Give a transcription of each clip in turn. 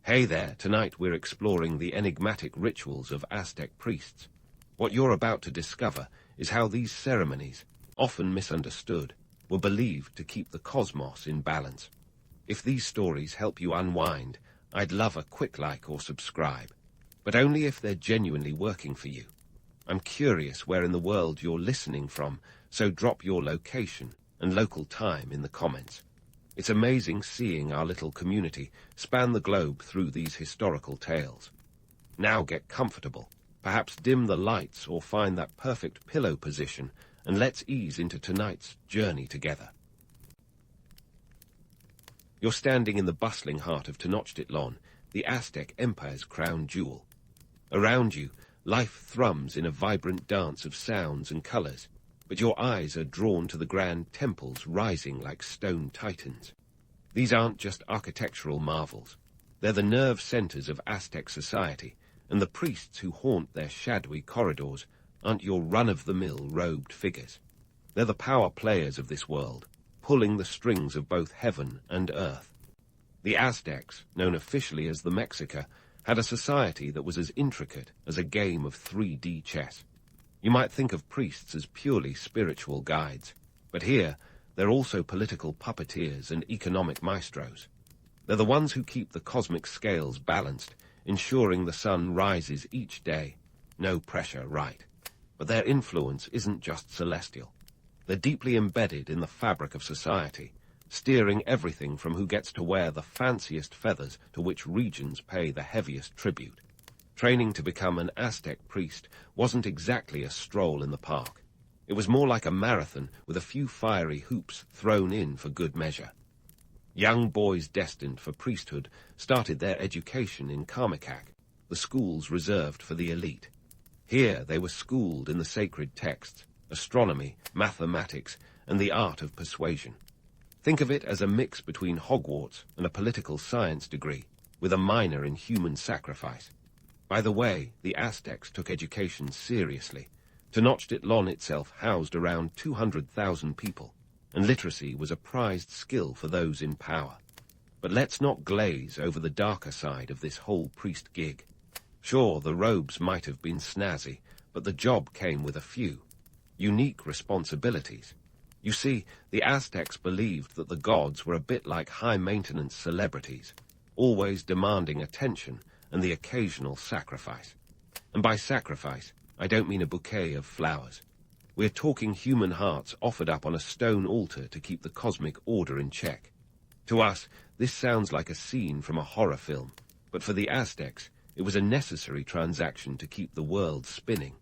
Hey there, tonight we're exploring the enigmatic rituals of Aztec priests. What you're about to discover is how these ceremonies, often misunderstood, were believed to keep the cosmos in balance. If these stories help you unwind, I'd love a quick like or subscribe, but only if they're genuinely working for you. I'm curious where in the world you're listening from, so drop your location and local time in the comments. It's amazing seeing our little community span the globe through these historical tales. Now get comfortable, perhaps dim the lights or find that perfect pillow position, and let's ease into tonight's journey together. You're standing in the bustling heart of Tenochtitlan, the Aztec Empire's crown jewel. Around you, life thrums in a vibrant dance of sounds and colors, but your eyes are drawn to the grand temples rising like stone titans. These aren't just architectural marvels. They're the nerve centers of Aztec society, and the priests who haunt their shadowy corridors aren't your run-of-the-mill robed figures. They're the power players of this world, pulling the strings of both heaven and earth. The Aztecs, known officially as the Mexica, had a society that was as intricate as a game of 3D chess. You might think of priests as purely spiritual guides, but here they're also political puppeteers and economic maestros. They're the ones who keep the cosmic scales balanced, ensuring the sun rises each day. No pressure, right? But their influence isn't just celestial. They're deeply embedded in the fabric of society, steering everything from who gets to wear the fanciest feathers to which regions pay the heaviest tribute. Training to become an Aztec priest wasn't exactly a stroll in the park. It was more like a marathon with a few fiery hoops thrown in for good measure. Young boys destined for priesthood started their education in Karmakak, the schools reserved for the elite. Here they were schooled in the sacred texts, astronomy, mathematics, and the art of persuasion. Think of it as a mix between Hogwarts and a political science degree, with a minor in human sacrifice. By the way, the Aztecs took education seriously. Tenochtitlan itself housed around 200,000 people, and literacy was a prized skill for those in power. But let's not glaze over the darker side of this whole priest gig. Sure, the robes might have been snazzy, but the job came with a few unique responsibilities. You see, the Aztecs believed that the gods were a bit like high-maintenance celebrities, always demanding attention and the occasional sacrifice. And by sacrifice, I don't mean a bouquet of flowers. We're talking human hearts offered up on a stone altar to keep the cosmic order in check. To us, this sounds like a scene from a horror film, but for the Aztecs, it was a necessary transaction to keep the world spinning.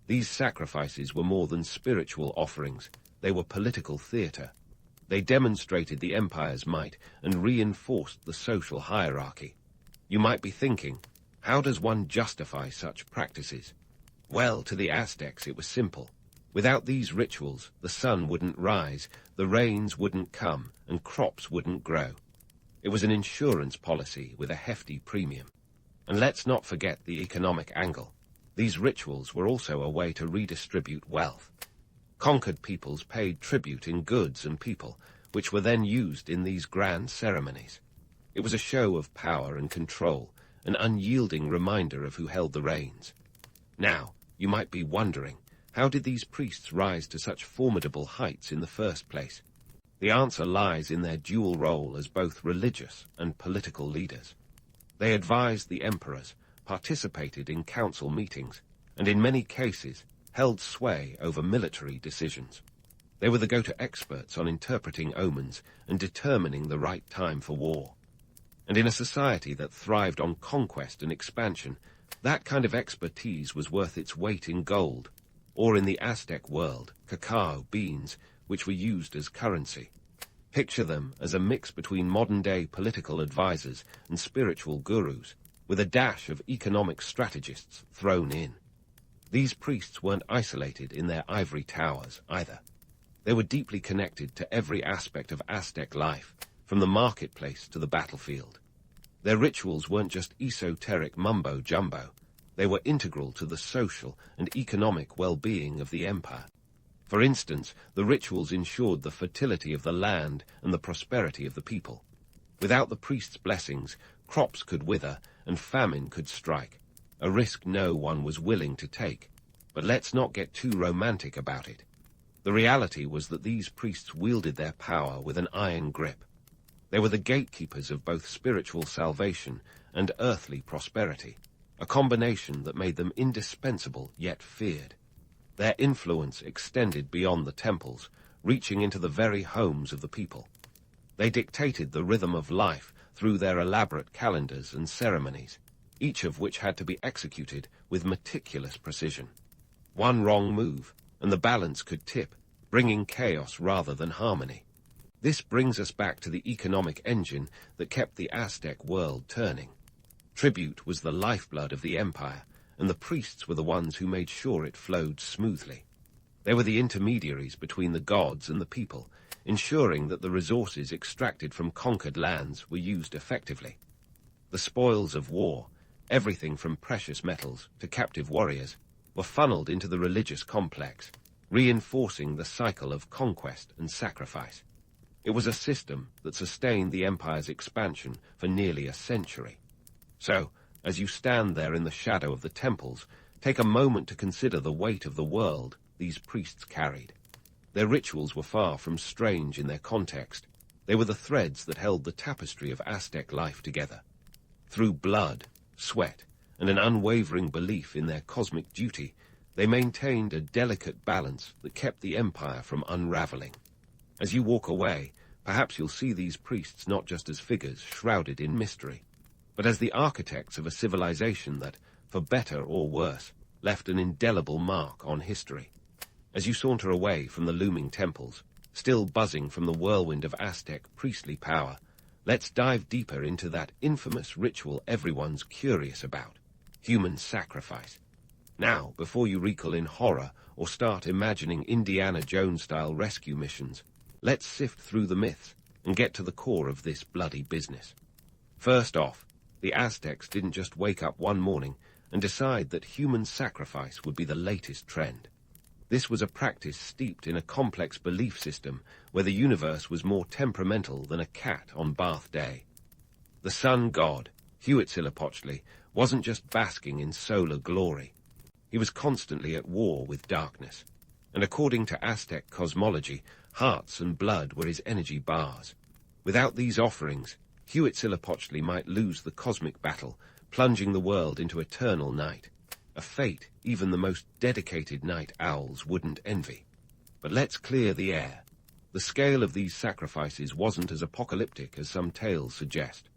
These sacrifices were more than spiritual offerings. They were political theater. They demonstrated the empire's might and reinforced the social hierarchy. You might be thinking, how does one justify such practices? Well, to the Aztecs it was simple. Without these rituals, the sun wouldn't rise, the rains wouldn't come, and crops wouldn't grow. It was an insurance policy with a hefty premium. And let's not forget the economic angle. These rituals were also a way to redistribute wealth. Conquered peoples paid tribute in goods and people, which were then used in these grand ceremonies. It was a show of power and control, an unyielding reminder of who held the reins. Now, you might be wondering, how did these priests rise to such formidable heights in the first place? The answer lies in their dual role as both religious and political leaders. They advised the emperors, participated in council meetings, and in many cases held sway over military decisions. They were the go-to experts on interpreting omens and determining the right time for war. And in a society that thrived on conquest and expansion, that kind of expertise was worth its weight in gold, or in the Aztec world, cacao beans, which were used as currency. Picture them as a mix between modern-day political advisors and spiritual gurus, with a dash of economic strategists thrown in. These priests weren't isolated in their ivory towers, either. They were deeply connected to every aspect of Aztec life, from the marketplace to the battlefield. Their rituals weren't just esoteric mumbo-jumbo. They were integral to the social and economic well-being of the empire. For instance, the rituals ensured the fertility of the land and the prosperity of the people. Without the priest's blessings, Crops could wither, and famine could strike, a risk no one was willing to take. But let's not get too romantic about it. The reality was that these priests wielded their power with an iron grip. They were the gatekeepers of both spiritual salvation and earthly prosperity, a combination that made them indispensable yet feared. Their influence extended beyond the temples, reaching into the very homes of the people. They dictated the rhythm of life through their elaborate calendars and ceremonies, each of which had to be executed with meticulous precision. One wrong move, and the balance could tip, bringing chaos rather than harmony. This brings us back to the economic engine that kept the Aztec world turning. Tribute was the lifeblood of the empire, and the priests were the ones who made sure it flowed smoothly. They were the intermediaries between the gods and the people, ensuring that the resources extracted from conquered lands were used effectively. The spoils of war, everything from precious metals to captive warriors, were funneled into the religious complex, reinforcing the cycle of conquest and sacrifice. It was a system that sustained the empire's expansion for nearly a century. So, as you stand there in the shadow of the temples, take a moment to consider the weight of the world these priests carried. Their rituals were far from strange in their context. They were the threads that held the tapestry of Aztec life together. Through blood, sweat, and an unwavering belief in their cosmic duty, they maintained a delicate balance that kept the empire from unraveling. As you walk away, perhaps you'll see these priests not just as figures shrouded in mystery, but as the architects of a civilization that, for better or worse, left an indelible mark on history. As you saunter away from the looming temples, still buzzing from the whirlwind of Aztec priestly power, let's dive deeper into that infamous ritual everyone's curious about: human sacrifice. Now, before you recoil in horror or start imagining Indiana Jones-style rescue missions, let's sift through the myths and get to the core of this bloody business. First off, the Aztecs didn't just wake up one morning and decide that human sacrifice would be the latest trend. This was a practice steeped in a complex belief system where the universe was more temperamental than a cat on bath day. The sun god, Huitzilopochtli, wasn't just basking in solar glory. He was constantly at war with darkness, and according to Aztec cosmology, hearts and blood were his energy bars. Without these offerings, Huitzilopochtli might lose the cosmic battle, plunging the world into eternal night, a fate even the most dedicated night owls wouldn't envy. But let's clear the air. The scale of these sacrifices wasn't as apocalyptic as some tales suggest.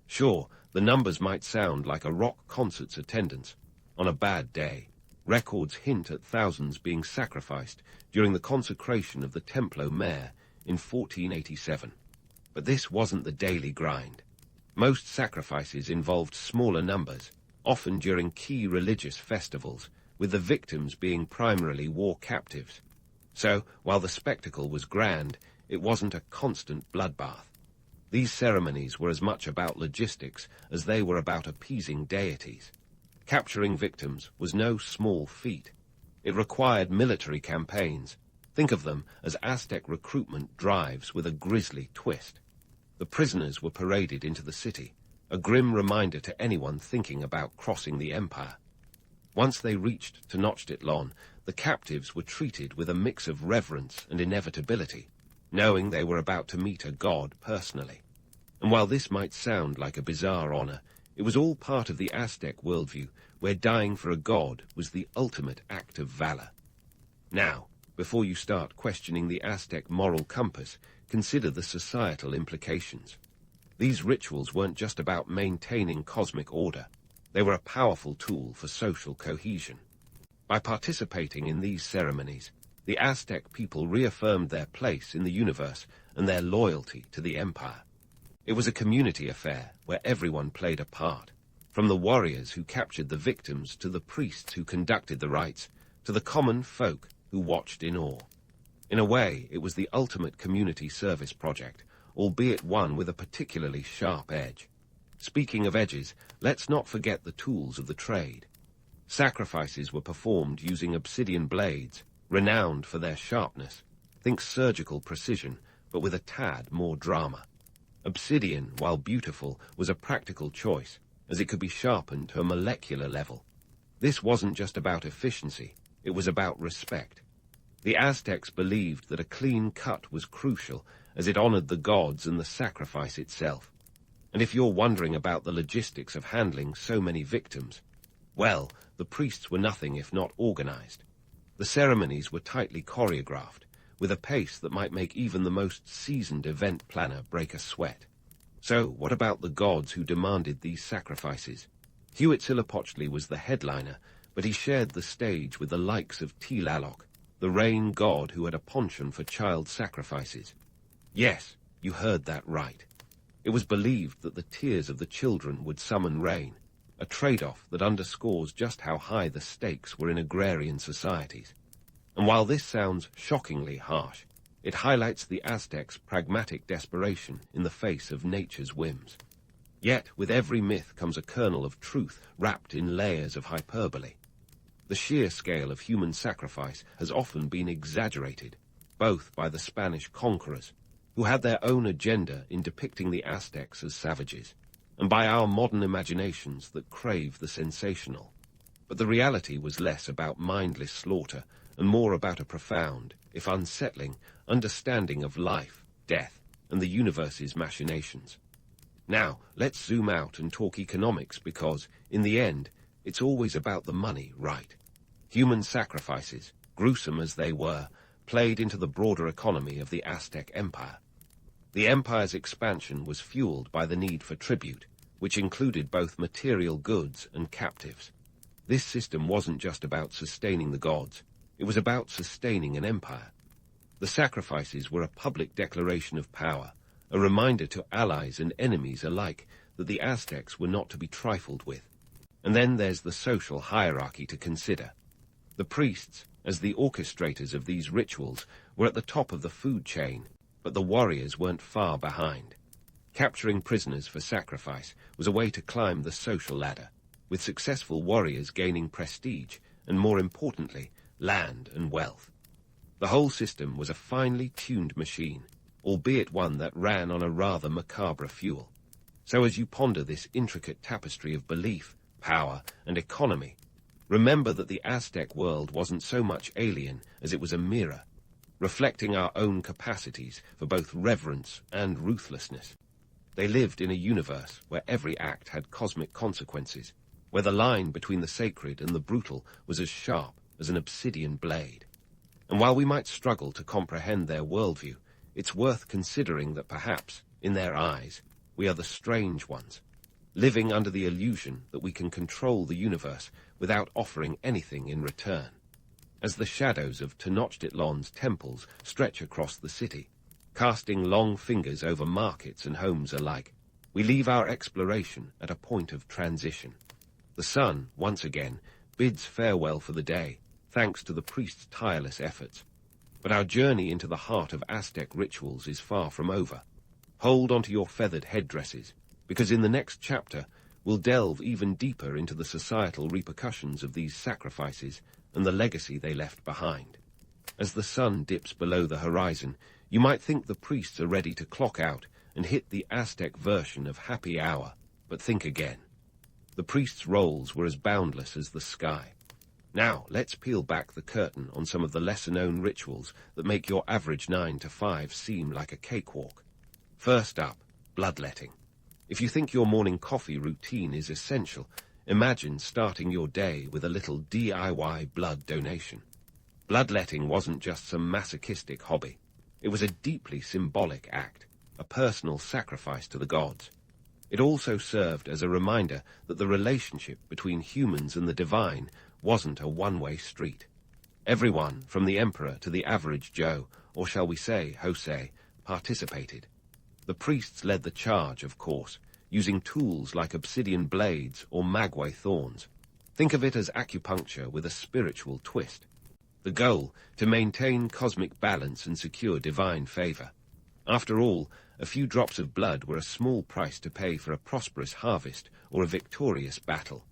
Sure, the numbers might sound like a rock concert's attendance. On a bad day, records hint at thousands being sacrificed during the consecration of the Templo Mayor in 1487. But this wasn't the daily grind. Most sacrifices involved smaller numbers, often during key religious festivals, with the victims being primarily war captives. So, while the spectacle was grand, it wasn't a constant bloodbath. These ceremonies were as much about logistics as they were about appeasing deities. Capturing victims was no small feat. It required military campaigns. Think of them as Aztec recruitment drives with a grisly twist. The prisoners were paraded into the city, a grim reminder to anyone thinking about crossing the empire. Once they reached Tenochtitlan, the captives were treated with a mix of reverence and inevitability, knowing they were about to meet a god personally. And while this might sound like a bizarre honor, it was all part of the Aztec worldview, where dying for a god was the ultimate act of valor. Now, before you start questioning the Aztec moral compass, consider the societal implications. These rituals weren't just about maintaining cosmic order. They were a powerful tool for social cohesion. By participating in these ceremonies, the Aztec people reaffirmed their place in the universe and their loyalty to the empire. It was a community affair where everyone played a part, from the warriors who captured the victims to the priests who conducted the rites, to the common folk who watched in awe. In a way, it was the ultimate community service project, albeit one with a particularly sharp edge. Speaking of edges, let's not forget the tools of the trade. Sacrifices were performed using obsidian blades, renowned for their sharpness. Think surgical precision, but with a tad more drama. Obsidian, while beautiful, was a practical choice, as it could be sharpened to a molecular level. This wasn't just about efficiency, it was about respect. The Aztecs believed that a clean cut was crucial, as it honored the gods and the sacrifice itself. And if you're wondering about the logistics of handling so many victims, well, the priests were nothing if not organized. The ceremonies were tightly choreographed, with a pace that might make even the most seasoned event planner break a sweat. So, what about the gods who demanded these sacrifices? Huitzilopochtli was the headliner, but he shared the stage with the likes of Tlaloc, the rain god who had a penchant for child sacrifices. Yes, you heard that right. It was believed that the tears of the children would summon rain, a trade-off that underscores just how high the stakes were in agrarian societies. And while this sounds shockingly harsh, it highlights the Aztecs' pragmatic desperation in the face of nature's whims. Yet, with every myth comes a kernel of truth wrapped in layers of hyperbole. The sheer scale of human sacrifice has often been exaggerated, both by the Spanish conquerors, who had their own agenda in depicting the Aztecs as savages, and by our modern imaginations that crave the sensational. But the reality was less about mindless slaughter and more about a profound, if unsettling, understanding of life, death, and the universe's machinations. Now, let's zoom out and talk economics because, in the end, it's always about the money, right? Human sacrifices, gruesome as they were, played into the broader economy of the Aztec Empire. The empire's expansion was fueled by the need for tribute, which included both material goods and captives. This system wasn't just about sustaining the gods, it was about sustaining an empire. The sacrifices were a public declaration of power, a reminder to allies and enemies alike that the Aztecs were not to be trifled with. And then there's the social hierarchy to consider. The priests, as the orchestrators of these rituals, were at the top of the food chain, but the warriors weren't far behind. Capturing prisoners for sacrifice was a way to climb the social ladder, with successful warriors gaining prestige and, more importantly, land and wealth. The whole system was a finely tuned machine, albeit one that ran on a rather macabre fuel. So as you ponder this intricate tapestry of belief, power, and economy, remember that the Aztec world wasn't so much alien as it was a mirror, reflecting our own capacities for both reverence and ruthlessness. They lived in a universe where every act had cosmic consequences, where the line between the sacred and the brutal was as sharp as an obsidian blade. And while we might struggle to comprehend their worldview, it's worth considering that perhaps, in their eyes, we are the strange ones, living under the illusion that we can control the universe without offering anything in return. As the shadows of Tenochtitlan's temples stretch across the city, casting long fingers over markets and homes alike, we leave our exploration at a point of transition. The sun, once again, bids farewell for the day, thanks to the priest's tireless efforts. But our journey into the heart of Aztec rituals is far from over. Hold onto your feathered headdresses, because in the next chapter, we'll delve even deeper into the societal repercussions of these sacrifices and the legacy they left behind. As the sun dips below the horizon, you might think the priests are ready to clock out and hit the Aztec version of happy hour, but think again. The priests' roles were as boundless as the sky. Now, let's peel back the curtain on some of the lesser-known rituals that make your average 9 to 5 seem like a cakewalk. First up, bloodletting. If you think your morning coffee routine is essential, imagine starting your day with a little DIY blood donation. Bloodletting wasn't just some masochistic hobby. It was a deeply symbolic act, a personal sacrifice to the gods. It also served as a reminder that the relationship between humans and the divine wasn't a one-way street. Everyone, from the emperor to the average Joe, or shall we say Jose, participated. The priests led the charge, of course, using tools like obsidian blades or maguey thorns. Think of it as acupuncture with a spiritual twist. The goal, to maintain cosmic balance and secure divine favor. After all, a few drops of blood were a small price to pay for a prosperous harvest or a victorious battle.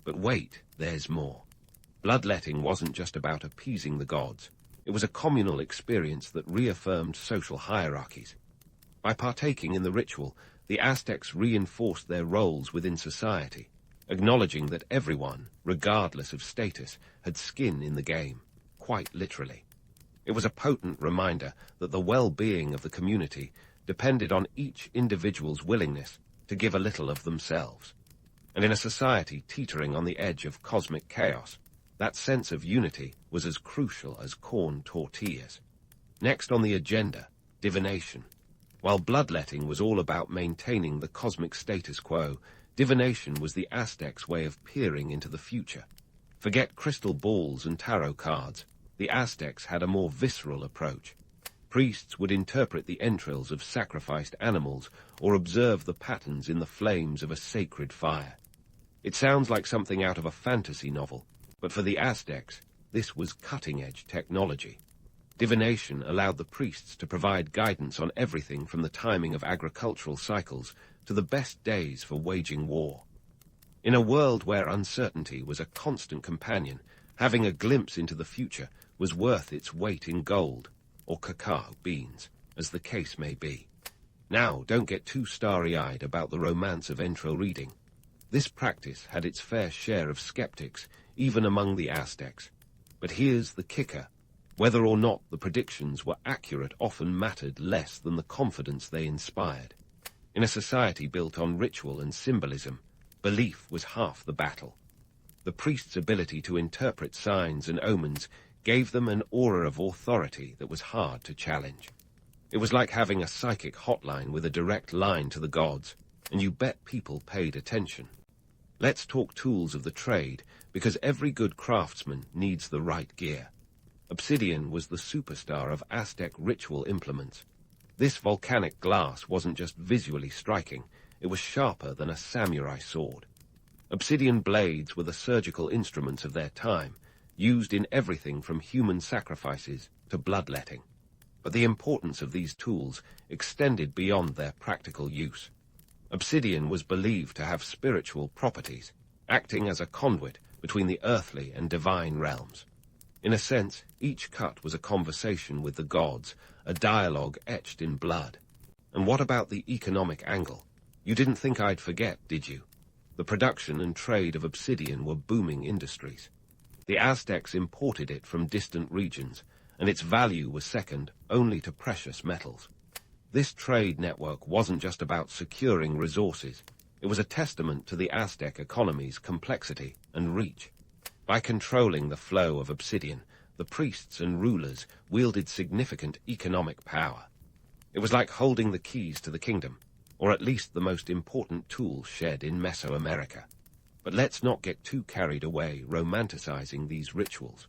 But wait, there's more. Bloodletting wasn't just about appeasing the gods. It was a communal experience that reaffirmed social hierarchies. By partaking in the ritual, the Aztecs reinforced their roles within society, acknowledging that everyone, regardless of status, had skin in the game, quite literally. It was a potent reminder that the well-being of the community depended on each individual's willingness to give a little of themselves. And in a society teetering on the edge of cosmic chaos, that sense of unity was as crucial as corn tortillas. Next on the agenda, divination. While bloodletting was all about maintaining the cosmic status quo, divination was the Aztecs' way of peering into the future. Forget crystal balls and tarot cards. The Aztecs had a more visceral approach. Priests would interpret the entrails of sacrificed animals or observe the patterns in the flames of a sacred fire. It sounds like something out of a fantasy novel, but for the Aztecs, this was cutting-edge technology. Divination allowed the priests to provide guidance on everything from the timing of agricultural cycles to the best days for waging war. In a world where uncertainty was a constant companion, having a glimpse into the future was worth its weight in gold, or cacao beans, as the case may be. Now, don't get too starry-eyed about the romance of entrail reading. This practice had its fair share of skeptics, even among the Aztecs. But here's the kicker. Whether or not the predictions were accurate often mattered less than the confidence they inspired. In a society built on ritual and symbolism, belief was half the battle. The priest's ability to interpret signs and omens gave them an aura of authority that was hard to challenge. It was like having a psychic hotline with a direct line to the gods, and you bet people paid attention. Let's talk tools of the trade, because every good craftsman needs the right gear. Obsidian was the superstar of Aztec ritual implements. This volcanic glass wasn't just visually striking, it was sharper than a samurai sword. Obsidian blades were the surgical instruments of their time, used in everything from human sacrifices to bloodletting. But the importance of these tools extended beyond their practical use. Obsidian was believed to have spiritual properties, acting as a conduit between the earthly and divine realms. In a sense, each cut was a conversation with the gods, a dialogue etched in blood. And what about the economic angle? You didn't think I'd forget, did you? The production and trade of obsidian were booming industries. The Aztecs imported it from distant regions, and its value was second only to precious metals. This trade network wasn't just about securing resources. It was a testament to the Aztec economy's complexity and reach. By controlling the flow of obsidian, the priests and rulers wielded significant economic power. It was like holding the keys to the kingdom, or at least the most important tool shed in Mesoamerica. But let's not get too carried away romanticizing these rituals.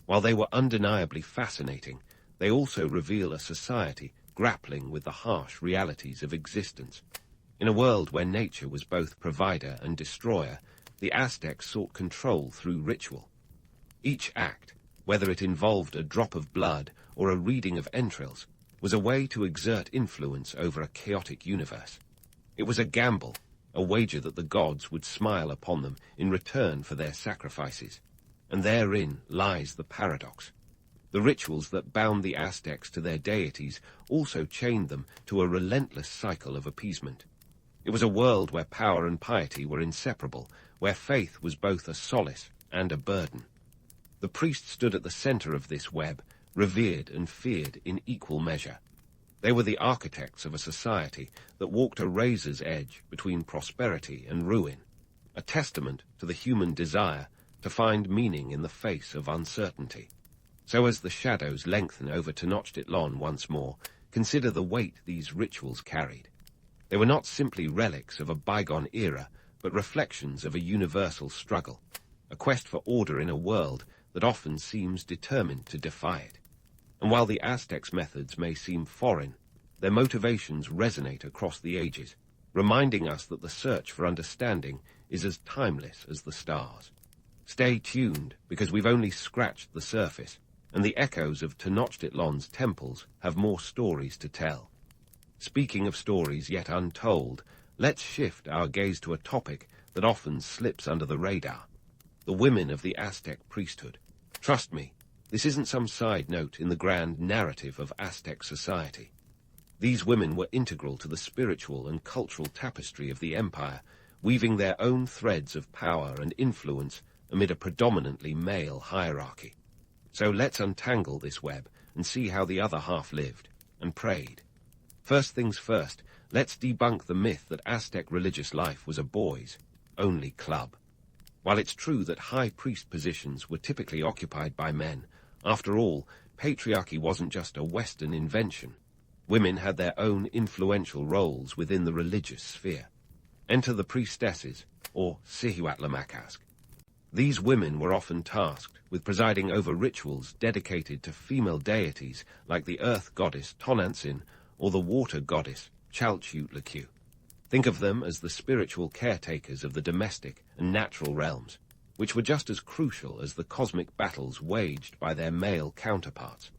While they were undeniably fascinating, they also reveal a society grappling with the harsh realities of existence. In a world where nature was both provider and destroyer, the Aztecs sought control through ritual. Each act, whether it involved a drop of blood or a reading of entrails, was a way to exert influence over a chaotic universe. It was a gamble, a wager that the gods would smile upon them in return for their sacrifices. And therein lies the paradox. The rituals that bound the Aztecs to their deities also chained them to a relentless cycle of appeasement. It was a world where power and piety were inseparable, where faith was both a solace and a burden. The priest stood at the center of this web, revered and feared in equal measure. They were the architects of a society that walked a razor's edge between prosperity and ruin, a testament to the human desire to find meaning in the face of uncertainty. So as the shadows lengthen over Tenochtitlan once more, consider the weight these rituals carried. They were not simply relics of a bygone era, but reflections of a universal struggle, a quest for order in a world that often seems determined to defy it. And while the Aztecs' methods may seem foreign, their motivations resonate across the ages, reminding us that the search for understanding is as timeless as the stars. Stay tuned, because we've only scratched the surface, and the echoes of Tenochtitlan's temples have more stories to tell. Speaking of stories yet untold, let's shift our gaze to a topic that often slips under the radar: the women of the Aztec priesthood. Trust me, this isn't some side note in the grand narrative of Aztec society. These women were integral to the spiritual and cultural tapestry of the empire, weaving their own threads of power and influence amid a predominantly male hierarchy. So let's untangle this web and see how the other half lived and prayed. First things first, let's debunk the myth that Aztec religious life was a boys-only club. While it's true that high priest positions were typically occupied by men, after all, patriarchy wasn't just a Western invention. Women had their own influential roles within the religious sphere. Enter the priestesses, or Sihuatlamacask. These women were often tasked with presiding over rituals dedicated to female deities like the earth goddess Tonantzin or the water goddess Chalchutlacu. Think of them as the spiritual caretakers of the domestic and natural realms, which were just as crucial as the cosmic battles waged by their male counterparts.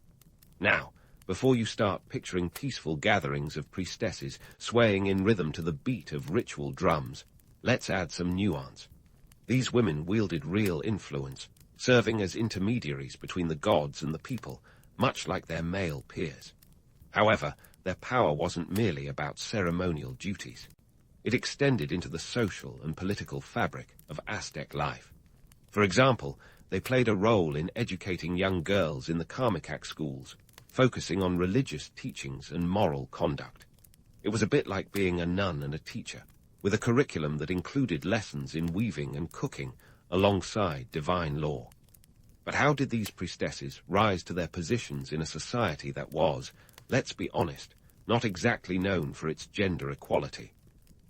Now, before you start picturing peaceful gatherings of priestesses swaying in rhythm to the beat of ritual drums, let's add some nuance. These women wielded real influence, serving as intermediaries between the gods and the people, much like their male peers. However, their power wasn't merely about ceremonial duties. It extended into the social and political fabric of Aztec life. For example, they played a role in educating young girls in the Karmakak schools, focusing on religious teachings and moral conduct. It was a bit like being a nun and a teacher, with a curriculum that included lessons in weaving and cooking alongside divine law. But how did these priestesses rise to their positions in a society that was, let's be honest, not exactly known for its gender equality?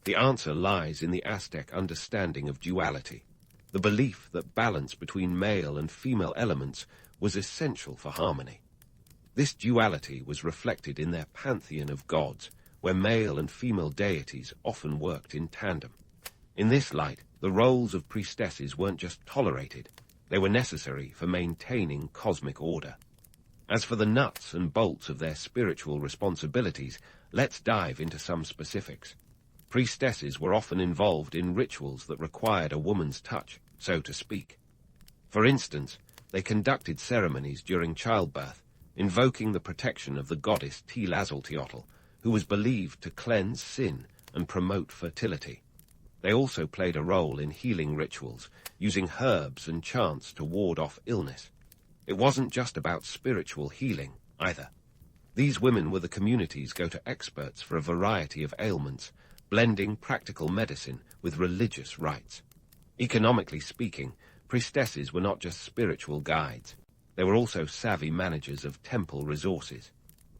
The answer lies in the Aztec understanding of duality, the belief that balance between male and female elements was essential for harmony. This duality was reflected in their pantheon of gods, where male and female deities often worked in tandem. In this light, the roles of priestesses weren't just tolerated, they were necessary for maintaining cosmic order. As for the nuts and bolts of their spiritual responsibilities, let's dive into some specifics. Priestesses were often involved in rituals that required a woman's touch, so to speak. For instance, they conducted ceremonies during childbirth, invoking the protection of the goddess Tlazolteotl, who was believed to cleanse sin and promote fertility. They also played a role in healing rituals, using herbs and chants to ward off illness. It wasn't just about spiritual healing, either. These women were the community's go-to experts for a variety of ailments, blending practical medicine with religious rites. Economically speaking, priestesses were not just spiritual guides. They were also savvy managers of temple resources.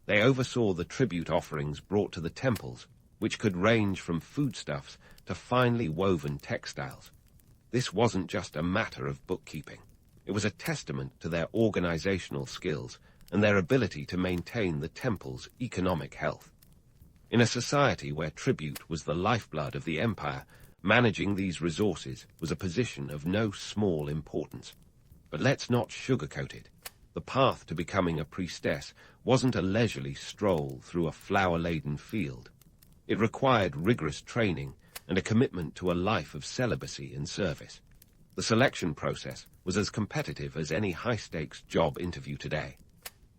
They oversaw the tribute offerings brought to the temples, which could range from foodstuffs to finely woven textiles. This wasn't just a matter of bookkeeping. It was a testament to their organizational skills and their ability to maintain the temple's economic health. In a society where tribute was the lifeblood of the empire, managing these resources was a position of no small importance. But let's not sugarcoat it. The path to becoming a priestess wasn't a leisurely stroll through a flower-laden field. It required rigorous training and a commitment to a life of celibacy and service. The selection process was as competitive as any high-stakes job interview today.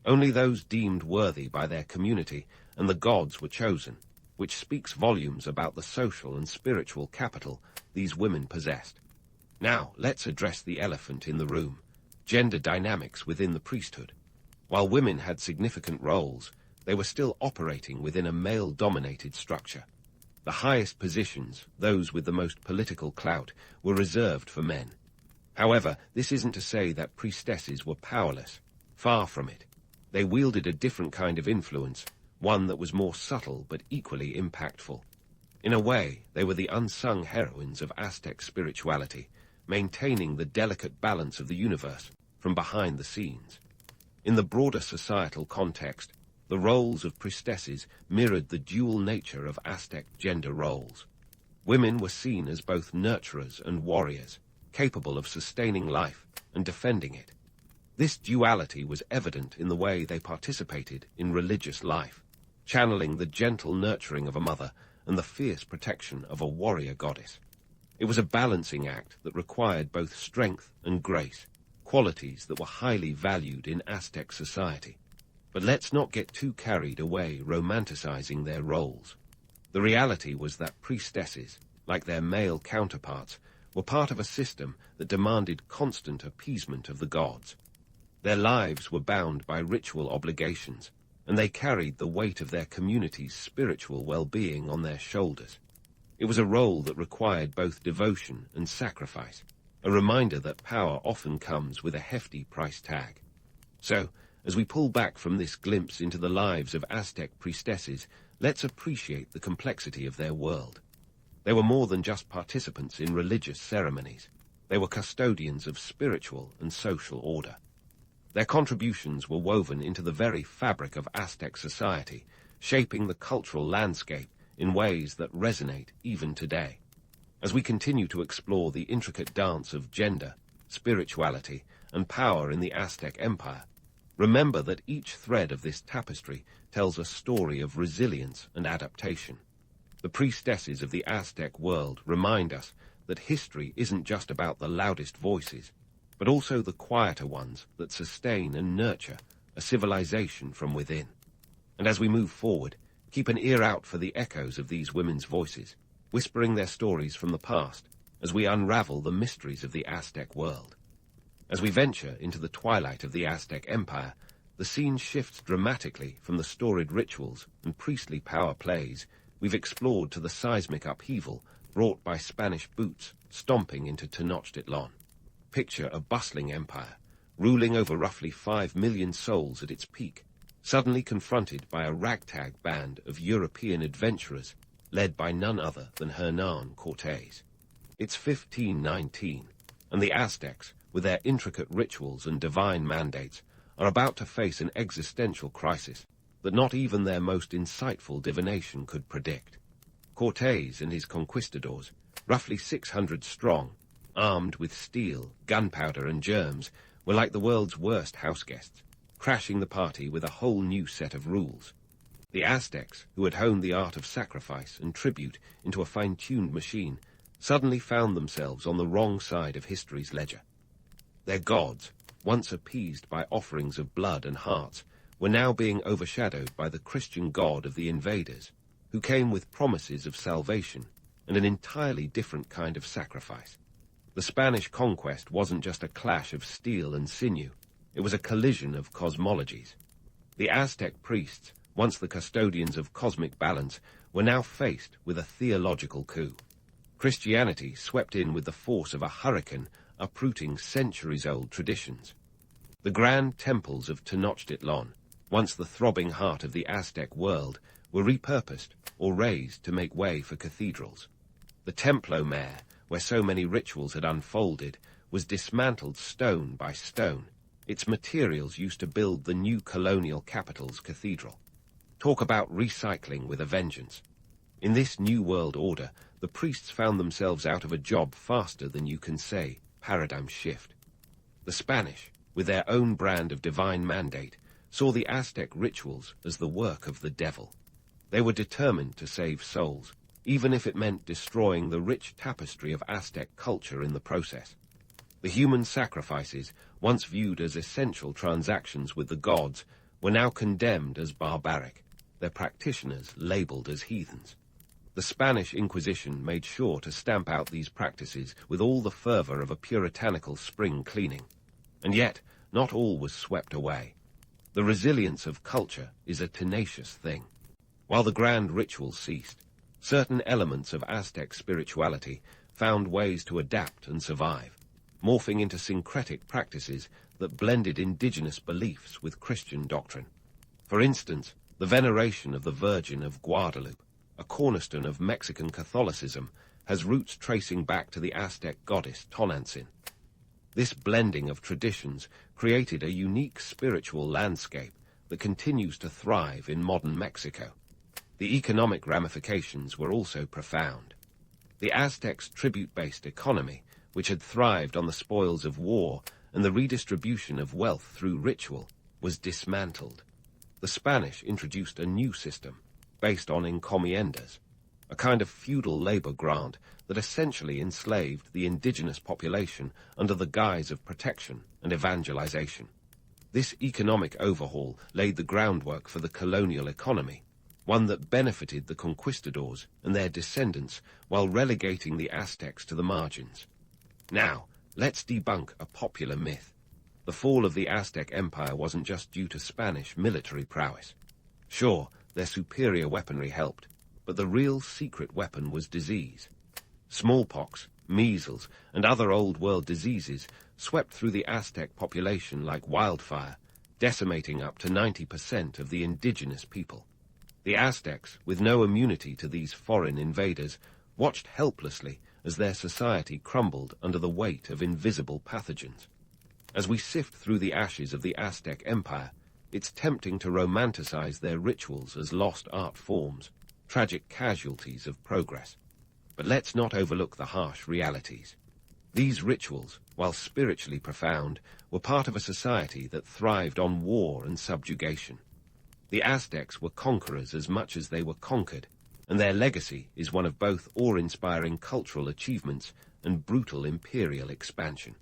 Only those deemed worthy by their community and the gods were chosen, which speaks volumes about the social and spiritual capital these women possessed. Now, let's address the elephant in the room: gender dynamics within the priesthood. While women had significant roles, they were still operating within a male-dominated structure. The highest positions, those with the most political clout, were reserved for men. However, this isn't to say that priestesses were powerless. Far from it. They wielded a different kind of influence, one that was more subtle but equally impactful. In a way, they were the unsung heroines of Aztec spirituality, maintaining the delicate balance of the universe from behind the scenes. In the broader societal context, the roles of priestesses mirrored the dual nature of Aztec gender roles. Women were seen as both nurturers and warriors, capable of sustaining life and defending it. This duality was evident in the way they participated in religious life, channeling the gentle nurturing of a mother and the fierce protection of a warrior goddess. It was a balancing act that required both strength and grace, qualities that were highly valued in Aztec society. But let's not get too carried away romanticizing their roles. The reality was that priestesses, like their male counterparts, were part of a system that demanded constant appeasement of the gods. Their lives were bound by ritual obligations, and they carried the weight of their community's spiritual well-being on their shoulders. It was a role that required both devotion and sacrifice, a reminder that power often comes with a hefty price tag. So, as we pull back from this glimpse into the lives of Aztec priestesses, let's appreciate the complexity of their world. They were more than just participants in religious ceremonies. They were custodians of spiritual and social order. Their contributions were woven into the very fabric of Aztec society, shaping the cultural landscape in ways that resonate even today. As we continue to explore the intricate dance of gender, spirituality, and power in the Aztec Empire, remember that each thread of this tapestry tells a story of resilience and adaptation. The priestesses of the Aztec world remind us that history isn't just about the loudest voices, but also the quieter ones that sustain and nurture a civilization from within. And as we move forward, keep an ear out for the echoes of these women's voices, whispering their stories from the past as we unravel the mysteries of the Aztec world. As we venture into the twilight of the Aztec Empire, the scene shifts dramatically from the storied rituals and priestly power plays we've explored to the seismic upheaval brought by Spanish boots stomping into Tenochtitlan. Picture a bustling empire, ruling over roughly 5 million souls at its peak, suddenly confronted by a ragtag band of European adventurers led by none other than Hernán Cortés. It's 1519, and the Aztecs, with their intricate rituals and divine mandates, are about to face an existential crisis that not even their most insightful divination could predict. Cortés and his conquistadors, roughly 600 strong, armed with steel, gunpowder, and germs, were like the world's worst houseguests, crashing the party with a whole new set of rules. The Aztecs, who had honed the art of sacrifice and tribute into a fine-tuned machine, suddenly found themselves on the wrong side of history's ledger. Their gods, once appeased by offerings of blood and hearts, were now being overshadowed by the Christian god of the invaders, who came with promises of salvation and an entirely different kind of sacrifice. The Spanish conquest wasn't just a clash of steel and sinew, it was a collision of cosmologies. The Aztec priests, once the custodians of cosmic balance, were now faced with a theological coup. Christianity swept in with the force of a hurricane, uprooting centuries-old traditions. The grand temples of Tenochtitlan, once the throbbing heart of the Aztec world, were repurposed or razed to make way for cathedrals. The Templo Mayor, where so many rituals had unfolded, was dismantled stone by stone, its materials used to build the new colonial capital's cathedral. Talk about recycling with a vengeance. In this new world order, the priests found themselves out of a job faster than you can say paradigm shift. The Spanish, with their own brand of divine mandate, saw the Aztec rituals as the work of the devil. They were determined to save souls, even if it meant destroying the rich tapestry of Aztec culture in the process. The human sacrifices, once viewed as essential transactions with the gods, were now condemned as barbaric, their practitioners labeled as heathens. The Spanish Inquisition made sure to stamp out these practices with all the fervor of a puritanical spring cleaning. And yet, not all was swept away. The resilience of culture is a tenacious thing. While the grand rituals ceased, certain elements of Aztec spirituality found ways to adapt and survive, morphing into syncretic practices that blended indigenous beliefs with Christian doctrine. For instance, the veneration of the Virgin of Guadalupe, a cornerstone of Mexican Catholicism, has roots tracing back to the Aztec goddess Tonantzin. This blending of traditions created a unique spiritual landscape that continues to thrive in modern Mexico. The economic ramifications were also profound. The Aztecs' tribute-based economy, which had thrived on the spoils of war and the redistribution of wealth through ritual, was dismantled. The Spanish introduced a new system, based on encomiendas, a kind of feudal labor grant that essentially enslaved the indigenous population under the guise of protection and evangelization. This economic overhaul laid the groundwork for the colonial economy, one that benefited the conquistadors and their descendants while relegating the Aztecs to the margins. Now, let's debunk a popular myth. The fall of the Aztec Empire wasn't just due to Spanish military prowess. Sure, their superior weaponry helped, but the real secret weapon was disease. Smallpox, measles, and other old-world diseases swept through the Aztec population like wildfire, decimating up to 90% of the indigenous people. The Aztecs, with no immunity to these foreign invaders, watched helplessly as their society crumbled under the weight of invisible pathogens. As we sift through the ashes of the Aztec Empire, it's tempting to romanticize their rituals as lost art forms, tragic casualties of progress. But let's not overlook the harsh realities. These rituals, while spiritually profound, were part of a society that thrived on war and subjugation. The Aztecs were conquerors as much as they were conquered, and their legacy is one of both awe-inspiring cultural achievements and brutal imperial expansion.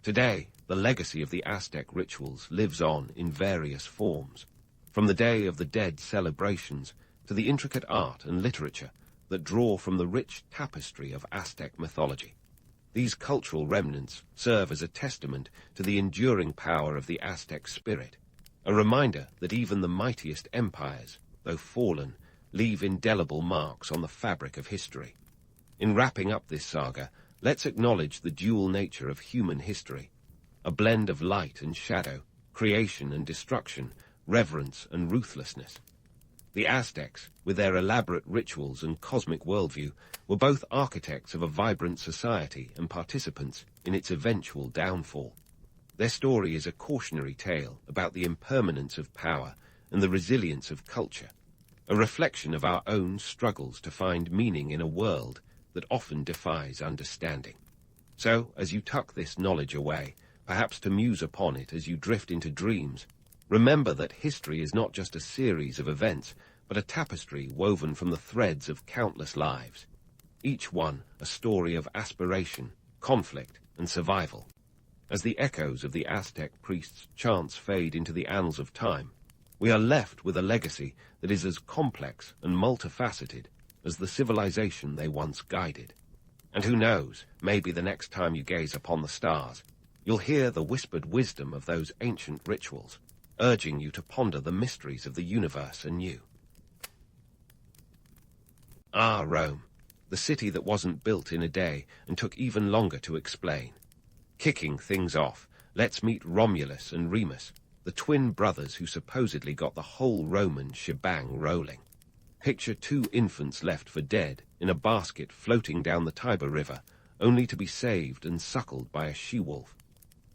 Today, the legacy of the Aztec rituals lives on in various forms, from the Day of the Dead celebrations to the intricate art and literature that draw from the rich tapestry of Aztec mythology. These cultural remnants serve as a testament to the enduring power of the Aztec spirit, a reminder that even the mightiest empires, though fallen, leave indelible marks on the fabric of history. In wrapping up this saga, let's acknowledge the dual nature of human history, a blend of light and shadow, creation and destruction, reverence and ruthlessness. The Aztecs, with their elaborate rituals and cosmic worldview, were both architects of a vibrant society and participants in its eventual downfall. Their story is a cautionary tale about the impermanence of power and the resilience of culture, a reflection of our own struggles to find meaning in a world that often defies understanding. So, as you tuck this knowledge away, perhaps to muse upon it as you drift into dreams, remember that history is not just a series of events, but a tapestry woven from the threads of countless lives, each one a story of aspiration, conflict, and survival. As the echoes of the Aztec priests' chants fade into the annals of time, we are left with a legacy that is as complex and multifaceted as the civilization they once guided. And who knows, maybe the next time you gaze upon the stars, you'll hear the whispered wisdom of those ancient rituals, urging you to ponder the mysteries of the universe anew. Ah, Rome, the city that wasn't built in a day and took even longer to explain. Kicking things off, let's meet Romulus and Remus, the twin brothers who supposedly got the whole Roman shebang rolling. Picture two infants left for dead in a basket floating down the Tiber River, only to be saved and suckled by a she-wolf.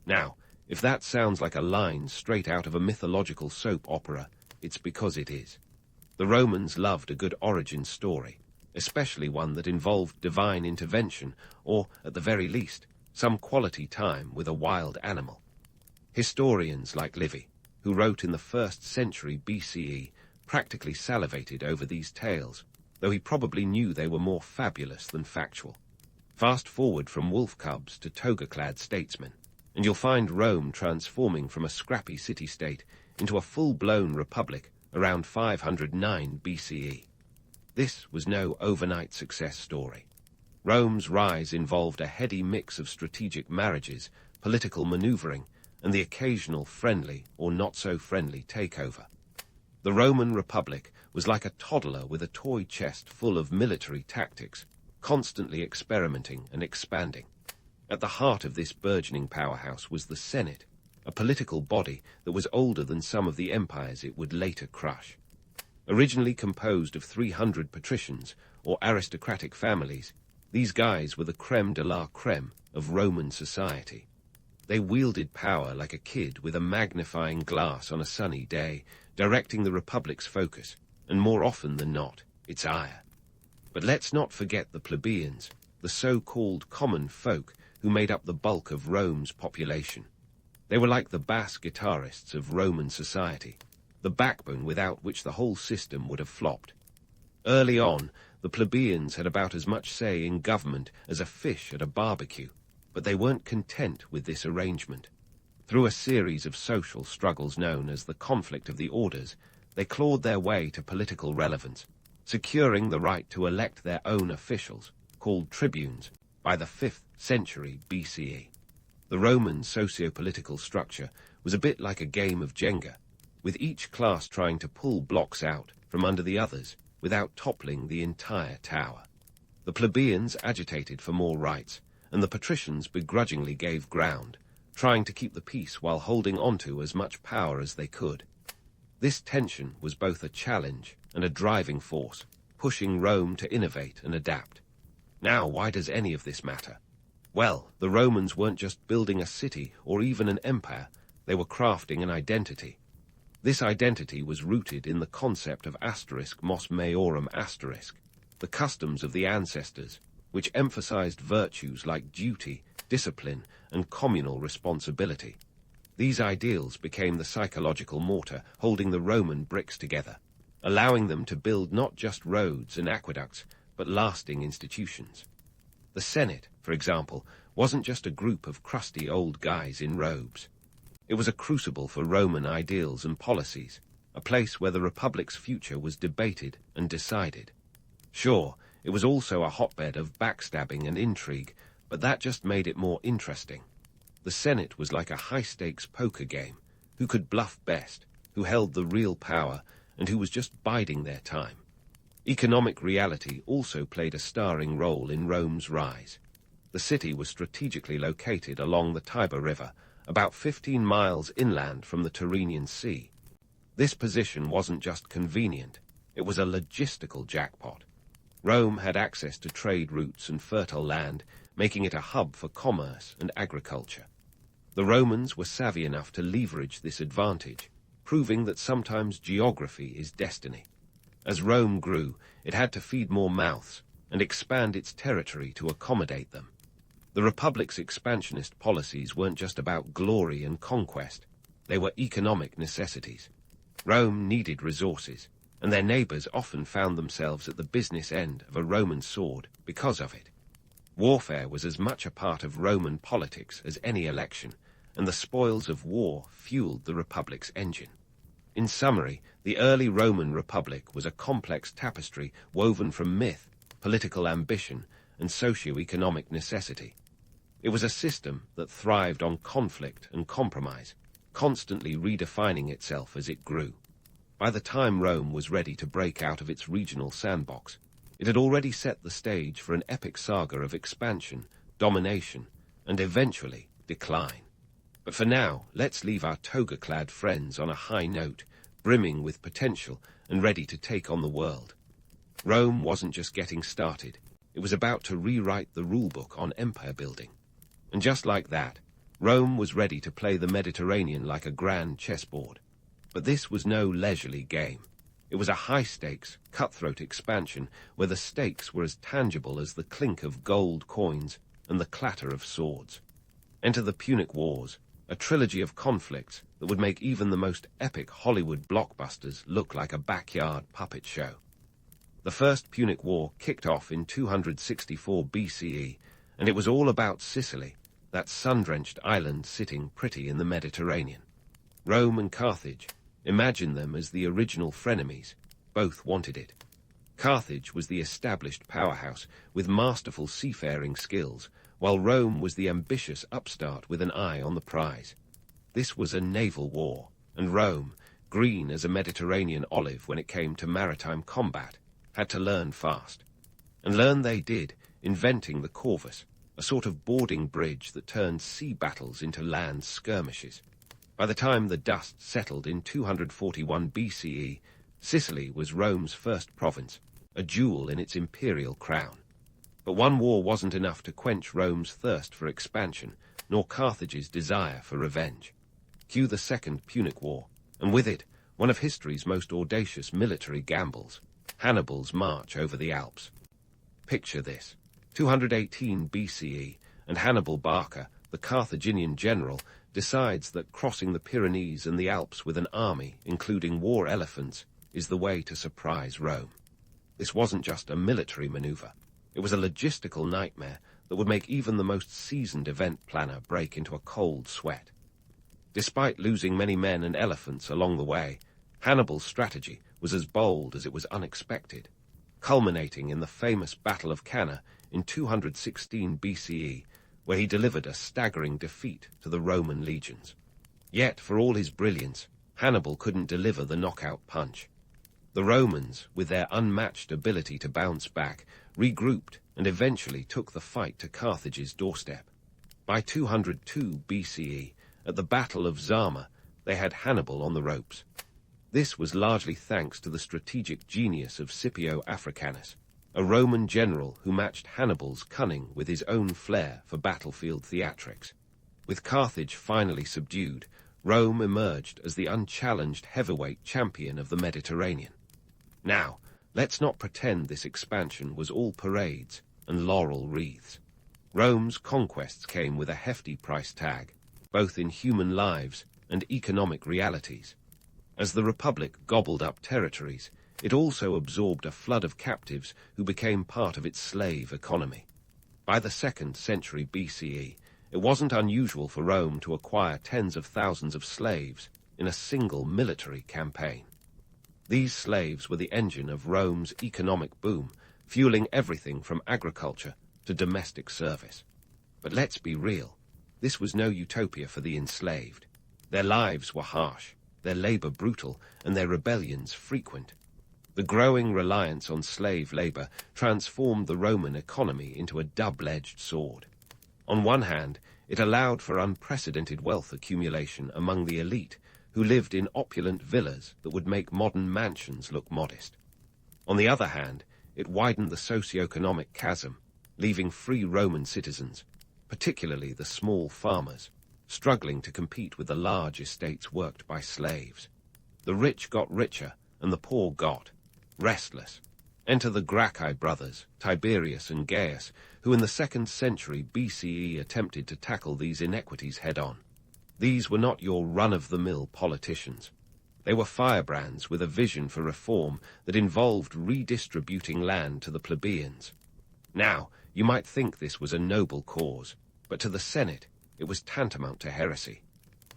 Now, if that sounds like a line straight out of a mythological soap opera, it's because it is. The Romans loved a good origin story, especially one that involved divine intervention or, at the very least, some quality time with a wild animal. Historians like Livy, who wrote in the 1st century BCE, practically salivated over these tales, though he probably knew they were more fabulous than factual. Fast forward from wolf cubs to toga-clad statesmen, and you'll find Rome transforming from a scrappy city-state into a full-blown republic around 509 BCE. This was no overnight success story. Rome's rise involved a heady mix of strategic marriages, political maneuvering, and the occasional friendly or not-so-friendly takeover. The Roman Republic was like a toddler with a toy chest full of military tactics, constantly experimenting and expanding. At the heart of this burgeoning powerhouse was the Senate, a political body that was older than some of the empires it would later crush. Originally composed of 300 patricians or aristocratic families, these guys were the creme de la creme of Roman society. They wielded power like a kid with a magnifying glass on a sunny day, directing the Republic's focus, and more often than not, its ire. But let's not forget the plebeians, the so-called common folk who made up the bulk of Rome's population. They were like the bass guitarists of Roman society, the backbone without which the whole system would have flopped. Early on, the plebeians had about as much say in government as a fish at a barbecue, but they weren't content with this arrangement. Through a series of social struggles known as the conflict of the orders, they clawed their way to political relevance, securing the right to elect their own officials, called tribunes, by the 5th century BCE. The Roman socio-political structure was a bit like a game of Jenga, with each class trying to pull blocks out from under the others without toppling the entire tower. The plebeians agitated for more rights, and the patricians begrudgingly gave ground, trying to keep the peace while holding onto as much power as they could. This tension was both a challenge and a driving force, pushing Rome to innovate and adapt. Now, why does any of this matter? Well, the Romans weren't just building a city or even an empire, they were crafting an identity. This identity was rooted in the concept of asterisk mos maiorum asterisk, the customs of the ancestors, which emphasized virtues like duty, discipline, and communal responsibility. These ideals became the psychological mortar holding the Roman bricks together, allowing them to build not just roads and aqueducts, but lasting institutions. The Senate, for example, wasn't just a group of crusty old guys in robes. It was a crucible for Roman ideals and policies, a place where the Republic's future was debated and decided. Sure, it was also a hotbed of backstabbing and intrigue, but that just made it more interesting. The Senate was like a high-stakes poker game. Who could bluff best, who held the real power, and who was just biding their time. Economic reality also played a starring role in Rome's rise. The city was strategically located along the Tiber River, about 15 miles inland from the Tyrrhenian Sea. This position wasn't just convenient, it was a logistical jackpot. Rome had access to trade routes and fertile land, making it a hub for commerce and agriculture. The Romans were savvy enough to leverage this advantage, proving that sometimes geography is destiny. As Rome grew, it had to feed more mouths and expand its territory to accommodate them. The Republic's expansionist policies weren't just about glory and conquest, they were economic necessities. Rome needed resources, and their neighbors often found themselves at the business end of a Roman sword because of it. Warfare was as much a part of Roman politics as any election, and the spoils of war fueled the Republic's engine. In summary, the early Roman Republic was a complex tapestry woven from myth, political ambition, and socio-economic necessity. It was a system that thrived on conflict and compromise, constantly redefining itself as it grew. By the time Rome was ready to break out of its regional sandbox, it had already set the stage for an epic saga of expansion, domination, and eventually decline. But for now, let's leave our toga-clad friends on a high note, brimming with potential and ready to take on the world. Rome wasn't just getting started, it was about to rewrite the rulebook on empire building. And just like that, Rome was ready to play the Mediterranean like a grand chessboard. But this was no leisurely game. It was a high-stakes, cutthroat expansion where the stakes were as tangible as the clink of gold coins and the clatter of swords. Enter the Punic Wars, a trilogy of conflicts that would make even the most epic Hollywood blockbusters look like a backyard puppet show. The First Punic War kicked off in 264 BCE, and it was all about Sicily, that sun-drenched island sitting pretty in the Mediterranean. Rome and Carthage, imagine them as the original frenemies, both wanted it. Carthage was the established powerhouse with masterful seafaring skills, while Rome was the ambitious upstart with an eye on the prize. This was a naval war, and Rome, green as a Mediterranean olive when it came to maritime combat, had to learn fast. And learn they did, inventing the corvus, a sort of boarding bridge that turned sea battles into land skirmishes. By the time the dust settled in 241 BCE, Sicily was Rome's first province, a jewel in its imperial crown. But one war wasn't enough to quench Rome's thirst for expansion, nor Carthage's desire for revenge. Cue the Second Punic War, and with it, one of history's most audacious military gambles, Hannibal's march over the Alps. Picture this. 218 BCE, and Hannibal Barca, the Carthaginian general, decides that crossing the Pyrenees and the Alps with an army, including war elephants, is the way to surprise Rome. This wasn't just a military maneuver. It was a logistical nightmare that would make even the most seasoned event planner break into a cold sweat. Despite losing many men and elephants along the way, Hannibal's strategy was as bold as it was unexpected, culminating in the famous Battle of Cannae in 216 BCE, where he delivered a staggering defeat to the Roman legions. Yet, for all his brilliance, Hannibal couldn't deliver the knockout punch. The Romans, with their unmatched ability to bounce back, regrouped and eventually took the fight to Carthage's doorstep. By 202 BCE, at the Battle of Zama, they had Hannibal on the ropes. This was largely thanks to the strategic genius of Scipio Africanus, a Roman general who matched Hannibal's cunning with his own flair for battlefield theatrics. With Carthage finally subdued, Rome emerged as the unchallenged heavyweight champion of the Mediterranean. Now, let's not pretend this expansion was all parades and laurel wreaths. Rome's conquests came with a hefty price tag, both in human lives and economic realities. As the Republic gobbled up territories, it also absorbed a flood of captives who became part of its slave economy. By the 2nd century BCE, it wasn't unusual for Rome to acquire tens of thousands of slaves in a single military campaign. These slaves were the engine of Rome's economic boom, fueling everything from agriculture to domestic service. But let's be real, this was no utopia for the enslaved. Their lives were harsh, their labor brutal, and their rebellions frequent. The growing reliance on slave labor transformed the Roman economy into a double-edged sword. On one hand, it allowed for unprecedented wealth accumulation among the elite, who lived in opulent villas that would make modern mansions look modest. On the other hand, it widened the socio-economic chasm, leaving free Roman citizens, particularly the small farmers, struggling to compete with the large estates worked by slaves. The rich got richer, and the poor got restless. Enter the Gracchi brothers, Tiberius and Gaius, who in the 2nd century BCE attempted to tackle these inequities head-on. These were not your run-of-the-mill politicians. They were firebrands with a vision for reform that involved redistributing land to the plebeians. Now, you might think this was a noble cause, but to the Senate, it was tantamount to heresy.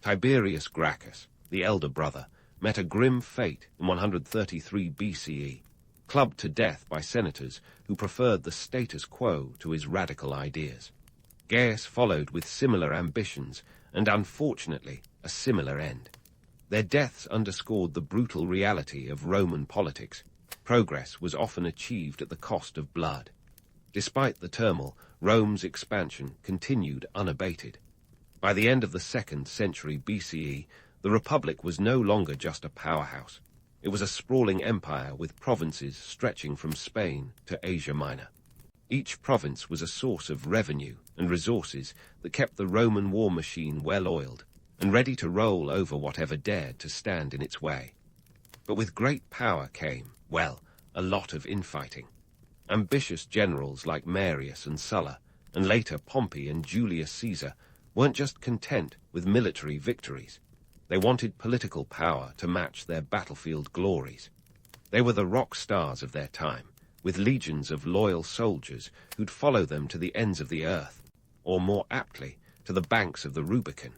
Tiberius Gracchus, the elder brother, met a grim fate in 133 BCE, clubbed to death by senators who preferred the status quo to his radical ideas. Gaius followed with similar ambitions and, unfortunately, a similar end. Their deaths underscored the brutal reality of Roman politics. Progress was often achieved at the cost of blood. Despite the turmoil, Rome's expansion continued unabated. By the end of the 2nd century BCE, the Republic was no longer just a powerhouse. It was a sprawling empire with provinces stretching from Spain to Asia Minor. Each province was a source of revenue and resources that kept the Roman war machine well-oiled and ready to roll over whatever dared to stand in its way. But with great power came, well, a lot of infighting. Ambitious generals like Marius and Sulla, and later Pompey and Julius Caesar, weren't just content with military victories. They wanted political power to match their battlefield glories. They were the rock stars of their time, with legions of loyal soldiers who'd follow them to the ends of the earth, or more aptly, to the banks of the Rubicon.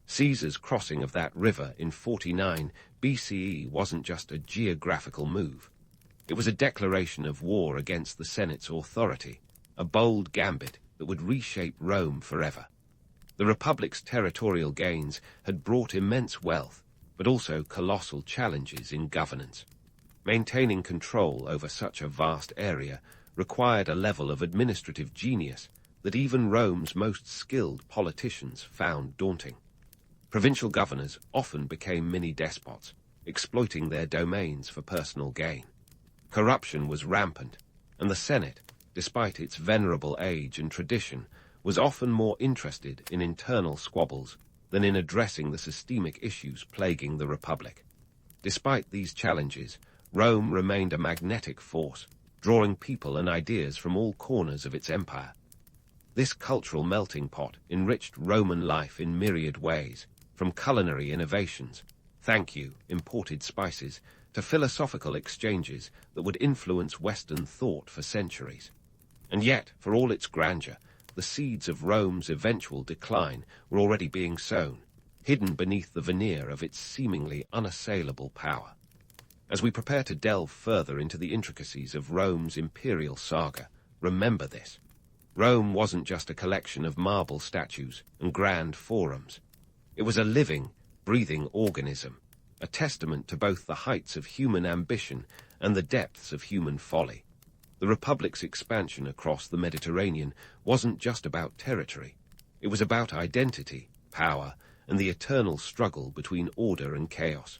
Caesar's crossing of that river in 49 BCE wasn't just a geographical move. It was a declaration of war against the Senate's authority, a bold gambit that would reshape Rome forever. The Republic's territorial gains had brought immense wealth, but also colossal challenges in governance. Maintaining control over such a vast area required a level of administrative genius that even Rome's most skilled politicians found daunting. Provincial governors often became mini-despots, exploiting their domains for personal gain. Corruption was rampant, and the Senate, despite its venerable age and tradition, was often more interested in internal squabbles than in addressing the systemic issues plaguing the Republic. Despite these challenges, Rome remained a magnetic force, drawing people and ideas from all corners of its empire. This cultural melting pot enriched Roman life in myriad ways, from culinary innovations, imported spices, to philosophical exchanges that would influence Western thought for centuries. And yet, for all its grandeur, the seeds of Rome's eventual decline were already being sown. hidden beneath the veneer of its seemingly unassailable power. As we prepare to delve further into the intricacies of Rome's imperial saga, remember this. Rome wasn't just a collection of marble statues and grand forums. It was a living, breathing organism, a testament to both the heights of human ambition and the depths of human folly. The Republic's expansion across the Mediterranean wasn't just about territory. It was about identity, power, and the eternal struggle between order and chaos.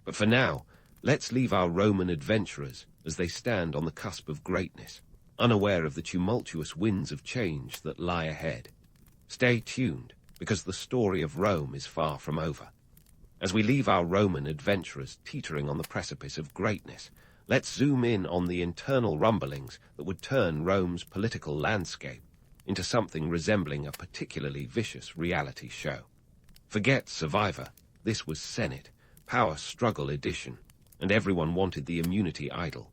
But for now, let's leave our Roman adventurers as they stand on the cusp of greatness, unaware of the tumultuous winds of change that lie ahead. Stay tuned, because the story of Rome is far from over. As we leave our Roman adventurers teetering on the precipice of greatness, let's zoom in on the internal rumblings that would turn Rome's political landscape into something resembling a particularly vicious reality show. Forget Survivor, this was Senate, Power Struggle Edition, and everyone wanted the immunity idol.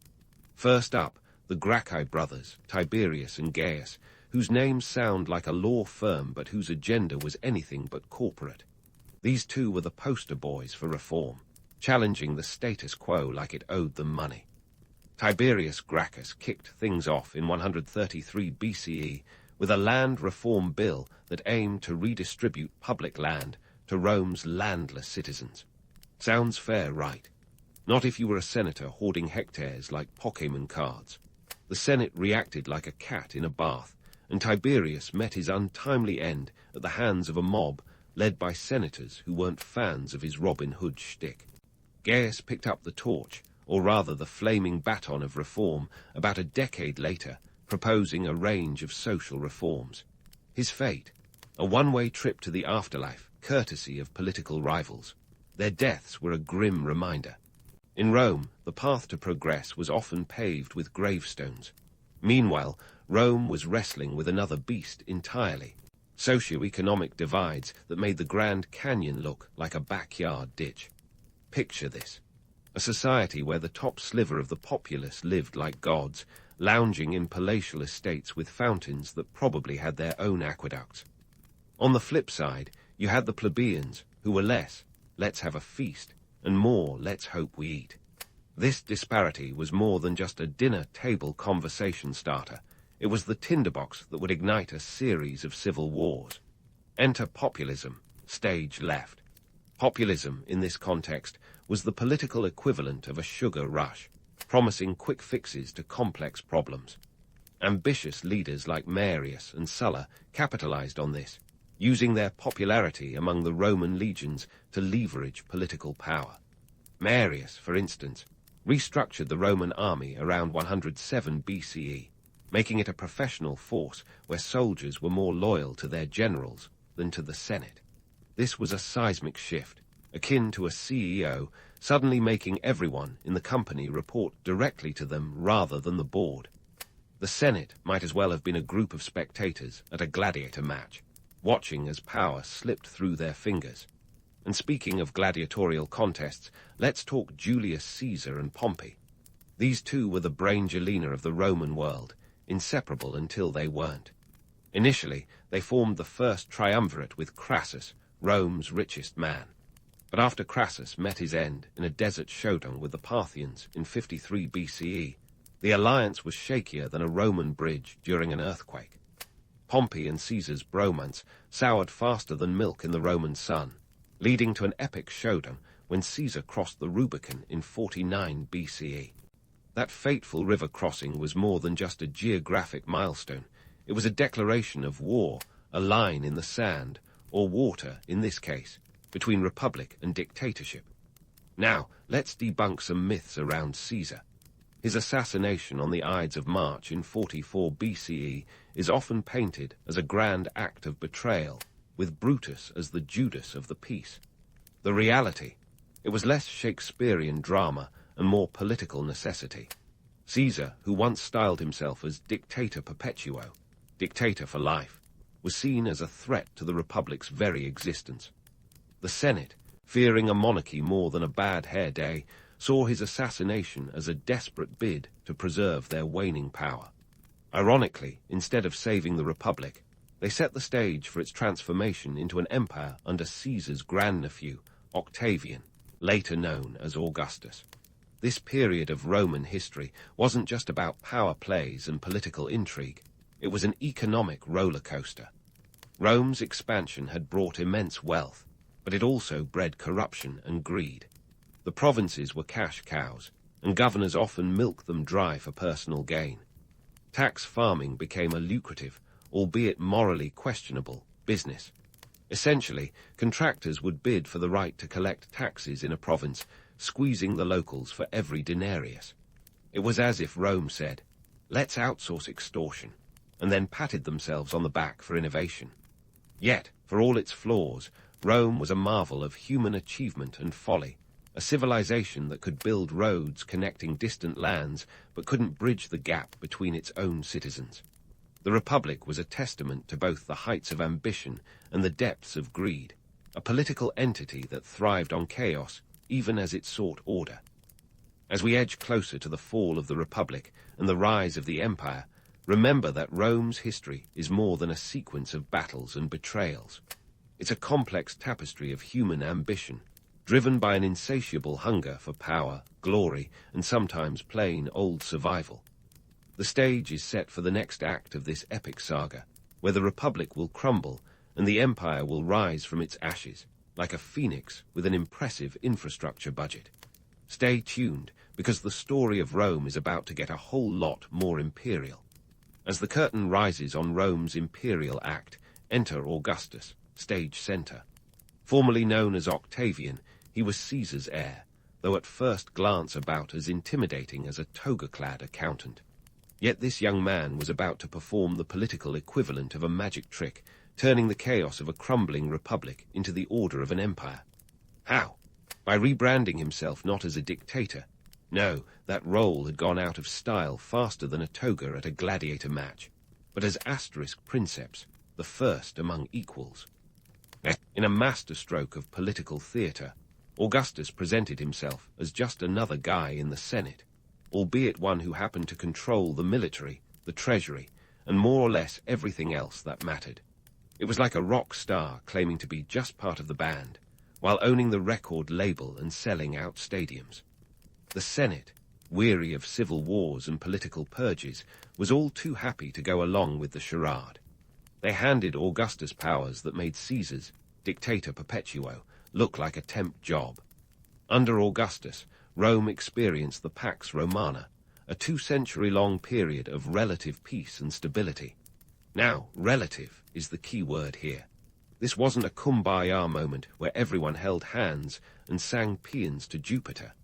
First up, the Gracchi brothers, Tiberius and Gaius, whose names sound like a law firm but whose agenda was anything but corporate. These two were the poster boys for reform, challenging the status quo like it owed them money. Tiberius Gracchus kicked things off in 133 BCE with a land reform bill that aimed to redistribute public land to Rome's landless citizens. Sounds fair, right? Not if you were a senator hoarding hectares like Pokémon cards. The Senate reacted like a cat in a bath, and Tiberius met his untimely end at the hands of a mob led by senators who weren't fans of his Robin Hood shtick. Gaius picked up the torch, or rather the flaming baton of reform, about a decade later, proposing a range of social reforms. His fate? A one-way trip to the afterlife, courtesy of political rivals. Their deaths were a grim reminder. In Rome, the path to progress was often paved with gravestones. Meanwhile, Rome was wrestling with another beast entirely. Socio-economic divides that made the Grand Canyon look like a backyard ditch. Picture this. A society where the top sliver of the populace lived like gods, lounging in palatial estates with fountains that probably had their own aqueducts. On the flip side, you had the plebeians, who were less, let's have a feast, and more, let's hope we eat. This disparity was more than just a dinner-table conversation starter. It was the tinderbox that would ignite a series of civil wars. Enter populism, stage left. Populism, in this context, was the political equivalent of a sugar rush, promising quick fixes to complex problems. Ambitious leaders like Marius and Sulla capitalized on this, using their popularity among the Roman legions to leverage political power. Marius, for instance, restructured the Roman army around 107 BCE, making it a professional force where soldiers were more loyal to their generals than to the Senate. This was a seismic shift, akin to a CEO suddenly making everyone in the company report directly to them rather than the board. The Senate might as well have been a group of spectators at a gladiator match, watching as power slipped through their fingers. And speaking of gladiatorial contests, let's talk Julius Caesar and Pompey. These two were the Brangelina of the Roman world, inseparable until they weren't. Initially, they formed the first triumvirate with Crassus, Rome's richest man. But after Crassus met his end in a desert showdown with the Parthians in 53 BCE, the alliance was shakier than a Roman bridge during an earthquake. Pompey and Caesar's bromance soured faster than milk in the Roman sun, leading to an epic showdown when Caesar crossed the Rubicon in 49 BCE. That fateful river crossing was more than just a geographic milestone. It was a declaration of war, a line in the sand, or water in this case, between republic and dictatorship. Now, let's debunk some myths around Caesar. His assassination on the Ides of March in 44 BCE is often painted as a grand act of betrayal, with Brutus as the Judas of the peace. The reality? It was less Shakespearean drama and more political necessity. Caesar, who once styled himself as Dictator Perpetuo, dictator for life, was seen as a threat to the Republic's very existence. The Senate, fearing a monarchy more than a bad hair day, saw his assassination as a desperate bid to preserve their waning power. Ironically, instead of saving the Republic, They set the stage for its transformation into an empire under Caesar's grandnephew, Octavian, later known as Augustus. This period of Roman history wasn't just about power plays and political intrigue. It was an economic roller coaster. Rome's expansion had brought immense wealth, but it also bred corruption and greed. The provinces were cash cows, and governors often milked them dry for personal gain. Tax farming became a lucrative, albeit morally questionable, business. Essentially, contractors would bid for the right to collect taxes in a province, squeezing the locals for every denarius. It was as if Rome said, "Let's outsource extortion," and then patted themselves on the back for innovation. Yet, for all its flaws, Rome was a marvel of human achievement and folly, a civilization that could build roads connecting distant lands but couldn't bridge the gap between its own citizens. The Republic was a testament to both the heights of ambition and the depths of greed, a political entity that thrived on chaos even as it sought order. As we edge closer to the fall of the Republic and the rise of the Empire, remember that Rome's history is more than a sequence of battles and betrayals. It's a complex tapestry of human ambition, driven by an insatiable hunger for power, glory, and sometimes plain old survival. The stage is set for the next act of this epic saga, where the Republic will crumble and the Empire will rise from its ashes, like a phoenix with an impressive infrastructure budget. Stay tuned, because the story of Rome is about to get a whole lot more imperial. As the curtain rises on Rome's imperial act, enter Augustus, stage center. Formerly known as Octavian, he was Caesar's heir, though at first glance about as intimidating as a toga-clad accountant. Yet this young man was about to perform the political equivalent of a magic trick, turning the chaos of a crumbling republic into the order of an empire. How? By rebranding himself not as a dictator. No, that role had gone out of style faster than a toga at a gladiator match, but as asterisk princeps, the first among equals. In a masterstroke of political theatre, Augustus presented himself as just another guy in the Senate, albeit one who happened to control the military, the treasury, and more or less everything else that mattered. It was like a rock star claiming to be just part of the band, while owning the record label and selling out stadiums. The Senate, weary of civil wars and political purges, was all too happy to go along with the charade. They handed Augustus powers that made Caesar's, Dictator Perpetuo, look like a temp job. Under Augustus, Rome experienced the Pax Romana, a 2-century-long period of relative peace and stability. Now, relative is the key word here. This wasn't a kumbaya moment where everyone held hands and sang paeans to Jupiter.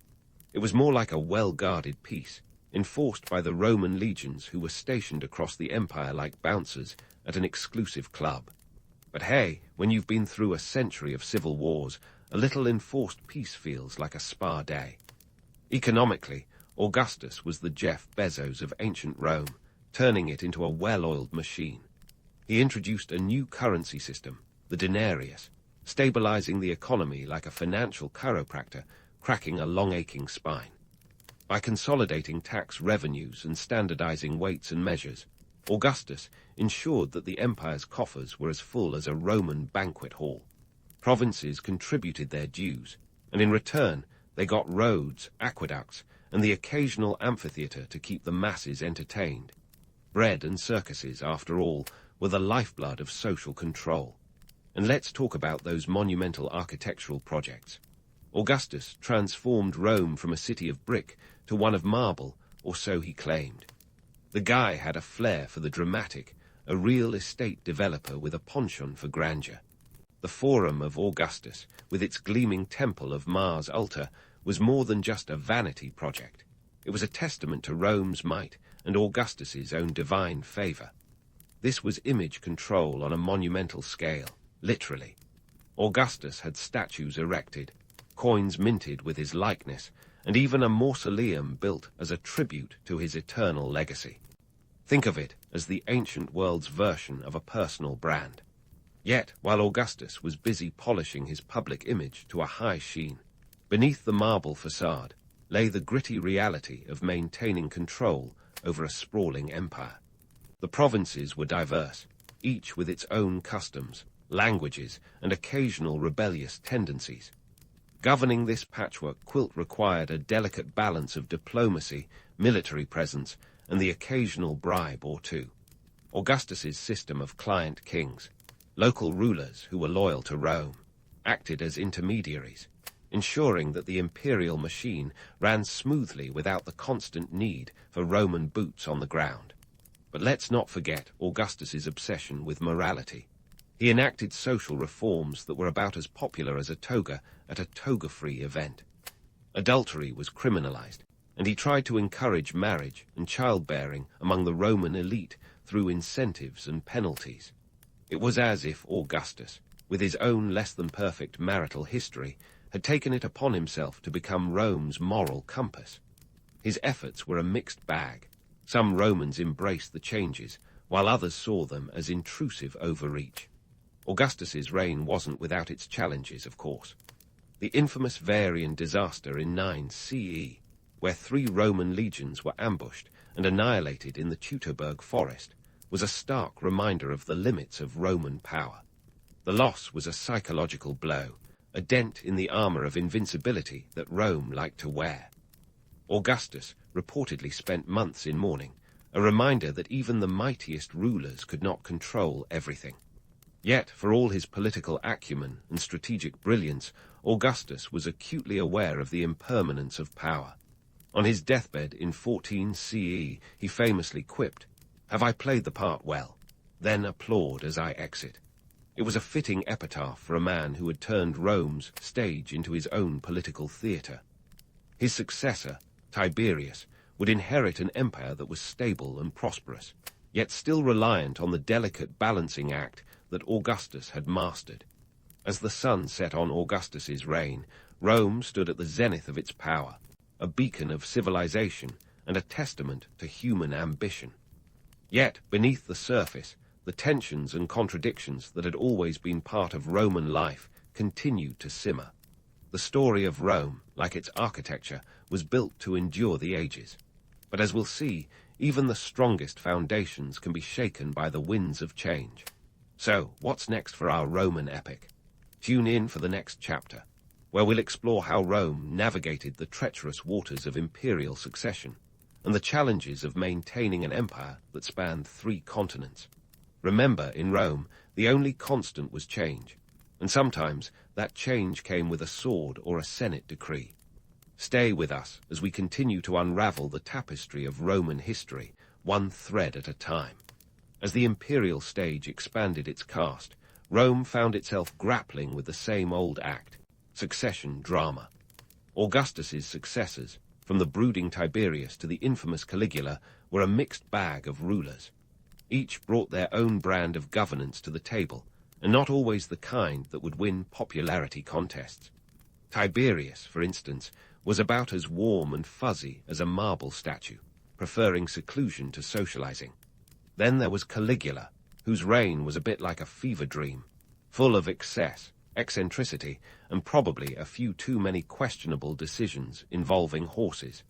It was more like a well-guarded peace, enforced by the Roman legions who were stationed across the empire like bouncers at an exclusive club. But hey, when you've been through a century of civil wars, a little enforced peace feels like a spa day. Economically, Augustus was the Jeff Bezos of ancient Rome, turning it into a well-oiled machine. He introduced a new currency system, the denarius, stabilizing the economy like a financial chiropractor cracking a long-aching spine. By consolidating tax revenues and standardizing weights and measures, Augustus ensured that the empire's coffers were as full as a Roman banquet hall. Provinces contributed their dues, and in return they got roads, aqueducts, and the occasional amphitheater to keep the masses entertained. Bread and circuses, after all, were the lifeblood of social control. And let's talk about those monumental architectural projects. Augustus transformed Rome from a city of brick to one of marble, or so he claimed. The guy had a flair for the dramatic, a real estate developer with a penchant for grandeur. The Forum of Augustus, with its gleaming temple of Mars Ultor, was more than just a vanity project. It was a testament to Rome's might and Augustus's own divine favor. This was image control on a monumental scale, literally. Augustus had statues erected, coins minted with his likeness, and even a mausoleum built as a tribute to his eternal legacy. Think of it as the ancient world's version of a personal brand. Yet, while Augustus was busy polishing his public image to a high sheen, beneath the marble facade lay the gritty reality of maintaining control over a sprawling empire. The provinces were diverse, each with its own customs, languages, and occasional rebellious tendencies. Governing this patchwork quilt required a delicate balance of diplomacy, military presence, and the occasional bribe or two. Augustus's system of client kings, local rulers who were loyal to Rome, acted as intermediaries, ensuring that the imperial machine ran smoothly without the constant need for Roman boots on the ground. But let's not forget Augustus's obsession with morality. He enacted social reforms that were about as popular as a toga at a toga-free event. Adultery was criminalized, and he tried to encourage marriage and childbearing among the Roman elite through incentives and penalties. It was as if Augustus, with his own less-than-perfect marital history, had taken it upon himself to become Rome's moral compass. His efforts were a mixed bag. Some Romans embraced the changes, while others saw them as intrusive overreach. Augustus's reign wasn't without its challenges, of course. The infamous Varian disaster in 9 CE, where 3 Roman legions were ambushed and annihilated in the Teutoburg forest, was a stark reminder of the limits of Roman power. The loss was a psychological blow, a dent in the armor of invincibility that Rome liked to wear. Augustus reportedly spent months in mourning, a reminder that even the mightiest rulers could not control everything. Yet, for all his political acumen and strategic brilliance, Augustus was acutely aware of the impermanence of power. On his deathbed in 14 CE, he famously quipped, "Have I played the part well? Then applaud as I exit." It was a fitting epitaph for a man who had turned Rome's stage into his own political theatre. His successor, Tiberius, would inherit an empire that was stable and prosperous, yet still reliant on the delicate balancing act that Augustus had mastered. As the sun set on Augustus's reign, Rome stood at the zenith of its power, a beacon of civilization and a testament to human ambition. Yet, beneath the surface, the tensions and contradictions that had always been part of Roman life continued to simmer. The story of Rome, like its architecture, was built to endure the ages. But as we'll see, even the strongest foundations can be shaken by the winds of change. So, what's next for our Roman epic? Tune in for the next chapter, where we'll explore how Rome navigated the treacherous waters of imperial succession and the challenges of maintaining an empire that spanned 3 continents. Remember, in Rome, the only constant was change, and sometimes that change came with a sword or a Senate decree. Stay with us as we continue to unravel the tapestry of Roman history, one thread at a time. As the imperial stage expanded its cast, Rome found itself grappling with the same old act, succession drama. Augustus's successors, from the brooding Tiberius to the infamous Caligula, were a mixed bag of rulers. Each brought their own brand of governance to the table, and not always the kind that would win popularity contests. Tiberius, for instance, was about as warm and fuzzy as a marble statue, preferring seclusion to socializing. Then there was Caligula, whose reign was a bit like a fever dream, full of excess, eccentricity, and probably a few too many questionable decisions involving horses.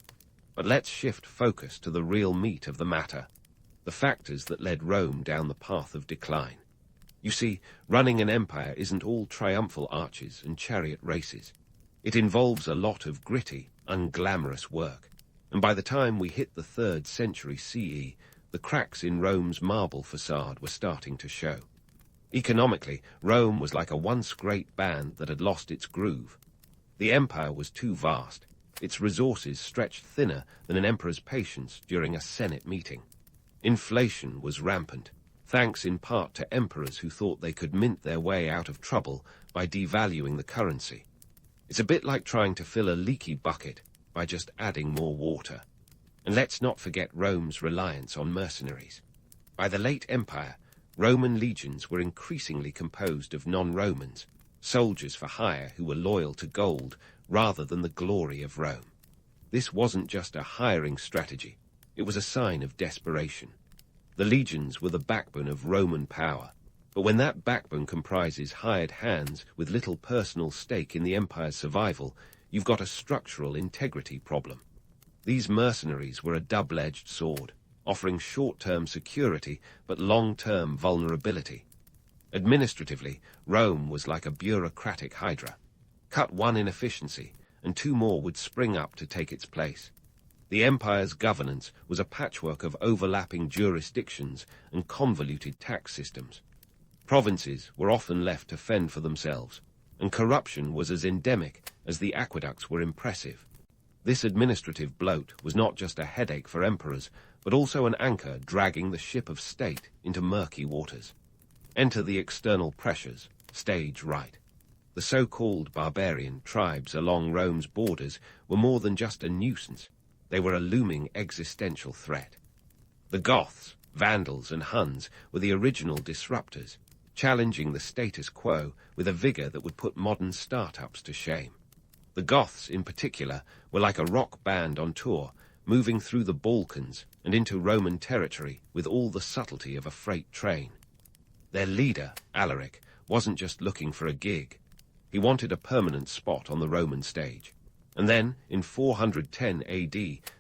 But let's shift focus to the real meat of the matter, the factors that led Rome down the path of decline. You see, running an empire isn't all triumphal arches and chariot races. It involves a lot of gritty, unglamorous work, and by the time we hit the 3rd century CE, the cracks in Rome's marble facade were starting to show. Economically, Rome was like a once great band that had lost its groove. The empire was too vast, its resources stretched thinner than an emperor's patience during a Senate meeting. Inflation was rampant, thanks in part to emperors who thought they could mint their way out of trouble by devaluing the currency. It's a bit like trying to fill a leaky bucket by just adding more water. And let's not forget Rome's reliance on mercenaries. By the late empire, Roman legions were increasingly composed of non-Romans, soldiers for hire who were loyal to gold rather than the glory of Rome. This wasn't just a hiring strategy, it was a sign of desperation. The legions were the backbone of Roman power, but when that backbone comprises hired hands with little personal stake in the empire's survival, you've got a structural integrity problem. These mercenaries were a double-edged sword. offering short-term security but long-term vulnerability. Administratively, Rome was like a bureaucratic hydra. Cut one inefficiency, and two more would spring up to take its place. The empire's governance was a patchwork of overlapping jurisdictions and convoluted tax systems. Provinces were often left to fend for themselves, and corruption was as endemic as the aqueducts were impressive. This administrative bloat was not just a headache for emperors, but also an anchor dragging the ship of state into murky waters. Enter the external pressures, stage right. The so-called barbarian tribes along Rome's borders were more than just a nuisance. They were a looming existential threat. The Goths, Vandals, and Huns were the original disruptors, challenging the status quo with a vigor that would put modern startups to shame. The Goths, in particular, were like a rock band on tour, moving through the Balkans and into Roman territory with all the subtlety of a freight train. Their leader, Alaric, wasn't just looking for a gig. He wanted a permanent spot on the Roman stage. And then, in 410 AD,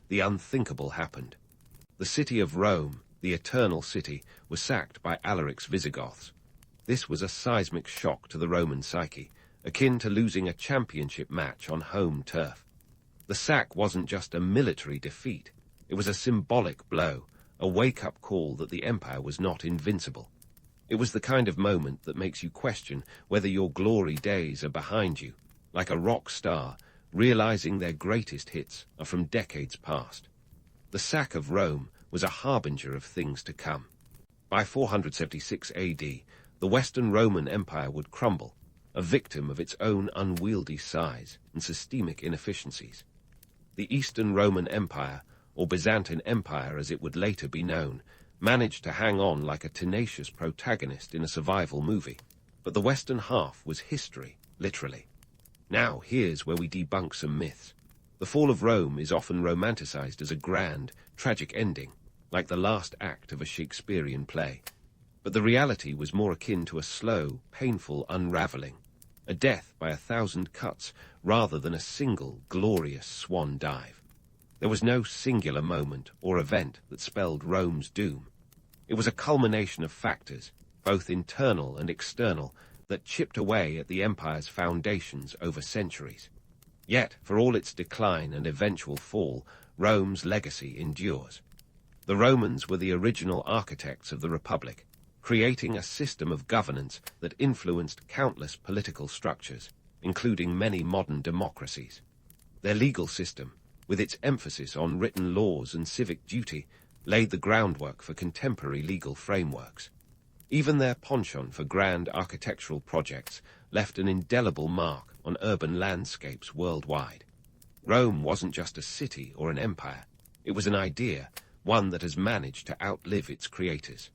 the unthinkable happened. The city of Rome, the Eternal City, was sacked by Alaric's Visigoths. This was a seismic shock to the Roman psyche, akin to losing a championship match on home turf. The sack wasn't just a military defeat. It was a symbolic blow, a wake-up call that the empire was not invincible. It was the kind of moment that makes you question whether your glory days are behind you, like a rock star realizing their greatest hits are from decades past. The sack of Rome was a harbinger of things to come. By 476 AD, the Western Roman Empire would crumble, a victim of its own unwieldy size and systemic inefficiencies. The Eastern Roman Empire, or Byzantine Empire as it would later be known, managed to hang on like a tenacious protagonist in a survival movie, but the western half was history, literally. Now, here's where we debunk some myths. The fall of Rome is often romanticized as a grand, tragic ending, like the last act of a Shakespearean play. But the reality was more akin to a slow, painful unraveling, a death by 1,000 cuts rather than a single, glorious swan dive. There was no singular moment or event that spelled Rome's doom. It was a culmination of factors, both internal and external, that chipped away at the empire's foundations over centuries. Yet, for all its decline and eventual fall, Rome's legacy endures. The Romans were the original architects of the Republic, creating a system of governance that influenced countless political structures, including many modern democracies. Their legal system, with its emphasis on written laws and civic duty, laid the groundwork for contemporary legal frameworks. Even their penchant for grand architectural projects left an indelible mark on urban landscapes worldwide. Rome wasn't just a city or an empire. It was an idea, one that has managed to outlive its creators.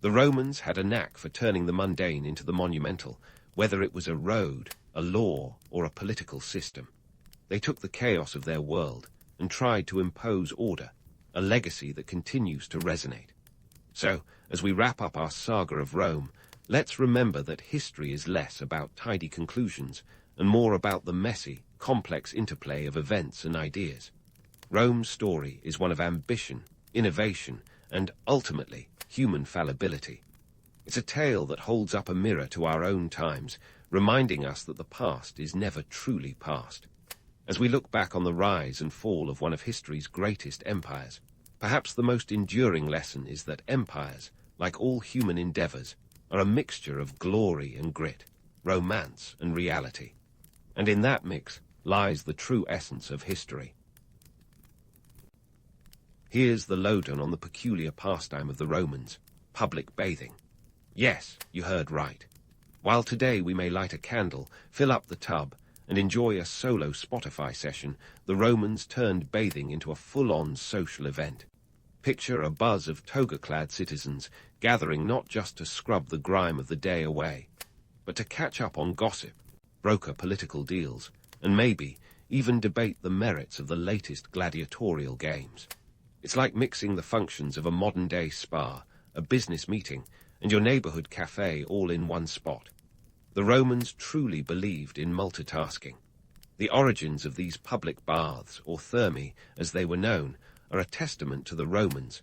The Romans had a knack for turning the mundane into the monumental, whether it was a road, a law, or a political system. They took the chaos of their world and tried to impose order, a legacy that continues to resonate. So, as we wrap up our saga of Rome, let's remember that history is less about tidy conclusions and more about the messy, complex interplay of events and ideas. Rome's story is one of ambition, innovation, and, ultimately, human fallibility. It's a tale that holds up a mirror to our own times, reminding us that the past is never truly past. As we look back on the rise and fall of one of history's greatest empires, perhaps the most enduring lesson is that empires, like all human endeavors, are a mixture of glory and grit, romance and reality. And in that mix lies the true essence of history. Here's the lowdown on the peculiar pastime of the Romans, public bathing. Yes, you heard right. While today we may light a candle, fill up the tub, and enjoy a solo Spotify session, the Romans turned bathing into a full-on social event. Picture a buzz of toga-clad citizens gathering not just to scrub the grime of the day away, but to catch up on gossip, broker political deals, and maybe even debate the merits of the latest gladiatorial games. It's like mixing the functions of a modern-day spa, a business meeting, and your neighborhood cafe all in one spot. The Romans truly believed in multitasking. The origins of these public baths, or thermae as they were known, are a testament to the Romans,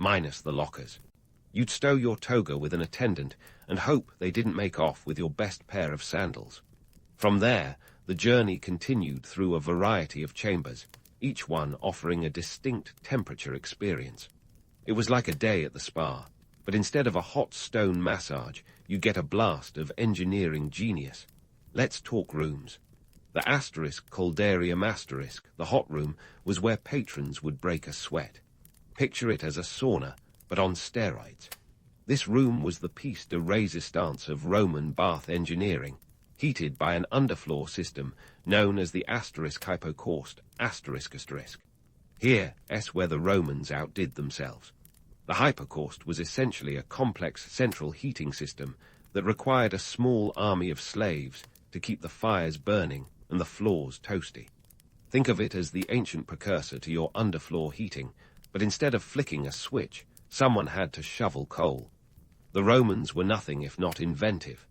minus the lockers. You'd stow your toga with an attendant and hope they didn't make off with your best pair of sandals. From there, the journey continued through a variety of chambers, each one offering a distinct temperature experience. It was like a day at the spa, but instead of a hot stone massage, you get a blast of engineering genius. Let's talk rooms. The **Caldarium**, the hot room, was where patrons would break a sweat. Picture it as a sauna, but on steroids. This room was the piece de resistance of Roman bath engineering, heated by an underfloor system known as the **hypocaust**. Here is where the Romans outdid themselves. The hypocaust was essentially a complex central heating system that required a small army of slaves to keep the fires burning and the floors toasty. Think of it as the ancient precursor to your underfloor heating, but instead of flicking a switch, someone had to shovel coal. The Romans were nothing if not inventive.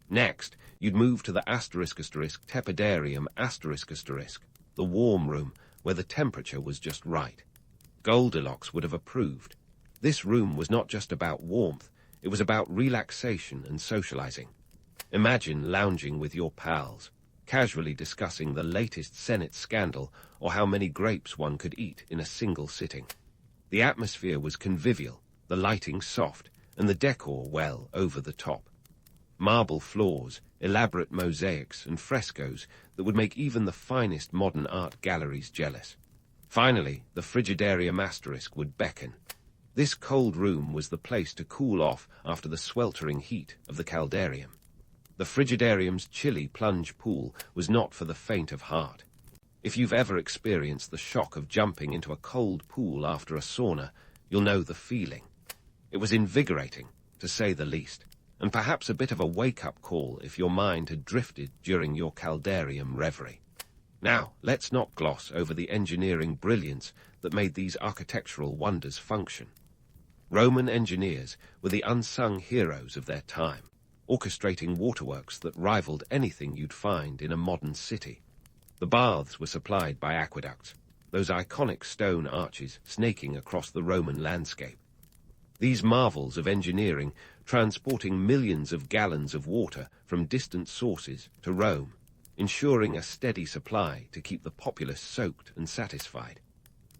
Next, you'd move to the **Tepidarium**, the warm room, where the temperature was just right. Goldilocks would have approved. This room was not just about warmth, it was about relaxation and socializing. Imagine lounging with your pals, casually discussing the latest Senate scandal or how many grapes one could eat in a single sitting. The atmosphere was convivial, the lighting soft, and the decor well over the top. Marble floors, elaborate mosaics, and frescoes that would make even the finest modern art galleries jealous. Finally, the **Frigidarium** would beckon. This cold room was the place to cool off after the sweltering heat of the caldarium. The Frigidarium's chilly plunge pool was not for the faint of heart. If you've ever experienced the shock of jumping into a cold pool after a sauna, you'll know the feeling. It was invigorating, to say the least, and perhaps a bit of a wake-up call if your mind had drifted during your caldarium reverie. Now, let's not gloss over the engineering brilliance that made these architectural wonders function. Roman engineers were the unsung heroes of their time, orchestrating waterworks that rivaled anything you'd find in a modern city. The baths were supplied by aqueducts, those iconic stone arches snaking across the Roman landscape. These marvels of engineering transporting millions of gallons of water from distant sources to Rome, ensuring a steady supply to keep the populace soaked and satisfied.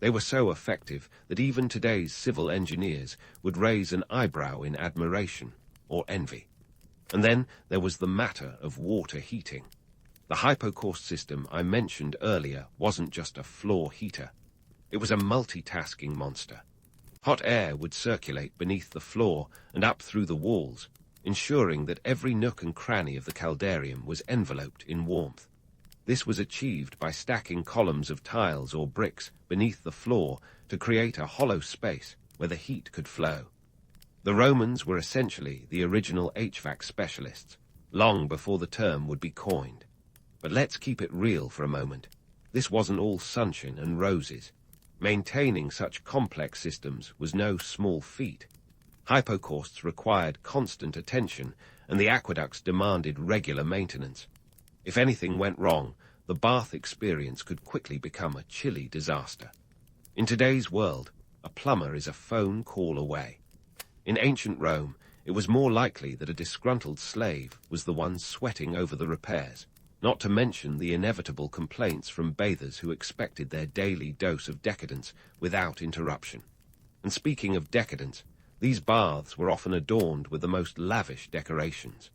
They were so effective that even today's civil engineers would raise an eyebrow in admiration or envy. And then there was the matter of water heating. The hypocaust system I mentioned earlier wasn't just a floor heater. It was a multitasking monster. Hot air would circulate beneath the floor and up through the walls, ensuring that every nook and cranny of the caldarium was enveloped in warmth. This was achieved by stacking columns of tiles or bricks beneath the floor to create a hollow space where the heat could flow. The Romans were essentially the original HVAC specialists, long before the term would be coined. But let's keep it real for a moment. This wasn't all sunshine and roses. Maintaining such complex systems was no small feat. Hypocausts required constant attention, and the aqueducts demanded regular maintenance. If anything went wrong, the bath experience could quickly become a chilly disaster. In today's world, a plumber is a phone call away. In ancient Rome, it was more likely that a disgruntled slave was the one sweating over the repairs, not to mention the inevitable complaints from bathers who expected their daily dose of decadence without interruption. And speaking of decadence, these baths were often adorned with the most lavish decorations.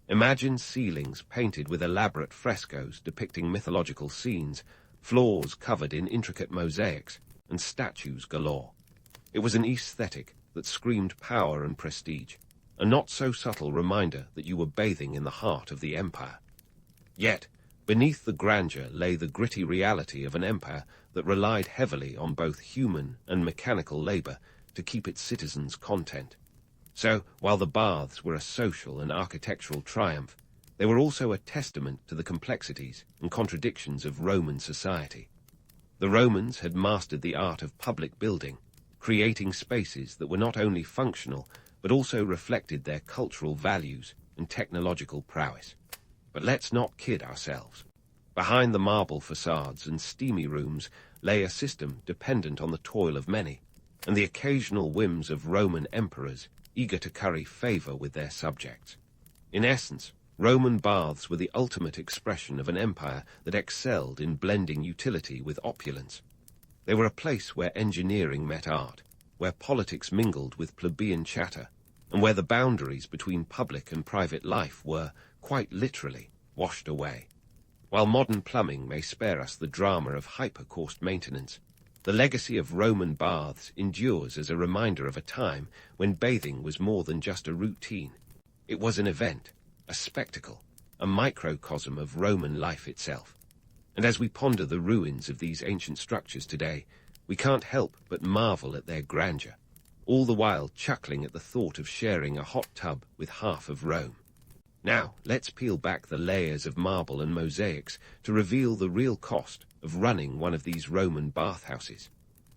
Imagine ceilings painted with elaborate frescoes depicting mythological scenes, floors covered in intricate mosaics, and statues galore. It was an aesthetic that screamed power and prestige, a not-so-subtle reminder that you were bathing in the heart of the empire. Yet, beneath the grandeur lay the gritty reality of an empire that relied heavily on both human and mechanical labor to keep its citizens content. So, while the baths were a social and architectural triumph, they were also a testament to the complexities and contradictions of Roman society. The Romans had mastered the art of public building, creating spaces that were not only functional, but also reflected their cultural values and technological prowess. But let's not kid ourselves. Behind the marble facades and steamy rooms lay a system dependent on the toil of many. and the occasional whims of Roman emperors eager to curry favor with their subjects. In essence, Roman baths were the ultimate expression of an empire that excelled in blending utility with opulence. They were a place where engineering met art, where politics mingled with plebeian chatter, and where the boundaries between public and private life were, quite literally, washed away. While modern plumbing may spare us the drama of hyper-cost maintenance, the legacy of Roman baths endures as a reminder of a time when bathing was more than just a routine. It was an event, a spectacle, a microcosm of Roman life itself. And as we ponder the ruins of these ancient structures today, we can't help but marvel at their grandeur, all the while chuckling at the thought of sharing a hot tub with half of Rome. Now, let's peel back the layers of marble and mosaics to reveal the real cost of running one of these Roman bathhouses.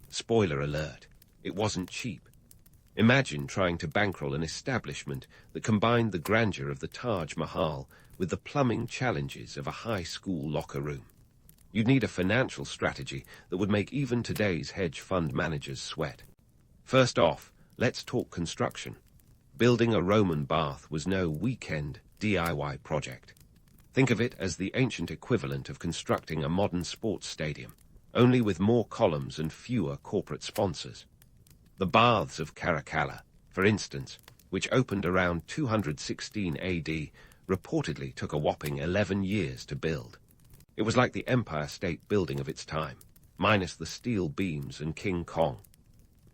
Spoiler alert, it wasn't cheap. Imagine trying to bankroll an establishment that combined the grandeur of the Taj Mahal with the plumbing challenges of a high school locker room. You'd need a financial strategy that would make even today's hedge fund managers sweat. First off, let's talk construction. Building a Roman bath was no weekend DIY project. Think of it as the ancient equivalent of constructing a modern sports stadium, only with more columns and fewer corporate sponsors. The baths of Caracalla, for instance, which opened around 216 AD, reportedly took a whopping 11 years to build. It was like the Empire State Building of its time, minus the steel beams and King Kong.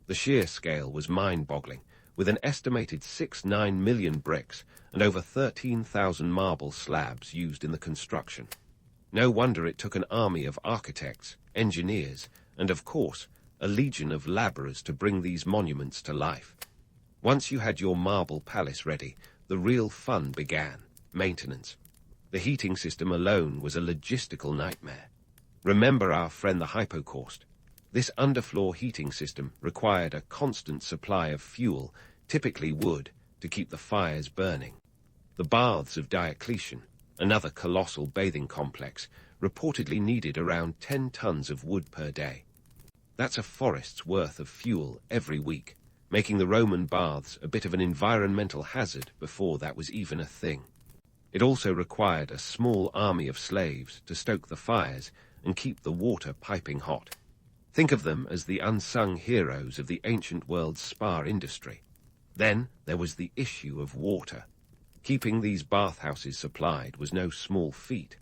The sheer scale was mind-boggling, with an estimated 6-9 million bricks and over 13,000 marble slabs used in the construction. No wonder it took an army of architects, engineers, and of course, a legion of labourers to bring these monuments to life. Once you had your marble palace ready, the real fun began: maintenance. The heating system alone was a logistical nightmare. Remember our friend the hypocaust. This underfloor heating system required a constant supply of fuel, typically wood, to keep the fires burning. The baths of Diocletian, another colossal bathing complex, reportedly needed around 10 tons of wood per day. That's a forest's worth of fuel every week, making the Roman baths a bit of an environmental hazard before that was even a thing. It also required a small army of slaves to stoke the fires and keep the water piping hot. Think of them as the unsung heroes of the ancient world's spa industry. Then there was the issue of water. Keeping these bathhouses supplied was no small feat.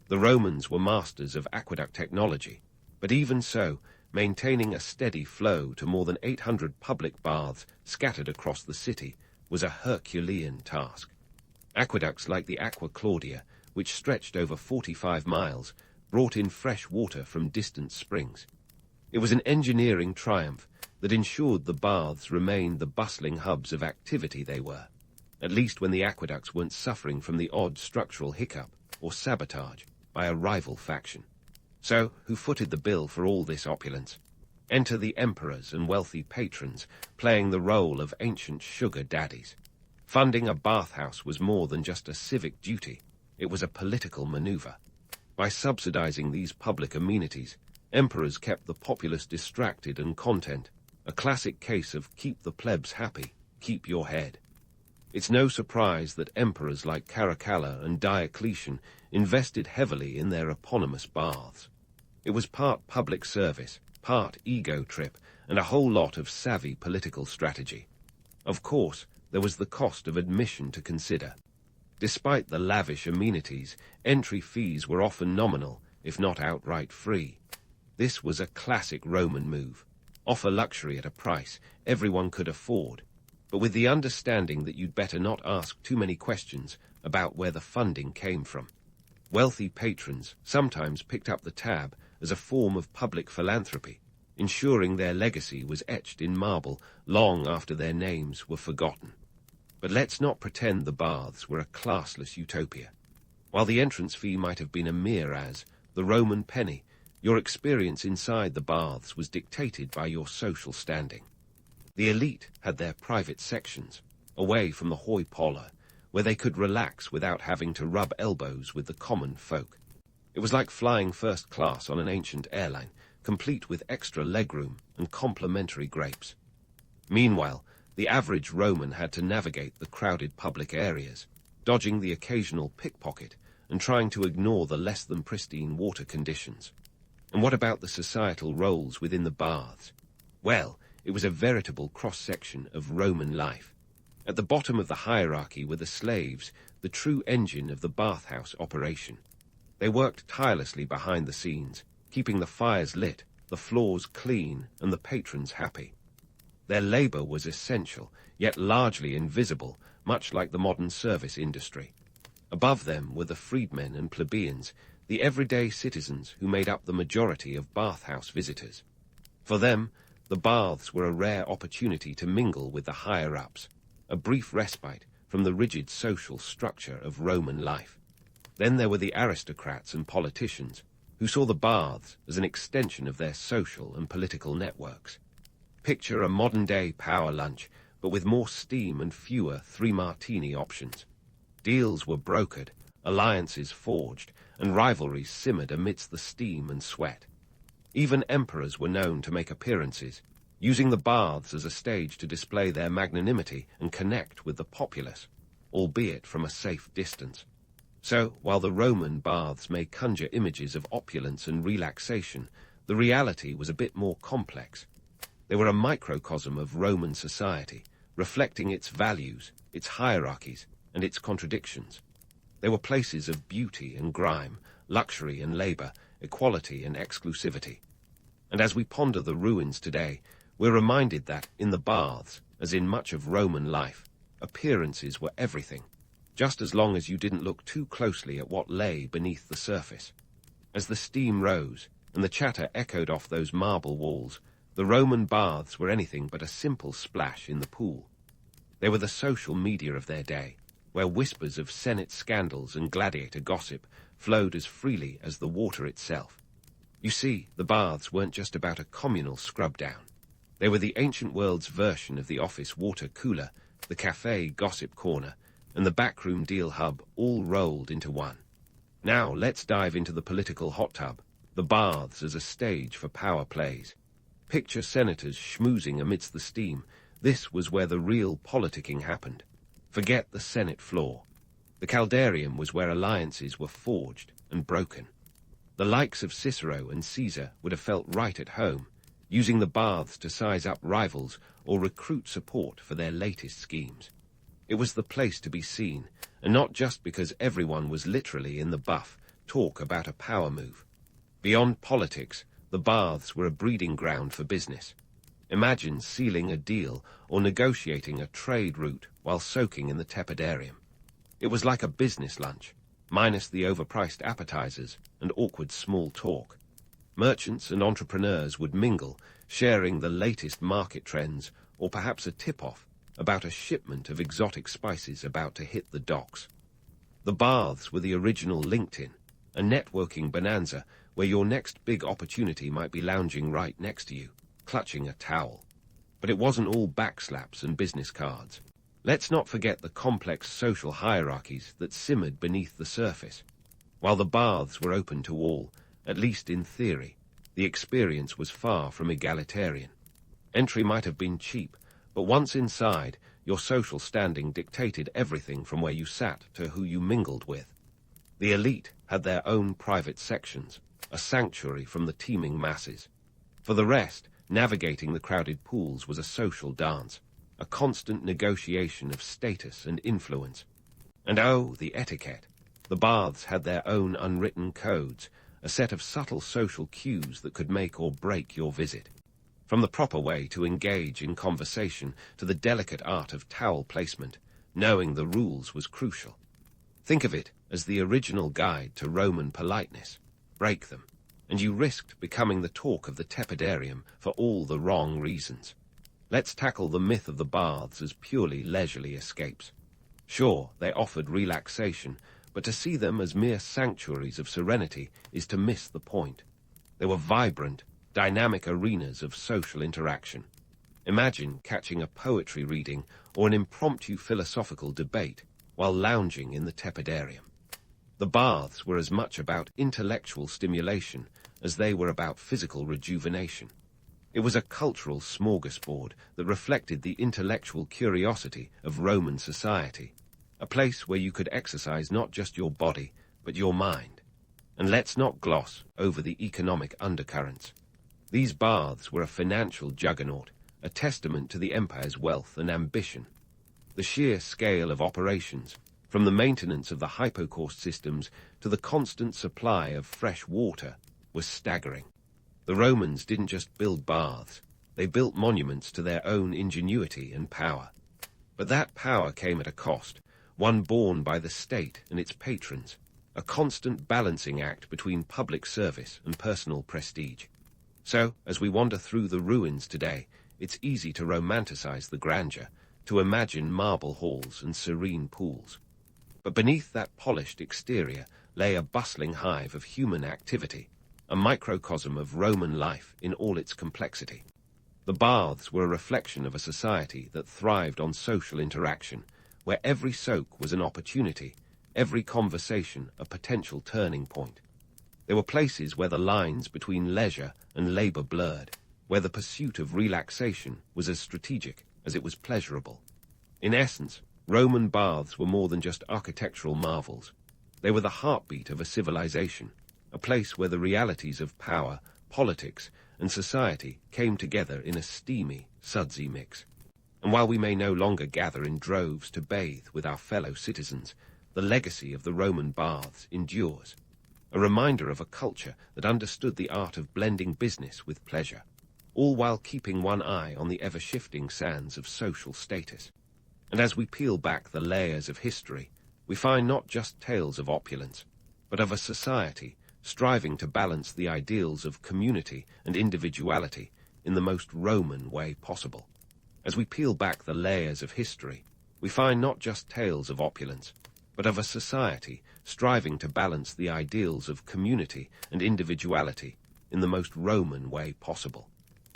The Romans were masters of aqueduct technology, but even so, maintaining a steady flow to more than 800 public baths scattered across the city was a Herculean task. Aqueducts like the Aqua Claudia, which stretched over 45 miles, brought in fresh water from distant springs. It was an engineering triumph that ensured the baths remained the bustling hubs of activity they were, at least when the aqueducts weren't suffering from the odd structural hiccup or sabotage by a rival faction. So, who footed the bill for all this opulence? Enter the emperors and wealthy patrons, playing the role of ancient sugar daddies. Funding a bathhouse was more than just a civic duty, it was a political maneuver. By subsidizing these public amenities, emperors kept the populace distracted and content, a classic case of keep the plebs happy, keep your head. It's no surprise that emperors like Caracalla and Diocletian invested heavily in their eponymous baths. It was part public service, part ego trip, and a whole lot of savvy political strategy. Of course, there was the cost of admission to consider. Despite the lavish amenities, entry fees were often nominal, if not outright free. This was a classic Roman move. Offer luxury at a price everyone could afford, but with the understanding that you'd better not ask too many questions about where the funding came from. Wealthy patrons sometimes picked up the tab as a form of public philanthropy, ensuring their legacy was etched in marble long after their names were forgotten. But let's not pretend the baths were a classless utopia. While the entrance fee might have been a mere as the Roman penny, your experience inside the baths was dictated by your social standing. The elite had their private sections, away from the hoi polloi, where they could relax without having to rub elbows with the common folk. It was like flying first class on an ancient airline, complete with extra legroom and complimentary grapes. Meanwhile, the average Roman had to navigate the crowded public areas, dodging the occasional pickpocket and trying to ignore the less-than-pristine water conditions. And what about the societal roles within the baths? Well, it was a veritable cross-section of Roman life. At the bottom of the hierarchy were the slaves, the true engine of the bathhouse operation. They worked tirelessly behind the scenes, keeping the fires lit, the floors clean, and the patrons happy. Their labor was essential, yet largely invisible, much like the modern service industry. Above them were the freedmen and plebeians, the everyday citizens who made up the majority of bathhouse visitors. For them, the baths were a rare opportunity to mingle with the higher-ups, a brief respite from the rigid social structure of Roman life. Then there were the aristocrats and politicians, who saw the baths as an extension of their social and political networks. Picture a modern-day power lunch, but with more steam and fewer three-martini options. Deals were brokered, alliances forged, and rivalries simmered amidst the steam and sweat. Even emperors were known to make appearances, using the baths as a stage to display their magnanimity and connect with the populace, albeit from a safe distance. So, while the Roman baths may conjure images of opulence and relaxation, the reality was a bit more complex. They were a microcosm of Roman society, reflecting its values, its hierarchies, and its contradictions. They were places of beauty and grime, luxury and labor, equality and exclusivity. And as we ponder the ruins today, we're reminded that, in the baths, as in much of Roman life, appearances were everything, just as long as you didn't look too closely at what lay beneath the surface. As the steam rose, and the chatter echoed off those marble walls, the Roman baths were anything but a simple splash in the pool. They were the social media of their day, where whispers of Senate scandals and gladiator gossip flowed as freely as the water itself. You see, the baths weren't just about a communal scrub-down. They were the ancient world's version of the office water cooler, the cafe gossip corner, and the backroom deal hub all rolled into one. Now let's dive into the political hot tub, the baths as a stage for power plays. Picture senators schmoozing amidst the steam. This was where the real politicking happened. Forget the Senate floor. The caldarium was where alliances were forged and broken. The likes of Cicero and Caesar would have felt right at home, using the baths to size up rivals or recruit support for their latest schemes. It was the place to be seen, and not just because everyone was literally in the buff, talk about a power move. Beyond politics, the baths were a breeding ground for business. Imagine sealing a deal or negotiating a trade route while soaking in the tepidarium. It was like a business lunch, minus the overpriced appetizers and awkward small talk. Merchants and entrepreneurs would mingle, sharing the latest market trends or perhaps a tip-off about a shipment of exotic spices about to hit the docks. The baths were the original LinkedIn, a networking bonanza where your next big opportunity might be lounging right next to you, clutching a towel. But it wasn't all backslaps and business cards. Let's not forget the complex social hierarchies that simmered beneath the surface. While the baths were open to all, at least in theory, the experience was far from egalitarian. Entry might have been cheap, but once inside, your social standing dictated everything from where you sat to who you mingled with. The elite had their own private sections, a sanctuary from the teeming masses. For the rest, navigating the crowded pools was a social dance, a constant negotiation of status and influence. And oh, the etiquette. The baths had their own unwritten codes, a set of subtle social cues that could make or break your visit. From the proper way to engage in conversation to the delicate art of towel placement, knowing the rules was crucial. Think of it as the original guide to Roman politeness. Break them, and you risked becoming the talk of the tepidarium for all the wrong reasons. Let's tackle the myth of the baths as purely leisurely escapes. Sure, they offered relaxation, but to see them as mere sanctuaries of serenity is to miss the point. They were vibrant, dynamic arenas of social interaction. Imagine catching a poetry reading or an impromptu philosophical debate while lounging in the tepidarium. The baths were as much about intellectual stimulation as they were about physical rejuvenation. It was a cultural smorgasbord that reflected the intellectual curiosity of Roman society, a place where you could exercise not just your body, but your mind. And let's not gloss over the economic undercurrents. These baths were a financial juggernaut, a testament to the empire's wealth and ambition. The sheer scale of operations, from the maintenance of the hypocaust systems to the constant supply of fresh water, was staggering. The Romans didn't just build baths, they built monuments to their own ingenuity and power. But that power came at a cost, one borne by the state and its patrons, a constant balancing act between public service and personal prestige. So, as we wander through the ruins today, it's easy to romanticize the grandeur, to imagine marble halls and serene pools. But beneath that polished exterior lay a bustling hive of human activity, a microcosm of Roman life in all its complexity. The baths were a reflection of a society that thrived on social interaction, where every soak was an opportunity, every conversation a potential turning point. There were places where the lines between leisure and labor blurred, where the pursuit of relaxation was as strategic as it was pleasurable. In essence, Roman baths were more than just architectural marvels. They were the heartbeat of a civilization, a place where the realities of power, politics, and society came together in a steamy, sudsy mix. And while we may no longer gather in droves to bathe with our fellow citizens, the legacy of the Roman baths endures, a reminder of a culture that understood the art of blending business with pleasure, all while keeping one eye on the ever-shifting sands of social status. And as we peel back the layers of history, we find not just tales of opulence, but of a society striving to balance the ideals of community and individuality in the most Roman way possible. As we peel back the layers of history, we find not just tales of opulence, but of a society striving to balance the ideals of community and individuality in the most Roman way possible.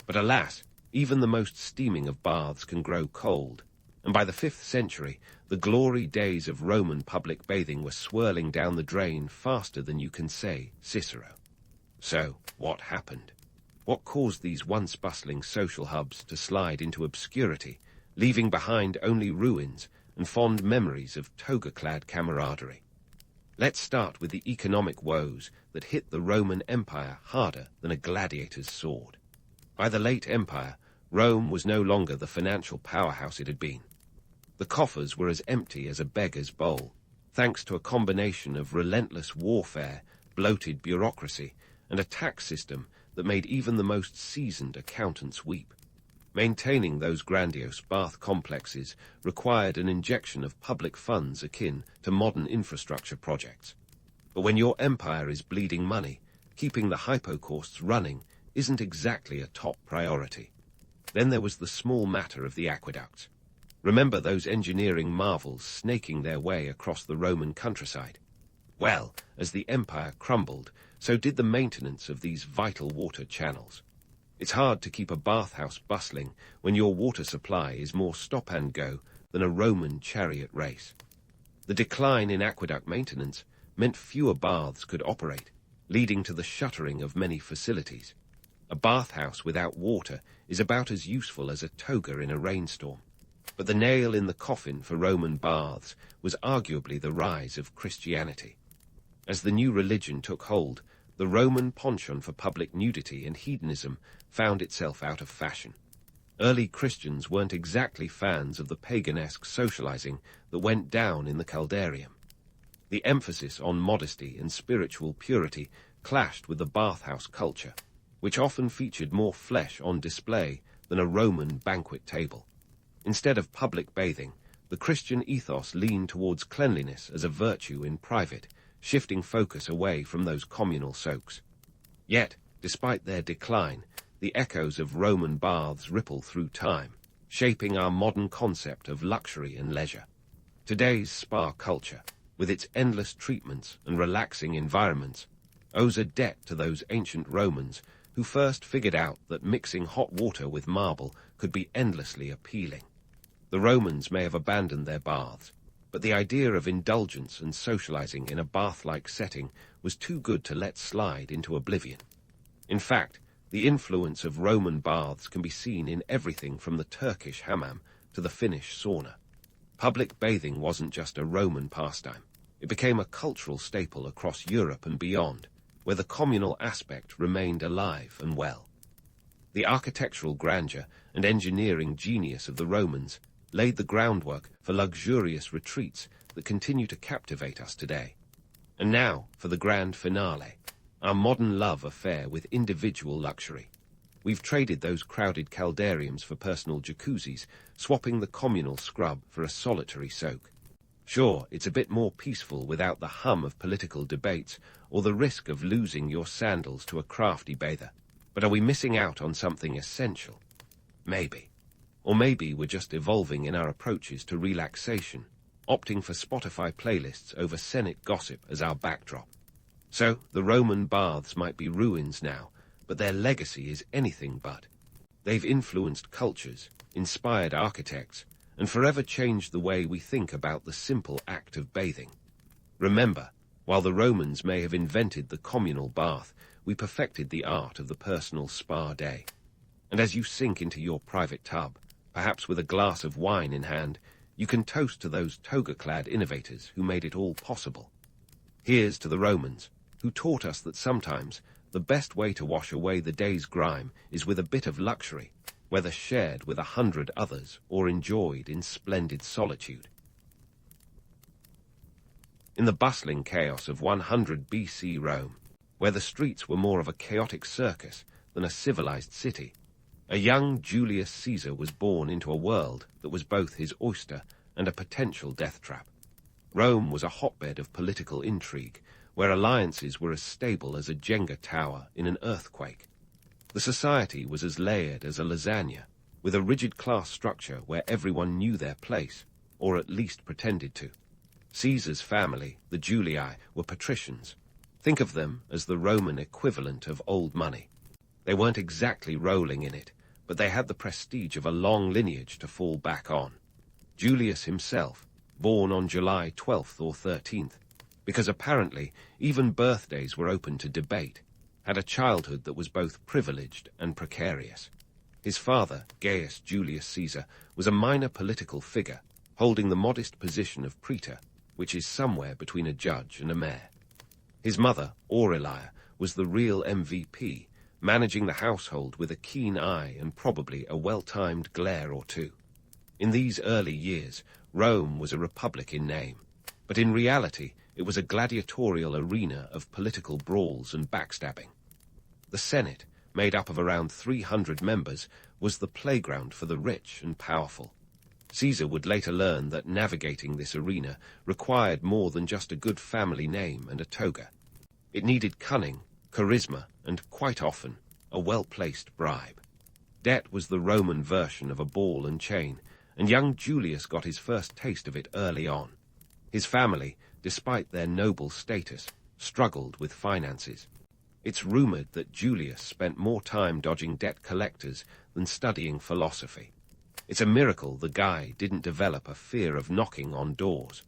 But alas, even the most steaming of baths can grow cold, and by the 5th century, the glory days of Roman public bathing were swirling down the drain faster than you can say Cicero. So, what happened? What caused these once bustling social hubs to slide into obscurity, leaving behind only ruins and fond memories of toga-clad camaraderie? Let's start with the economic woes that hit the Roman Empire harder than a gladiator's sword. By the late Empire, Rome was no longer the financial powerhouse it had been. The coffers were as empty as a beggar's bowl, thanks to a combination of relentless warfare, bloated bureaucracy, and a tax system that made even the most seasoned accountants weep. Maintaining those grandiose bath complexes required an injection of public funds akin to modern infrastructure projects. But when your empire is bleeding money, keeping the hypocausts running isn't exactly a top priority. Then there was the small matter of the aqueducts. Remember those engineering marvels snaking their way across the Roman countryside? Well, as the empire crumbled, so did the maintenance of these vital water channels. It's hard to keep a bathhouse bustling when your water supply is more stop-and-go than a Roman chariot race. The decline in aqueduct maintenance meant fewer baths could operate, leading to the shuttering of many facilities. A bathhouse without water is about as useful as a toga in a rainstorm. But the nail in the coffin for Roman baths was arguably the rise of Christianity. As the new religion took hold, the Roman penchant for public nudity and hedonism found itself out of fashion. Early Christians weren't exactly fans of the pagan-esque socializing that went down in the Caldarium. The emphasis on modesty and spiritual purity clashed with the bathhouse culture, which often featured more flesh on display than a Roman banquet table. Instead of public bathing, the Christian ethos leaned towards cleanliness as a virtue in private, shifting focus away from those communal soaks. Yet, despite their decline, the echoes of Roman baths ripple through time, shaping our modern concept of luxury and leisure. Today's spa culture, with its endless treatments and relaxing environments, owes a debt to those ancient Romans who first figured out that mixing hot water with marble could be endlessly appealing. The Romans may have abandoned their baths, but the idea of indulgence and socializing in a bath-like setting was too good to let slide into oblivion. In fact, the influence of Roman baths can be seen in everything from the Turkish hammam to the Finnish sauna. Public bathing wasn't just a Roman pastime. It became a cultural staple across Europe and beyond, where the communal aspect remained alive and well. The architectural grandeur and engineering genius of the Romans laid the groundwork for luxurious retreats that continue to captivate us today. And now, for the grand finale, our modern love affair with individual luxury. We've traded those crowded caldariums for personal jacuzzis, swapping the communal scrub for a solitary soak. Sure, it's a bit more peaceful without the hum of political debates or the risk of losing your sandals to a crafty bather. But are we missing out on something essential? Maybe. Or maybe we're just evolving in our approaches to relaxation, opting for Spotify playlists over Senate gossip as our backdrop. So, the Roman baths might be ruins now, but their legacy is anything but. They've influenced cultures, inspired architects, and forever changed the way we think about the simple act of bathing. Remember, while the Romans may have invented the communal bath, we perfected the art of the personal spa day. And as you sink into your private tub, perhaps with a glass of wine in hand, you can toast to those toga-clad innovators who made it all possible. Here's to the Romans, who taught us that sometimes the best way to wash away the day's grime is with a bit of luxury, whether shared with 100 others or enjoyed in splendid solitude. In the bustling chaos of 100 BC Rome, where the streets were more of a chaotic circus than a civilized city, a young Julius Caesar was born into a world that was both his oyster and a potential death trap. Rome was a hotbed of political intrigue, where alliances were as stable as a Jenga tower in an earthquake. The society was as layered as a lasagna, with a rigid class structure where everyone knew their place, or at least pretended to. Caesar's family, the Julii, were patricians. Think of them as the Roman equivalent of old money. They weren't exactly rolling in it, but they had the prestige of a long lineage to fall back on. Julius himself, born on July 12th or 13th, because apparently even birthdays were open to debate, had a childhood that was both privileged and precarious. His father, Gaius Julius Caesar, was a minor political figure, holding the modest position of praetor, which is somewhere between a judge and a mayor. His mother, Aurelia, was the real MVP, managing the household with a keen eye and probably a well-timed glare or two. In these early years, Rome was a republic in name, but in reality it was a gladiatorial arena of political brawls and backstabbing. The Senate, made up of around 300 members, was the playground for the rich and powerful. Caesar would later learn that navigating this arena required more than just a good family name and a toga. It needed cunning, charisma, and, quite often, a well-placed bribe. Debt was the Roman version of a ball and chain, and young Julius got his first taste of it early on. His family, despite their noble status, struggled with finances. It's rumored that Julius spent more time dodging debt collectors than studying philosophy. It's a miracle the guy didn't develop a fear of knocking on doors.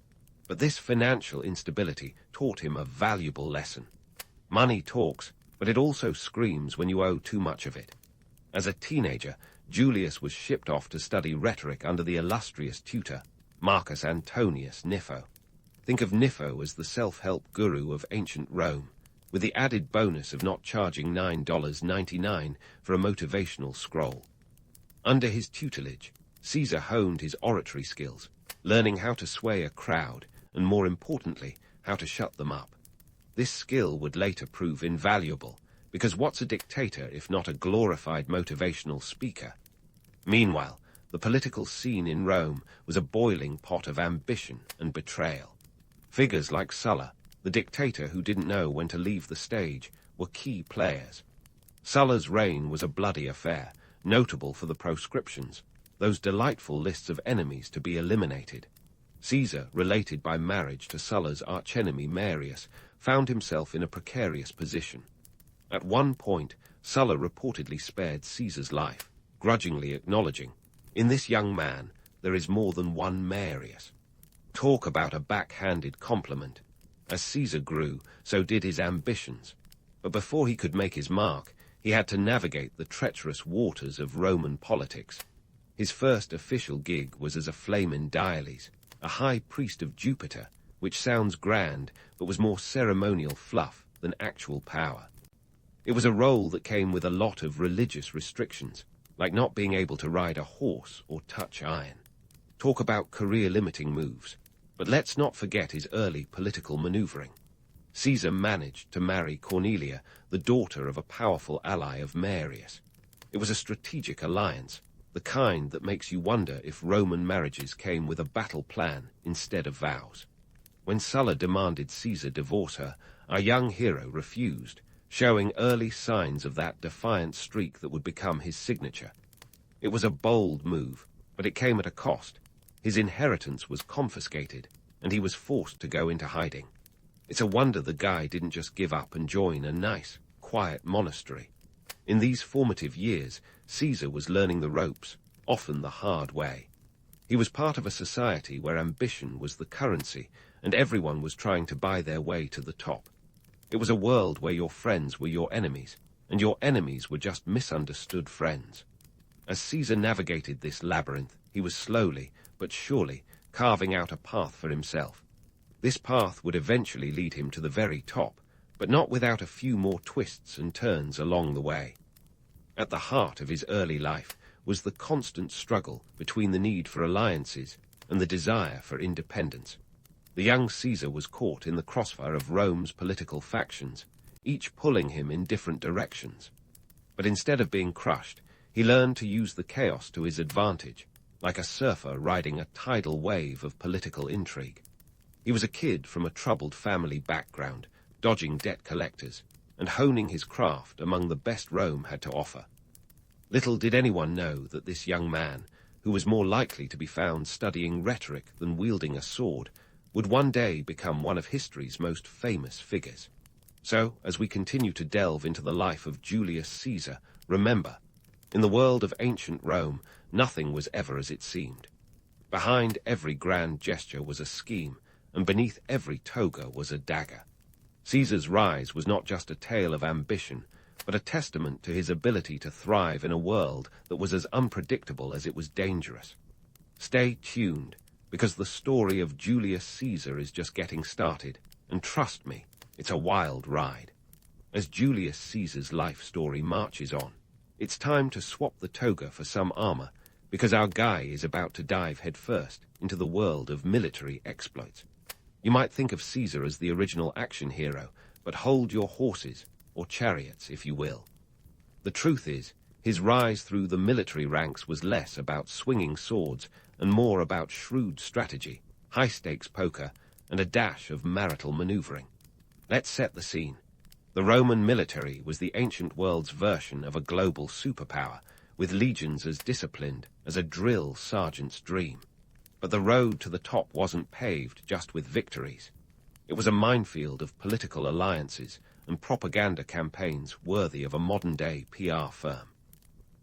But this financial instability taught him a valuable lesson. Money talks, but it also screams when you owe too much of it. As a teenager, Julius was shipped off to study rhetoric under the illustrious tutor, Marcus Antonius Nifo. Think of Nifo as the self-help guru of ancient Rome, with the added bonus of not charging $9.99 for a motivational scroll. Under his tutelage, Caesar honed his oratory skills, learning how to sway a crowd and, more importantly, how to shut them up. This skill would later prove invaluable, because what's a dictator if not a glorified motivational speaker? Meanwhile, the political scene in Rome was a boiling pot of ambition and betrayal. Figures like Sulla, the dictator who didn't know when to leave the stage, were key players. Sulla's reign was a bloody affair, notable for the proscriptions, those delightful lists of enemies to be eliminated. Caesar, related by marriage to Sulla's archenemy Marius, found himself in a precarious position. At one point, Sulla reportedly spared Caesar's life, grudgingly acknowledging, "In this young man, there is more than one Marius." Talk about a backhanded compliment. As Caesar grew, so did his ambitions. But before he could make his mark, he had to navigate the treacherous waters of Roman politics. His first official gig was as a flamen dialis, a high priest of Jupiter, which sounds grand but was more ceremonial fluff than actual power. It was a role that came with a lot of religious restrictions, like not being able to ride a horse or touch iron. Talk about career-limiting moves. But let's not forget his early political maneuvering. Caesar managed to marry Cornelia, the daughter of a powerful ally of Marius. It was a strategic alliance, the kind that makes you wonder if Roman marriages came with a battle plan instead of vows. When Sulla demanded Caesar divorce her, our young hero refused, showing early signs of that defiant streak that would become his signature. It was a bold move, but it came at a cost. His inheritance was confiscated, and he was forced to go into hiding. It's a wonder the guy didn't just give up and join a nice, quiet monastery. In these formative years, Caesar was learning the ropes, often the hard way. He was part of a society where ambition was the currency, and everyone was trying to buy their way to the top. It was a world where your friends were your enemies, and your enemies were just misunderstood friends. As Caesar navigated this labyrinth, he was slowly, but surely, carving out a path for himself. This path would eventually lead him to the very top, but not without a few more twists and turns along the way. At the heart of his early life was the constant struggle between the need for alliances and the desire for independence. The young Caesar was caught in the crossfire of Rome's political factions, each pulling him in different directions. But instead of being crushed, he learned to use the chaos to his advantage, like a surfer riding a tidal wave of political intrigue. He was a kid from a troubled family background, dodging debt collectors, and honing his craft among the best Rome had to offer. Little did anyone know that this young man, who was more likely to be found studying rhetoric than wielding a sword, would one day become one of history's most famous figures. So, as we continue to delve into the life of Julius Caesar, remember, in the world of ancient Rome, nothing was ever as it seemed. Behind every grand gesture was a scheme, and beneath every toga was a dagger. Caesar's rise was not just a tale of ambition, but a testament to his ability to thrive in a world that was as unpredictable as it was dangerous. Stay tuned, because the story of Julius Caesar is just getting started, and trust me, it's a wild ride. As Julius Caesar's life story marches on, it's time to swap the toga for some armor, because our guy is about to dive headfirst into the world of military exploits. You might think of Caesar as the original action hero, but hold your horses, or chariots, if you will. The truth is, his rise through the military ranks was less about swinging swords and more about shrewd strategy, high-stakes poker, and a dash of marital maneuvering. Let's set the scene. The Roman military was the ancient world's version of a global superpower, with legions as disciplined as a drill sergeant's dream. But the road to the top wasn't paved just with victories. It was a minefield of political alliances and propaganda campaigns worthy of a modern-day PR firm.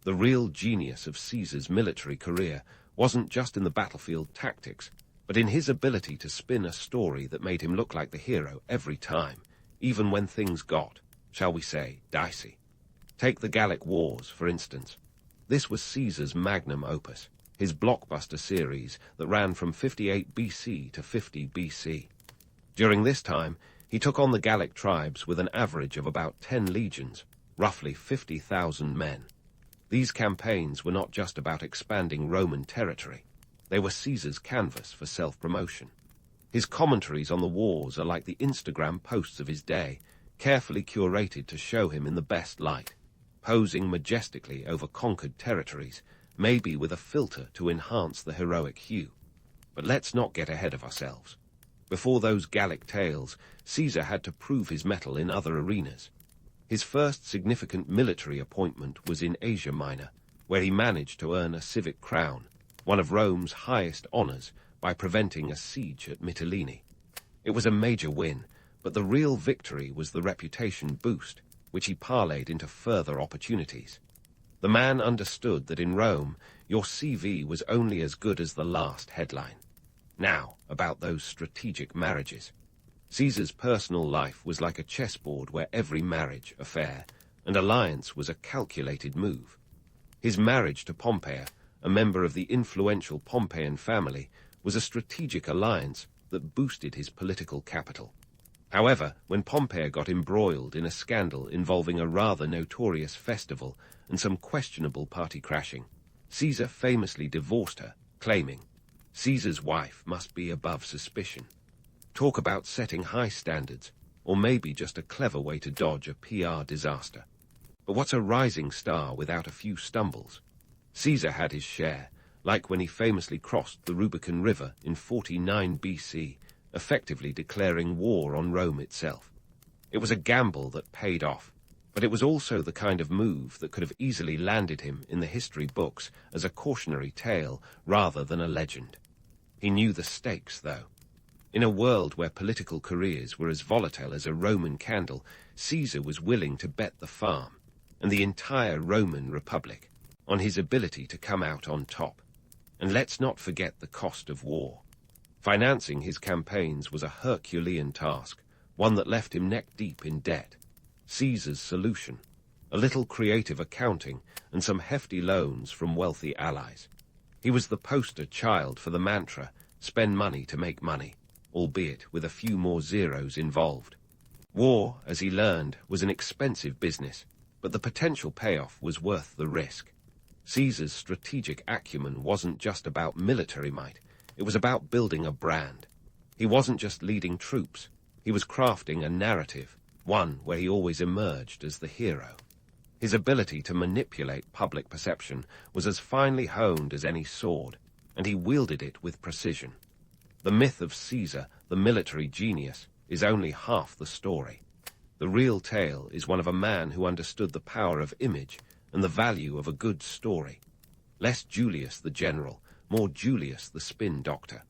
The real genius of Caesar's military career wasn't just in the battlefield tactics, but in his ability to spin a story that made him look like the hero every time, even when things got, shall we say, dicey. Take the Gallic Wars, for instance. This was Caesar's magnum opus, his blockbuster series that ran from 58 BC to 50 BC. During this time, he took on the Gallic tribes with an average of about 10 legions, roughly 50,000 men. These campaigns were not just about expanding Roman territory. They were Caesar's canvas for self-promotion. His commentaries on the wars are like the Instagram posts of his day, carefully curated to show him in the best light, posing majestically over conquered territories, maybe with a filter to enhance the heroic hue. But let's not get ahead of ourselves. Before those Gallic tales, Caesar had to prove his mettle in other arenas. His first significant military appointment was in Asia Minor, where he managed to earn a civic crown, one of Rome's highest honors, by preventing a siege at Mytilene. It was a major win, but the real victory was the reputation boost, which he parlayed into further opportunities. The man understood that in Rome, your CV was only as good as the last headline. Now, about those strategic marriages. Caesar's personal life was like a chessboard where every marriage, affair, and alliance was a calculated move. His marriage to Pompeia, a member of the influential Pompeian family, was a strategic alliance that boosted his political capital. However, when Pompeia got embroiled in a scandal involving a rather notorious festival and some questionable party crashing, Caesar famously divorced her, claiming, "Caesar's wife must be above suspicion." Talk about setting high standards, or maybe just a clever way to dodge a PR disaster. But what's a rising star without a few stumbles? Caesar had his share, like when he famously crossed the Rubicon River in 49 BC, effectively declaring war on Rome itself. It was a gamble that paid off, but it was also the kind of move that could have easily landed him in the history books as a cautionary tale rather than a legend. He knew the stakes, though. In a world where political careers were as volatile as a Roman candle, Caesar was willing to bet the farm, and the entire Roman Republic, on his ability to come out on top. And let's not forget the cost of war. Financing his campaigns was a Herculean task, one that left him neck-deep in debt. Caesar's solution: a little creative accounting and some hefty loans from wealthy allies. He was the poster child for the mantra, spend money to make money, albeit with a few more zeros involved. War, as he learned, was an expensive business, but the potential payoff was worth the risk. Caesar's strategic acumen wasn't just about military might, it was about building a brand. He wasn't just leading troops, he was crafting a narrative, one where he always emerged as the hero. His ability to manipulate public perception was as finely honed as any sword, and he wielded it with precision. The myth of Caesar, the military genius, is only half the story. The real tale is one of a man who understood the power of image and the value of a good story. Less Julius the general, more Julius the spin doctor.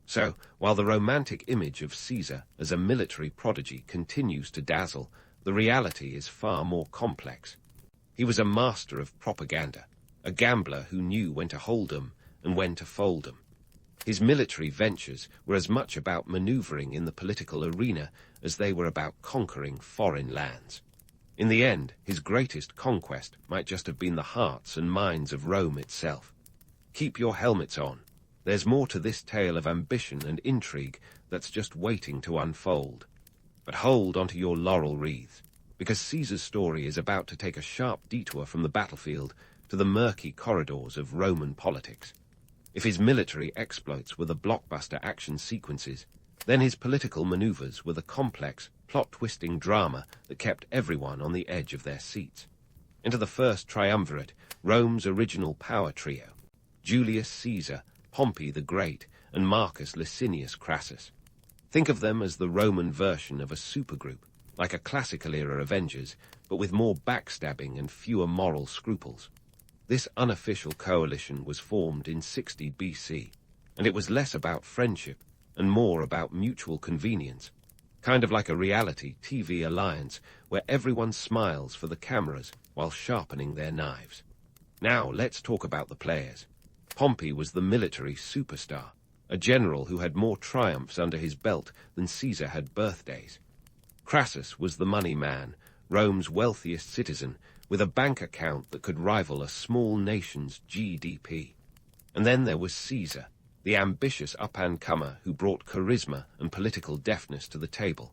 So, while the romantic image of Caesar as a military prodigy continues to dazzle, the reality is far more complex. He was a master of propaganda, a gambler who knew when to hold 'em and when to fold 'em. His military ventures were as much about maneuvering in the political arena as they were about conquering foreign lands. In the end, his greatest conquest might just have been the hearts and minds of Rome itself. Keep your helmets on. There's more to this tale of ambition and intrigue that's just waiting to unfold. But hold onto your laurel wreaths, because Caesar's story is about to take a sharp detour from the battlefield to the murky corridors of Roman politics. If his military exploits were the blockbuster action sequences, then his political maneuvers were the complex, plot-twisting drama that kept everyone on the edge of their seats. Into the first triumvirate, Rome's original power trio: Julius Caesar, Pompey the Great, and Marcus Licinius Crassus. Think of them as the Roman version of a supergroup, like a classical-era Avengers, but with more backstabbing and fewer moral scruples. This unofficial coalition was formed in 60 BC, and it was less about friendship and more about mutual convenience, kind of like a reality TV alliance where everyone smiles for the cameras while sharpening their knives. Now let's talk about the players. Pompey was the military superstar, a general who had more triumphs under his belt than Caesar had birthdays. Crassus was the money man, Rome's wealthiest citizen, with a bank account that could rival a small nation's GDP. And then there was Caesar, the ambitious up-and-comer who brought charisma and political deftness to the table.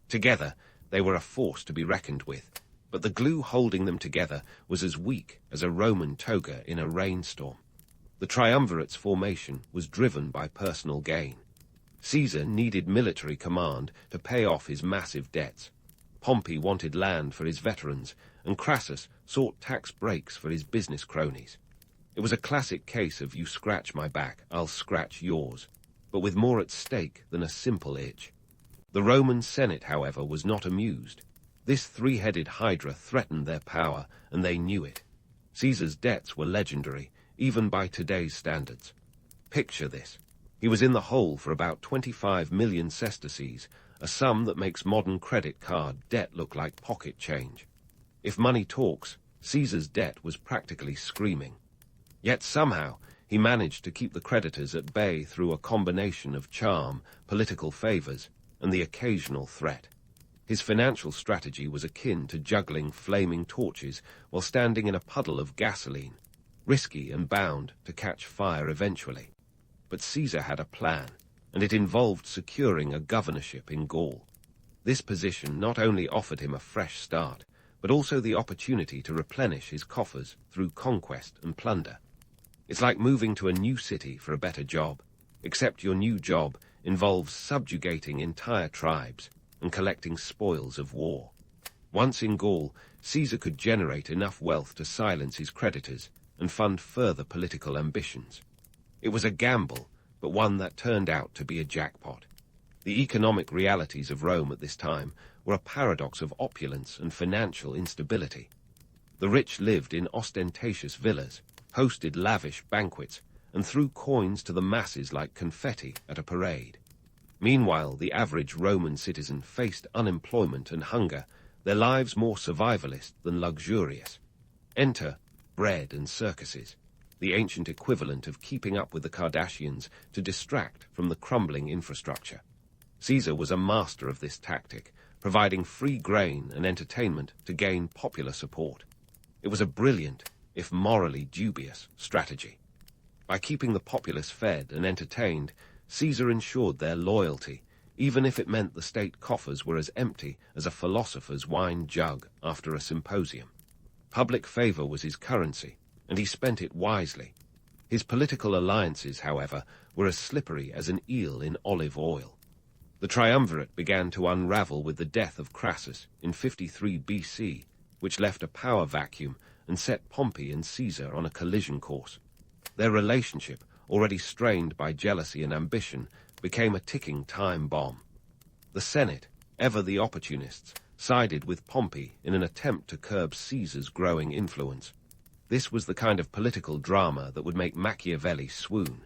Together, they were a force to be reckoned with, but the glue holding them together was as weak as a Roman toga in a rainstorm. The triumvirate's formation was driven by personal gain. Caesar needed military command to pay off his massive debts. Pompey wanted land for his veterans, and Crassus sought tax breaks for his business cronies. It was a classic case of you scratch my back, I'll scratch yours, but with more at stake than a simple itch. The Roman Senate, however, was not amused. This three-headed hydra threatened their power, and they knew it. Caesar's debts were legendary, even by today's standards. Picture this. He was in the hole for about 25 million sesterces, a sum that makes modern credit card debt look like pocket change. If money talks, Caesar's debt was practically screaming. Yet somehow, he managed to keep the creditors at bay through a combination of charm, political favors, and the occasional threat. His financial strategy was akin to juggling flaming torches while standing in a puddle of gasoline, risky and bound to catch fire eventually. But Caesar had a plan, and it involved securing a governorship in Gaul. This position not only offered him a fresh start, but also the opportunity to replenish his coffers through conquest and plunder. It's like moving to a new city for a better job, except your new job involves subjugating entire tribes and collecting spoils of war. Once in Gaul, Caesar could generate enough wealth to silence his creditors and fund further political ambitions. It was a gamble, but one that turned out to be a jackpot. The economic realities of Rome at this time were a paradox of opulence and financial instability. The rich lived in ostentatious villas, hosted lavish banquets, and threw coins to the masses like confetti at a parade. Meanwhile, the average Roman citizen faced unemployment and hunger, their lives more survivalist than luxurious. Enter bread and circuses, the ancient equivalent of keeping up with the Kardashians to distract from the crumbling infrastructure. Caesar was a master of this tactic, providing free grain and entertainment to gain popular support. It was a brilliant, if morally dubious, strategy. By keeping the populace fed and entertained, Caesar ensured their loyalty, even if it meant the state coffers were as empty as a philosopher's wine jug after a symposium. Public favor was his currency, and he spent it wisely. His political alliances, however, were as slippery as an eel in olive oil. The triumvirate began to unravel with the death of Crassus in 53 BC, which left a power vacuum and set Pompey and Caesar on a collision course. Their relationship, already strained by jealousy and ambition, became a ticking time bomb. The Senate, ever the opportunists, sided with Pompey in an attempt to curb Caesar's growing influence. This was the kind of political drama that would make Machiavelli swoon.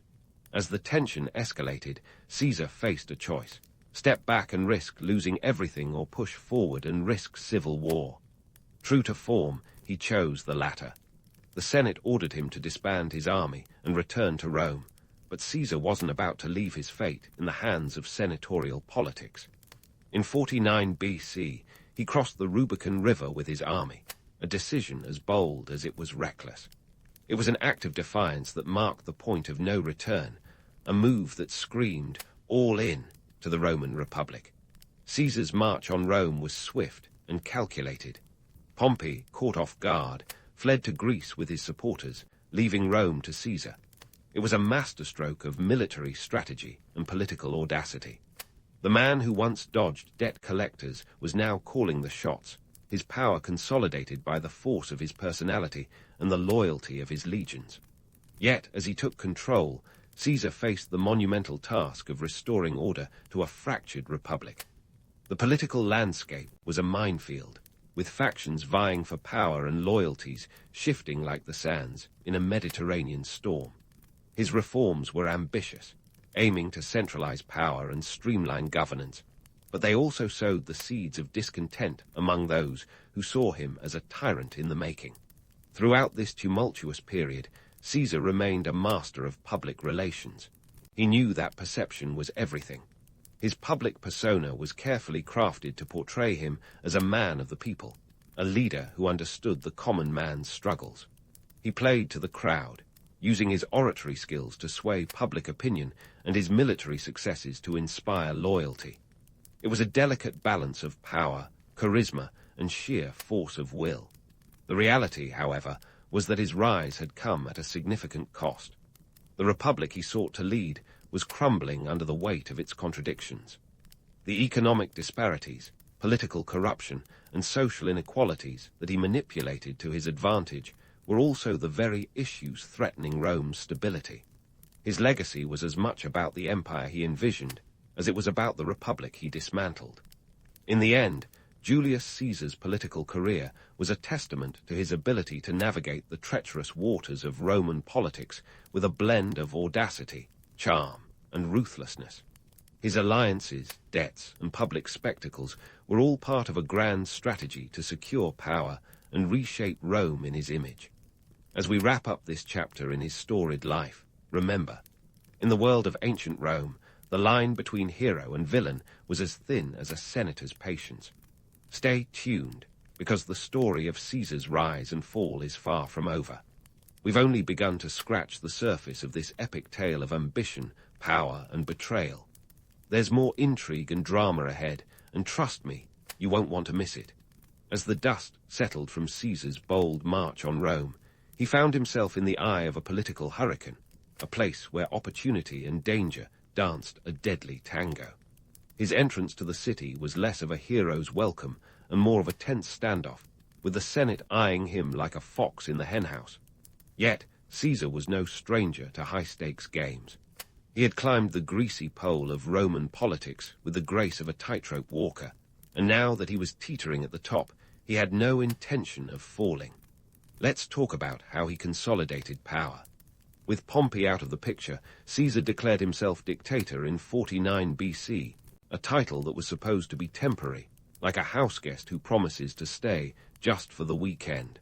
As the tension escalated, Caesar faced a choice: step back and risk losing everything, or push forward and risk civil war. True to form, he chose the latter. The Senate ordered him to disband his army and return to Rome, but Caesar wasn't about to leave his fate in the hands of senatorial politics. In 49 BC, he crossed the Rubicon River with his army, a decision as bold as it was reckless. It was an act of defiance that marked the point of no return, a move that screamed all in to the Roman Republic. Caesar's march on Rome was swift and calculated. Pompey, caught off guard, fled to Greece with his supporters, leaving Rome to Caesar. It was a masterstroke of military strategy and political audacity. The man who once dodged debt collectors was now calling the shots, his power consolidated by the force of his personality and the loyalty of his legions. Yet, as he took control, Caesar faced the monumental task of restoring order to a fractured republic. The political landscape was a minefield, with factions vying for power and loyalties shifting like the sands in a Mediterranean storm. His reforms were ambitious, aiming to centralize power and streamline governance, but they also sowed the seeds of discontent among those who saw him as a tyrant in the making. Throughout this tumultuous period, Caesar remained a master of public relations. He knew that perception was everything. His public persona was carefully crafted to portray him as a man of the people, a leader who understood the common man's struggles. He played to the crowd, using his oratory skills to sway public opinion and his military successes to inspire loyalty. It was a delicate balance of power, charisma, and sheer force of will. The reality, however, was that his rise had come at a significant cost. The republic he sought to lead was crumbling under the weight of its contradictions. The economic disparities, political corruption, and social inequalities that he manipulated to his advantage were also the very issues threatening Rome's stability. His legacy was as much about the empire he envisioned as it was about the republic he dismantled. In the end, Julius Caesar's political career was a testament to his ability to navigate the treacherous waters of Roman politics with a blend of audacity, charm, and ruthlessness. His alliances, debts, and public spectacles were all part of a grand strategy to secure power and reshape Rome in his image. As we wrap up this chapter in his storied life, remember, in the world of ancient Rome, the line between hero and villain was as thin as a senator's patience. Stay tuned, because the story of Caesar's rise and fall is far from over. We've only begun to scratch the surface of this epic tale of ambition, power, and betrayal. There's more intrigue and drama ahead, and trust me, you won't want to miss it. As the dust settled from Caesar's bold march on Rome, he found himself in the eye of a political hurricane, a place where opportunity and danger danced a deadly tango. His entrance to the city was less of a hero's welcome and more of a tense standoff, with the Senate eyeing him like a fox in the henhouse. Yet, Caesar was no stranger to high-stakes games. He had climbed the greasy pole of Roman politics with the grace of a tightrope walker, and now that he was teetering at the top, he had no intention of falling. Let's talk about how he consolidated power. With Pompey out of the picture, Caesar declared himself dictator in 49 BC, a title that was supposed to be temporary, like a houseguest who promises to stay just for the weekend.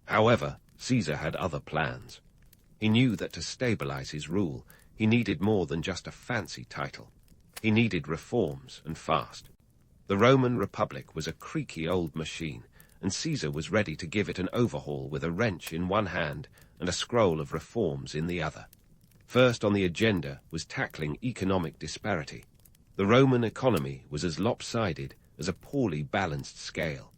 However, Caesar had other plans. He knew that to stabilize his rule, he needed more than just a fancy title. He needed reforms, and fast. The Roman Republic was a creaky old machine, and Caesar was ready to give it an overhaul with a wrench in one hand and a scroll of reforms in the other. First on the agenda was tackling economic disparity. The Roman economy was as lopsided as a poorly balanced scale.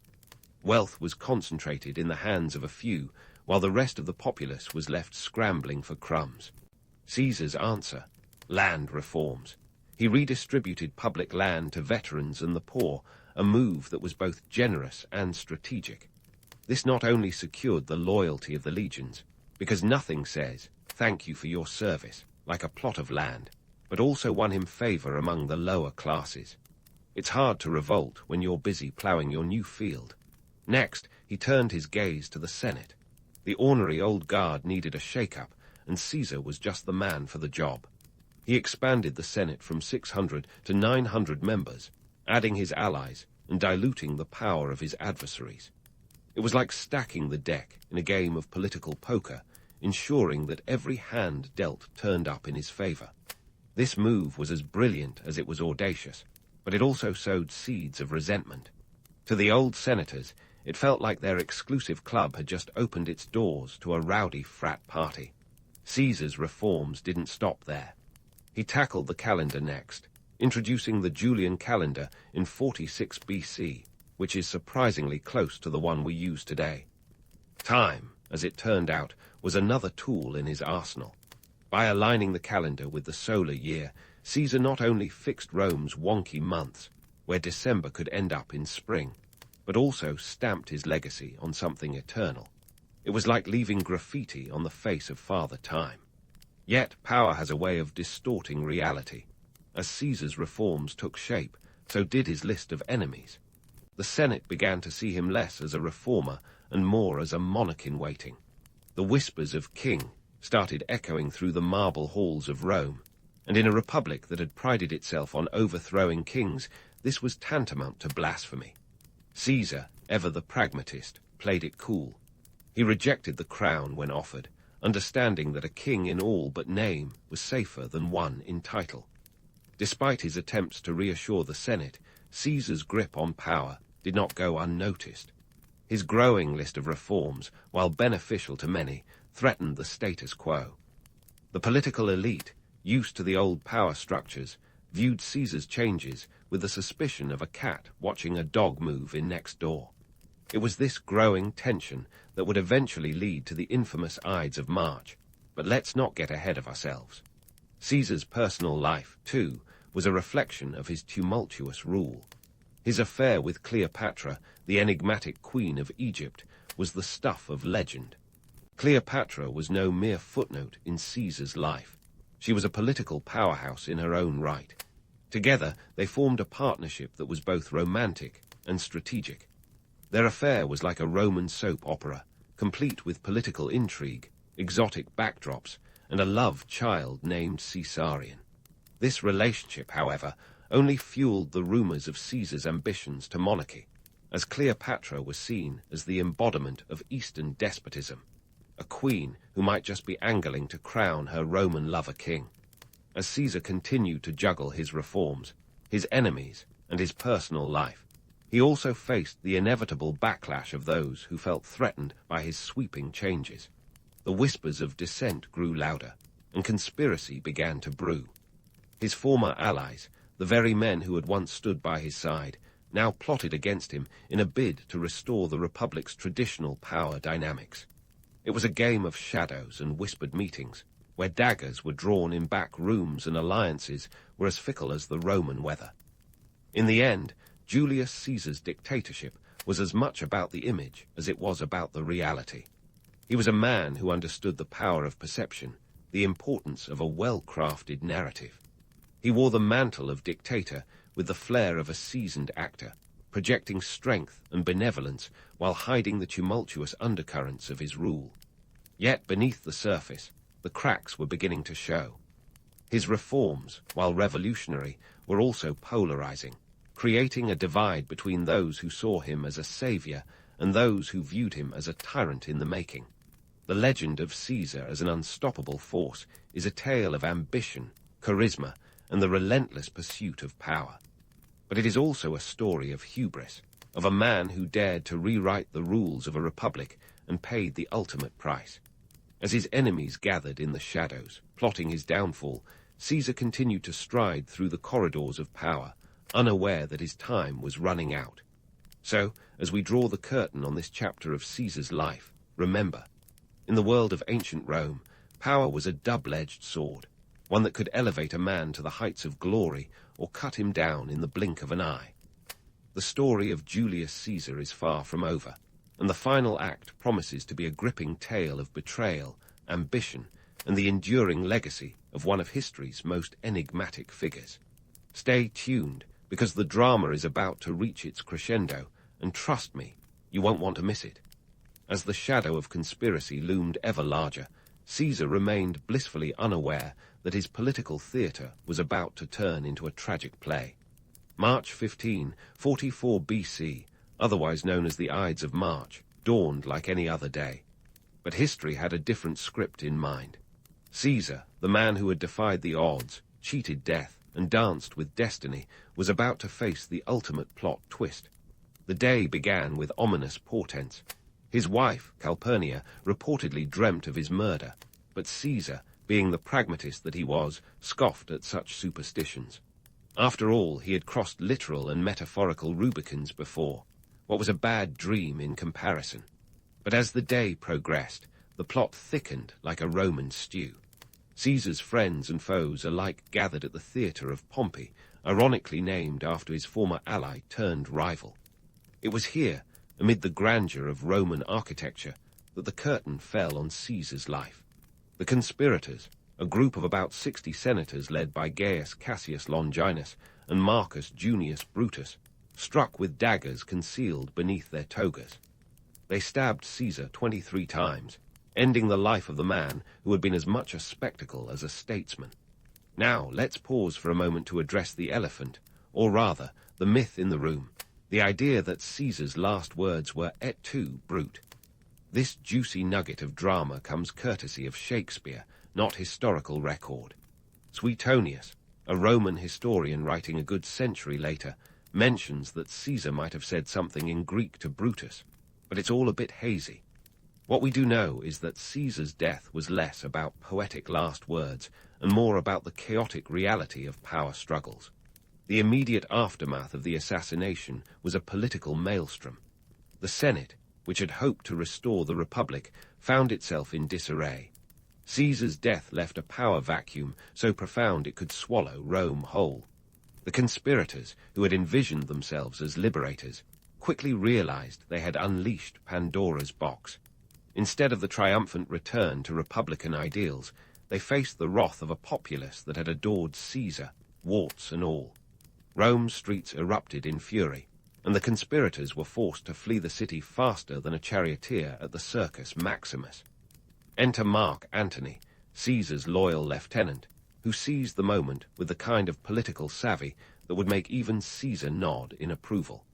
Wealth was concentrated in the hands of a few, while the rest of the populace was left scrambling for crumbs. Caesar's answer: land reforms. He redistributed public land to veterans and the poor, a move that was both generous and strategic. This not only secured the loyalty of the legions, because nothing says, "Thank you for your service," like a plot of land, but also won him favor among the lower classes. It's hard to revolt when you're busy ploughing your new field. Next, he turned his gaze to the Senate. The ornery old guard needed a shake-up, and Caesar was just the man for the job. He expanded the Senate from 600 to 900 members, adding his allies and diluting the power of his adversaries. It was like stacking the deck in a game of political poker, ensuring that every hand dealt turned up in his favor. This move was as brilliant as it was audacious, but it also sowed seeds of resentment. To the old senators, it felt like their exclusive club had just opened its doors to a rowdy frat party. Caesar's reforms didn't stop there. He tackled the calendar next, introducing the Julian calendar in 46 BC, which is surprisingly close to the one we use today. Time, as it turned out, was another tool in his arsenal. By aligning the calendar with the solar year, Caesar not only fixed Rome's wonky months, where December could end up in spring, but also stamped his legacy on something eternal. It was like leaving graffiti on the face of Father Time. Yet power has a way of distorting reality. As Caesar's reforms took shape, so did his list of enemies. The Senate began to see him less as a reformer and more as a monarch in waiting. The whispers of king started echoing through the marble halls of Rome, and in a republic that had prided itself on overthrowing kings, this was tantamount to blasphemy. Caesar, ever the pragmatist, played it cool. He rejected the crown when offered, understanding that a king in all but name was safer than one in title. Despite his attempts to reassure the Senate, Caesar's grip on power did not go unnoticed. His growing list of reforms, while beneficial to many, threatened the status quo. The political elite, used to the old power structures, viewed Caesar's changes with the suspicion of a cat watching a dog move in next door. It was this growing tension that would eventually lead to the infamous Ides of March. But let's not get ahead of ourselves. Caesar's personal life, too, was a reflection of his tumultuous rule. His affair with Cleopatra, the enigmatic queen of Egypt, was the stuff of legend. Cleopatra was no mere footnote in Caesar's life. She was a political powerhouse in her own right. Together, they formed a partnership that was both romantic and strategic. Their affair was like a Roman soap opera, complete with political intrigue, exotic backdrops, and a love child named Caesarion. This relationship, however, only fueled the rumors of Caesar's ambitions to monarchy, as Cleopatra was seen as the embodiment of Eastern despotism, a queen who might just be angling to crown her Roman lover king. As Caesar continued to juggle his reforms, his enemies, and his personal life, He also faced the inevitable backlash of those who felt threatened by his sweeping changes. The whispers of dissent grew louder, and conspiracy began to brew. His former allies, the very men who had once stood by his side, now plotted against him in a bid to restore the Republic's traditional power dynamics. It was a game of shadows and whispered meetings, where daggers were drawn in back rooms and alliances were as fickle as the Roman weather. In the end, Julius Caesar's dictatorship was as much about the image as it was about the reality. He was a man who understood the power of perception, the importance of a well-crafted narrative. He wore the mantle of dictator with the flair of a seasoned actor, projecting strength and benevolence while hiding the tumultuous undercurrents of his rule. Yet beneath the surface, the cracks were beginning to show. His reforms, while revolutionary, were also polarizing, creating a divide between those who saw him as a savior and those who viewed him as a tyrant in the making. The legend of Caesar as an unstoppable force is a tale of ambition, charisma, and the relentless pursuit of power. But it is also a story of hubris, of a man who dared to rewrite the rules of a republic and paid the ultimate price. As his enemies gathered in the shadows, plotting his downfall, Caesar continued to stride through the corridors of power, unaware that his time was running out. So, as we draw the curtain on this chapter of Caesar's life, remember, in the world of ancient Rome, power was a double-edged sword, one that could elevate a man to the heights of glory or cut him down in the blink of an eye. The story of Julius Caesar is far from over, and the final act promises to be a gripping tale of betrayal, ambition, and the enduring legacy of one of history's most enigmatic figures. Stay tuned, because the drama is about to reach its crescendo, and trust me, you won't want to miss it. As the shadow of conspiracy loomed ever larger, Caesar remained blissfully unaware that his political theatre was about to turn into a tragic play. March 15, 44 BC, otherwise known as the Ides of March, dawned like any other day. But history had a different script in mind. Caesar, the man who had defied the odds, cheated death, and danced with destiny, was about to face the ultimate plot twist. The day began with ominous portents. His wife, Calpurnia, reportedly dreamt of his murder, but Caesar, being the pragmatist that he was, scoffed at such superstitions. After all, he had crossed literal and metaphorical Rubicons before. What was a bad dream in comparison? But as the day progressed, the plot thickened like a Roman stew. Caesar's friends and foes alike gathered at the theatre of Pompey, ironically named after his former ally turned rival. It was here, amid the grandeur of Roman architecture, that the curtain fell on Caesar's life. The conspirators, a group of about 60 senators led by Gaius Cassius Longinus and Marcus Junius Brutus, struck with daggers concealed beneath their togas. They stabbed Caesar 23 times, ending the life of the man who had been as much a spectacle as a statesman. Now, let's pause for a moment to address the elephant, or rather, the myth in the room, the idea that Caesar's last words were "et tu, brute." This juicy nugget of drama comes courtesy of Shakespeare, not historical record. Suetonius, a Roman historian writing a good century later, mentions that Caesar might have said something in Greek to Brutus, but it's all a bit hazy. What we do know is that Caesar's death was less about poetic last words and more about the chaotic reality of power struggles. The immediate aftermath of the assassination was a political maelstrom. The Senate, which had hoped to restore the Republic, found itself in disarray. Caesar's death left a power vacuum so profound it could swallow Rome whole. The conspirators, who had envisioned themselves as liberators, quickly realized they had unleashed Pandora's box. Instead of the triumphant return to republican ideals, they faced the wrath of a populace that had adored Caesar, warts and all. Rome's streets erupted in fury, and the conspirators were forced to flee the city faster than a charioteer at the Circus Maximus. Enter Mark Antony, Caesar's loyal lieutenant, who seized the moment with the kind of political savvy that would make even Caesar nod in approval.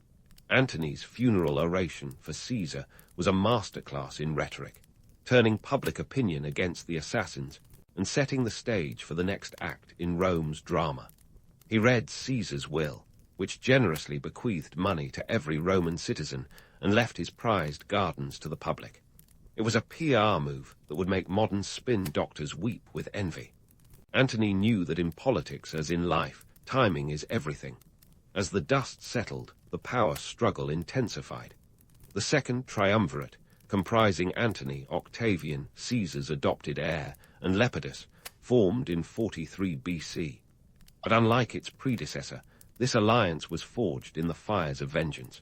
Antony's funeral oration for Caesar was a masterclass in rhetoric, turning public opinion against the assassins and setting the stage for the next act in Rome's drama. He read Caesar's will, which generously bequeathed money to every Roman citizen and left his prized gardens to the public. It was a PR move that would make modern spin doctors weep with envy. Antony knew that in politics, as in life, timing is everything. As the dust settled, the power struggle intensified. The second triumvirate, comprising Antony, Octavian, Caesar's adopted heir, and Lepidus, formed in 43 BC. But unlike its predecessor, this alliance was forged in the fires of vengeance.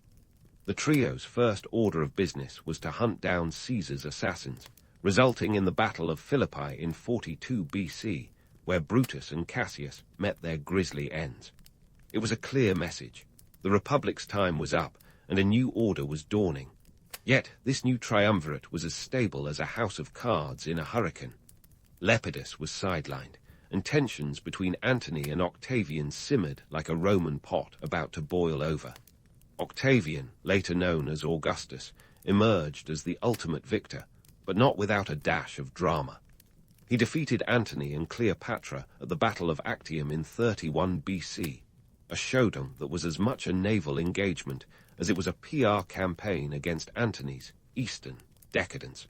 The trio's first order of business was to hunt down Caesar's assassins, resulting in the Battle of Philippi in 42 BC, where Brutus and Cassius met their grisly ends. It was a clear message. The Republic's time was up, and a new order was dawning. Yet this new triumvirate was as stable as a house of cards in a hurricane. Lepidus was sidelined, and tensions between Antony and Octavian simmered like a Roman pot about to boil over. Octavian, later known as Augustus, emerged as the ultimate victor, but not without a dash of drama. He defeated Antony and Cleopatra at the Battle of Actium in 31 BC, a showdown that was as much a naval engagement as it was a PR campaign against Antony's Eastern decadence.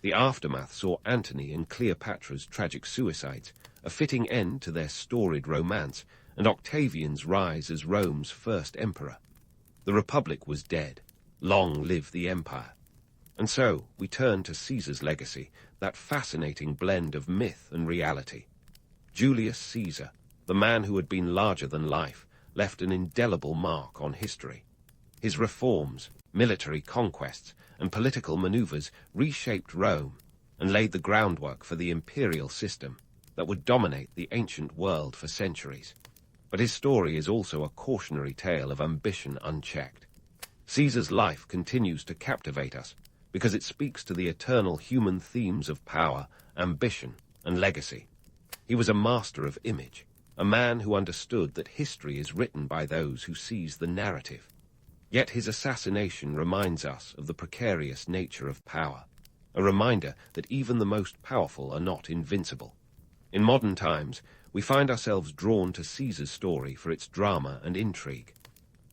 The aftermath saw Antony and Cleopatra's tragic suicides, a fitting end to their storied romance, and Octavian's rise as Rome's first emperor. The Republic was dead. Long live the empire. And so we turn to Caesar's legacy, that fascinating blend of myth and reality. Julius Caesar, the man who had been larger than life, left an indelible mark on history. His reforms, military conquests, and political maneuvers reshaped Rome and laid the groundwork for the imperial system that would dominate the ancient world for centuries. But his story is also a cautionary tale of ambition unchecked. Caesar's life continues to captivate us because it speaks to the eternal human themes of power, ambition, and legacy. He was a master of image, a man who understood that history is written by those who seize the narrative. Yet his assassination reminds us of the precarious nature of power, a reminder that even the most powerful are not invincible. In modern times, we find ourselves drawn to Caesar's story for its drama and intrigue.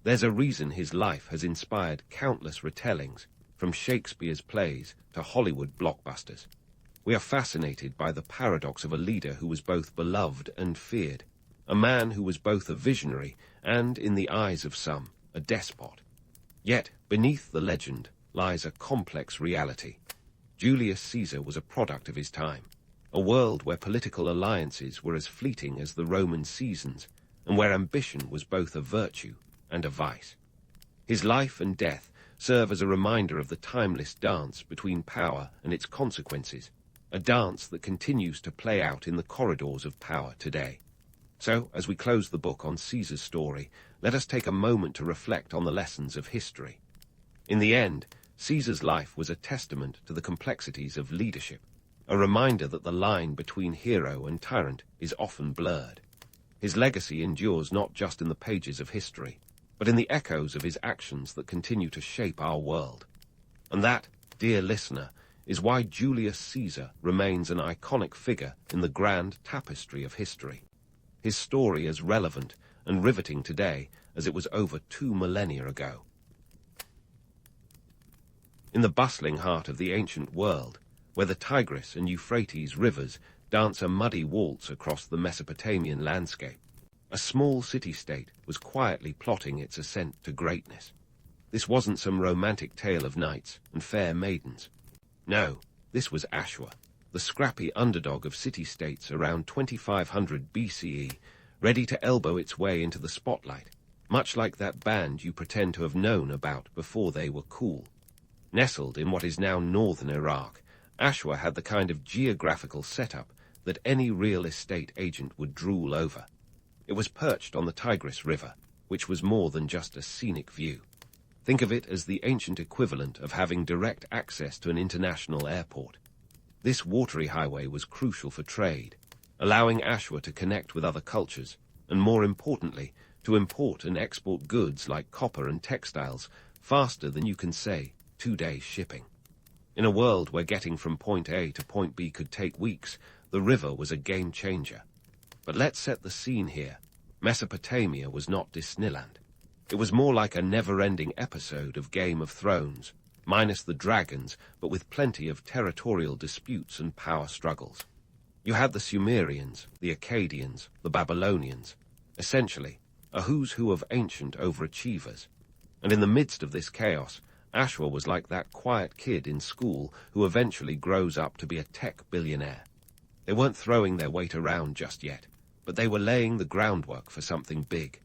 There's a reason his life has inspired countless retellings, from Shakespeare's plays to Hollywood blockbusters. We are fascinated by the paradox of a leader who was both beloved and feared, a man who was both a visionary and, in the eyes of some, a despot. Yet, beneath the legend lies a complex reality. Julius Caesar was a product of his time, a world where political alliances were as fleeting as the Roman seasons, and where ambition was both a virtue and a vice. His life and death serve as a reminder of the timeless dance between power and its consequences, a dance that continues to play out in the corridors of power today. So, as we close the book on Caesar's story, let us take a moment to reflect on the lessons of history. In the end, Caesar's life was a testament to the complexities of leadership, a reminder that the line between hero and tyrant is often blurred. His legacy endures not just in the pages of history, but in the echoes of his actions that continue to shape our world. And that, dear listener, is why Julius Caesar remains an iconic figure in the grand tapestry of history. His story is relevant and riveting today as it was over 2 millennia ago. In the bustling heart of the ancient world, where the Tigris and Euphrates rivers dance a muddy waltz across the Mesopotamian landscape, a small city-state was quietly plotting its ascent to greatness. This wasn't some romantic tale of knights and fair maidens. No, this was Ashur, the scrappy underdog of city-states around 2500 BCE, ready to elbow its way into the spotlight, much like that band you pretend to have known about before they were cool. Nestled in what is now northern Iraq, Ashur had the kind of geographical setup that any real estate agent would drool over. It was perched on the Tigris River, which was more than just a scenic view. Think of it as the ancient equivalent of having direct access to an international airport. This watery highway was crucial for trade, allowing Ashur to connect with other cultures, and more importantly, to import and export goods like copper and textiles faster than you can say 2 days shipping. In a world where getting from point A to point B could take weeks, the river was a game changer. But let's set the scene here. Mesopotamia was not Disneyland. It was more like a never-ending episode of Game of Thrones, minus the dragons, but with plenty of territorial disputes and power struggles. You had the Sumerians, the Akkadians, the Babylonians, essentially a who's who of ancient overachievers. And in the midst of this chaos, Ashur was like that quiet kid in school who eventually grows up to be a tech billionaire. They weren't throwing their weight around just yet, but they were laying the groundwork for something big.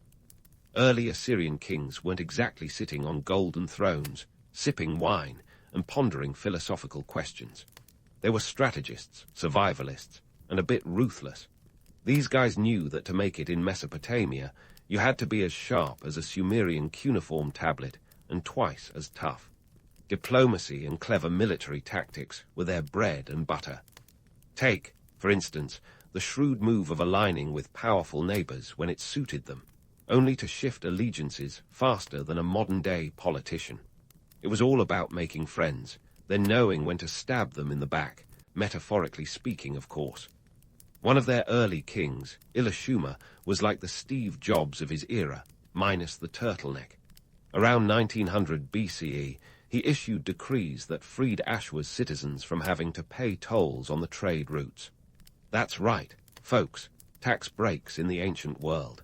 Early Assyrian kings weren't exactly sitting on golden thrones, sipping wine, and pondering philosophical questions. They were strategists, survivalists, and a bit ruthless. These guys knew that to make it in Mesopotamia, you had to be as sharp as a Sumerian cuneiform tablet and twice as tough. Diplomacy and clever military tactics were their bread and butter. Take, for instance, the shrewd move of aligning with powerful neighbors when it suited them, only to shift allegiances faster than a modern-day politician. It was all about making friends, then knowing when to stab them in the back, metaphorically speaking, of course. One of their early kings, Illashuma, was like the Steve Jobs of his era, minus the turtleneck. Around 1900 BCE, he issued decrees that freed Ashur's citizens from having to pay tolls on the trade routes. That's right, folks, tax breaks in the ancient world.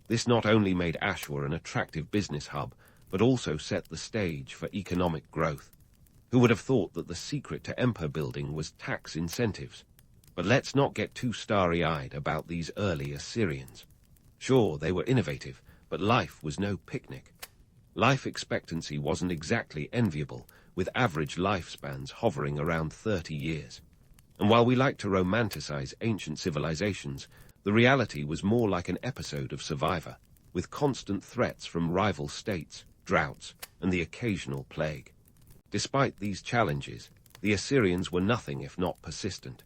This not only made Ashur an attractive business hub, but also set the stage for economic growth. Who would have thought that the secret to empire building was tax incentives? But let's not get too starry-eyed about these early Assyrians. Sure, they were innovative, but life was no picnic. Life expectancy wasn't exactly enviable, with average lifespans hovering around 30 years. And while we like to romanticize ancient civilizations, the reality was more like an episode of Survivor, with constant threats from rival states, droughts, and the occasional plague. Despite these challenges, the Assyrians were nothing if not persistent.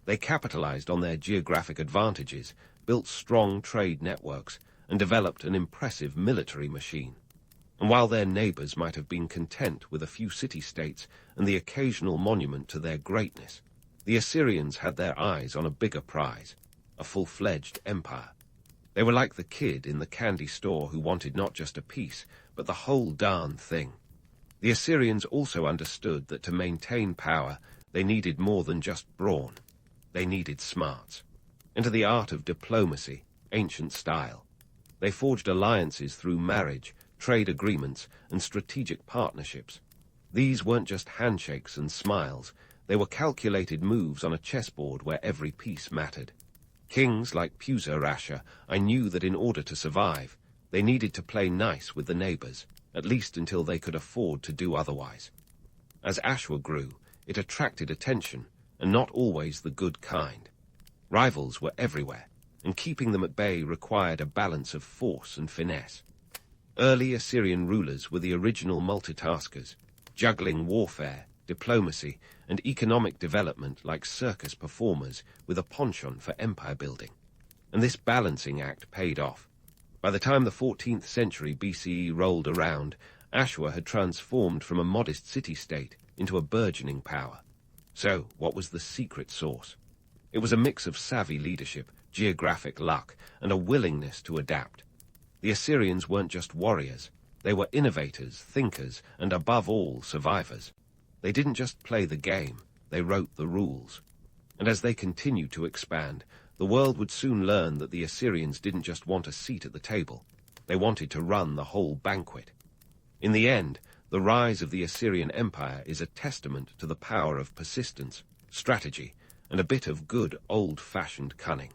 They capitalized on their geographic advantages, built strong trade networks, and developed an impressive military machine. And while their neighbors might have been content with a few city-states and the occasional monument to their greatness, the Assyrians had their eyes on a bigger prize, a full-fledged empire. They were like the kid in the candy store who wanted not just a piece, but the whole darn thing. The Assyrians also understood that to maintain power, they needed more than just brawn. They needed smarts. Into the art of diplomacy, ancient style. They forged alliances through marriage, trade agreements, and strategic partnerships. These weren't just handshakes and smiles. They were calculated moves on a chessboard where every piece mattered. Kings like Ashur, I knew that in order to survive, they needed to play nice with the neighbors, at least until they could afford to do otherwise. As Ashur grew, it attracted attention, and not always the good kind. Rivals were everywhere, and keeping them at bay required a balance of force and finesse. Early Assyrian rulers were the original multitaskers, juggling warfare, diplomacy, and economic development like circus performers with a penchant for empire building. And this balancing act paid off. By the time the 14th century BCE rolled around, Ashur had transformed from a modest city-state into a burgeoning power. So, what was the secret sauce? It was a mix of savvy leadership, geographic luck, and a willingness to adapt. The Assyrians weren't just warriors. They were innovators, thinkers, and above all, survivors. They didn't just play the game, they wrote the rules. And as they continued to expand, the world would soon learn that the Assyrians didn't just want a seat at the table. They wanted to run the whole banquet. In the end, the rise of the Assyrian Empire is a testament to the power of persistence, strategy, and a bit of good old-fashioned cunning.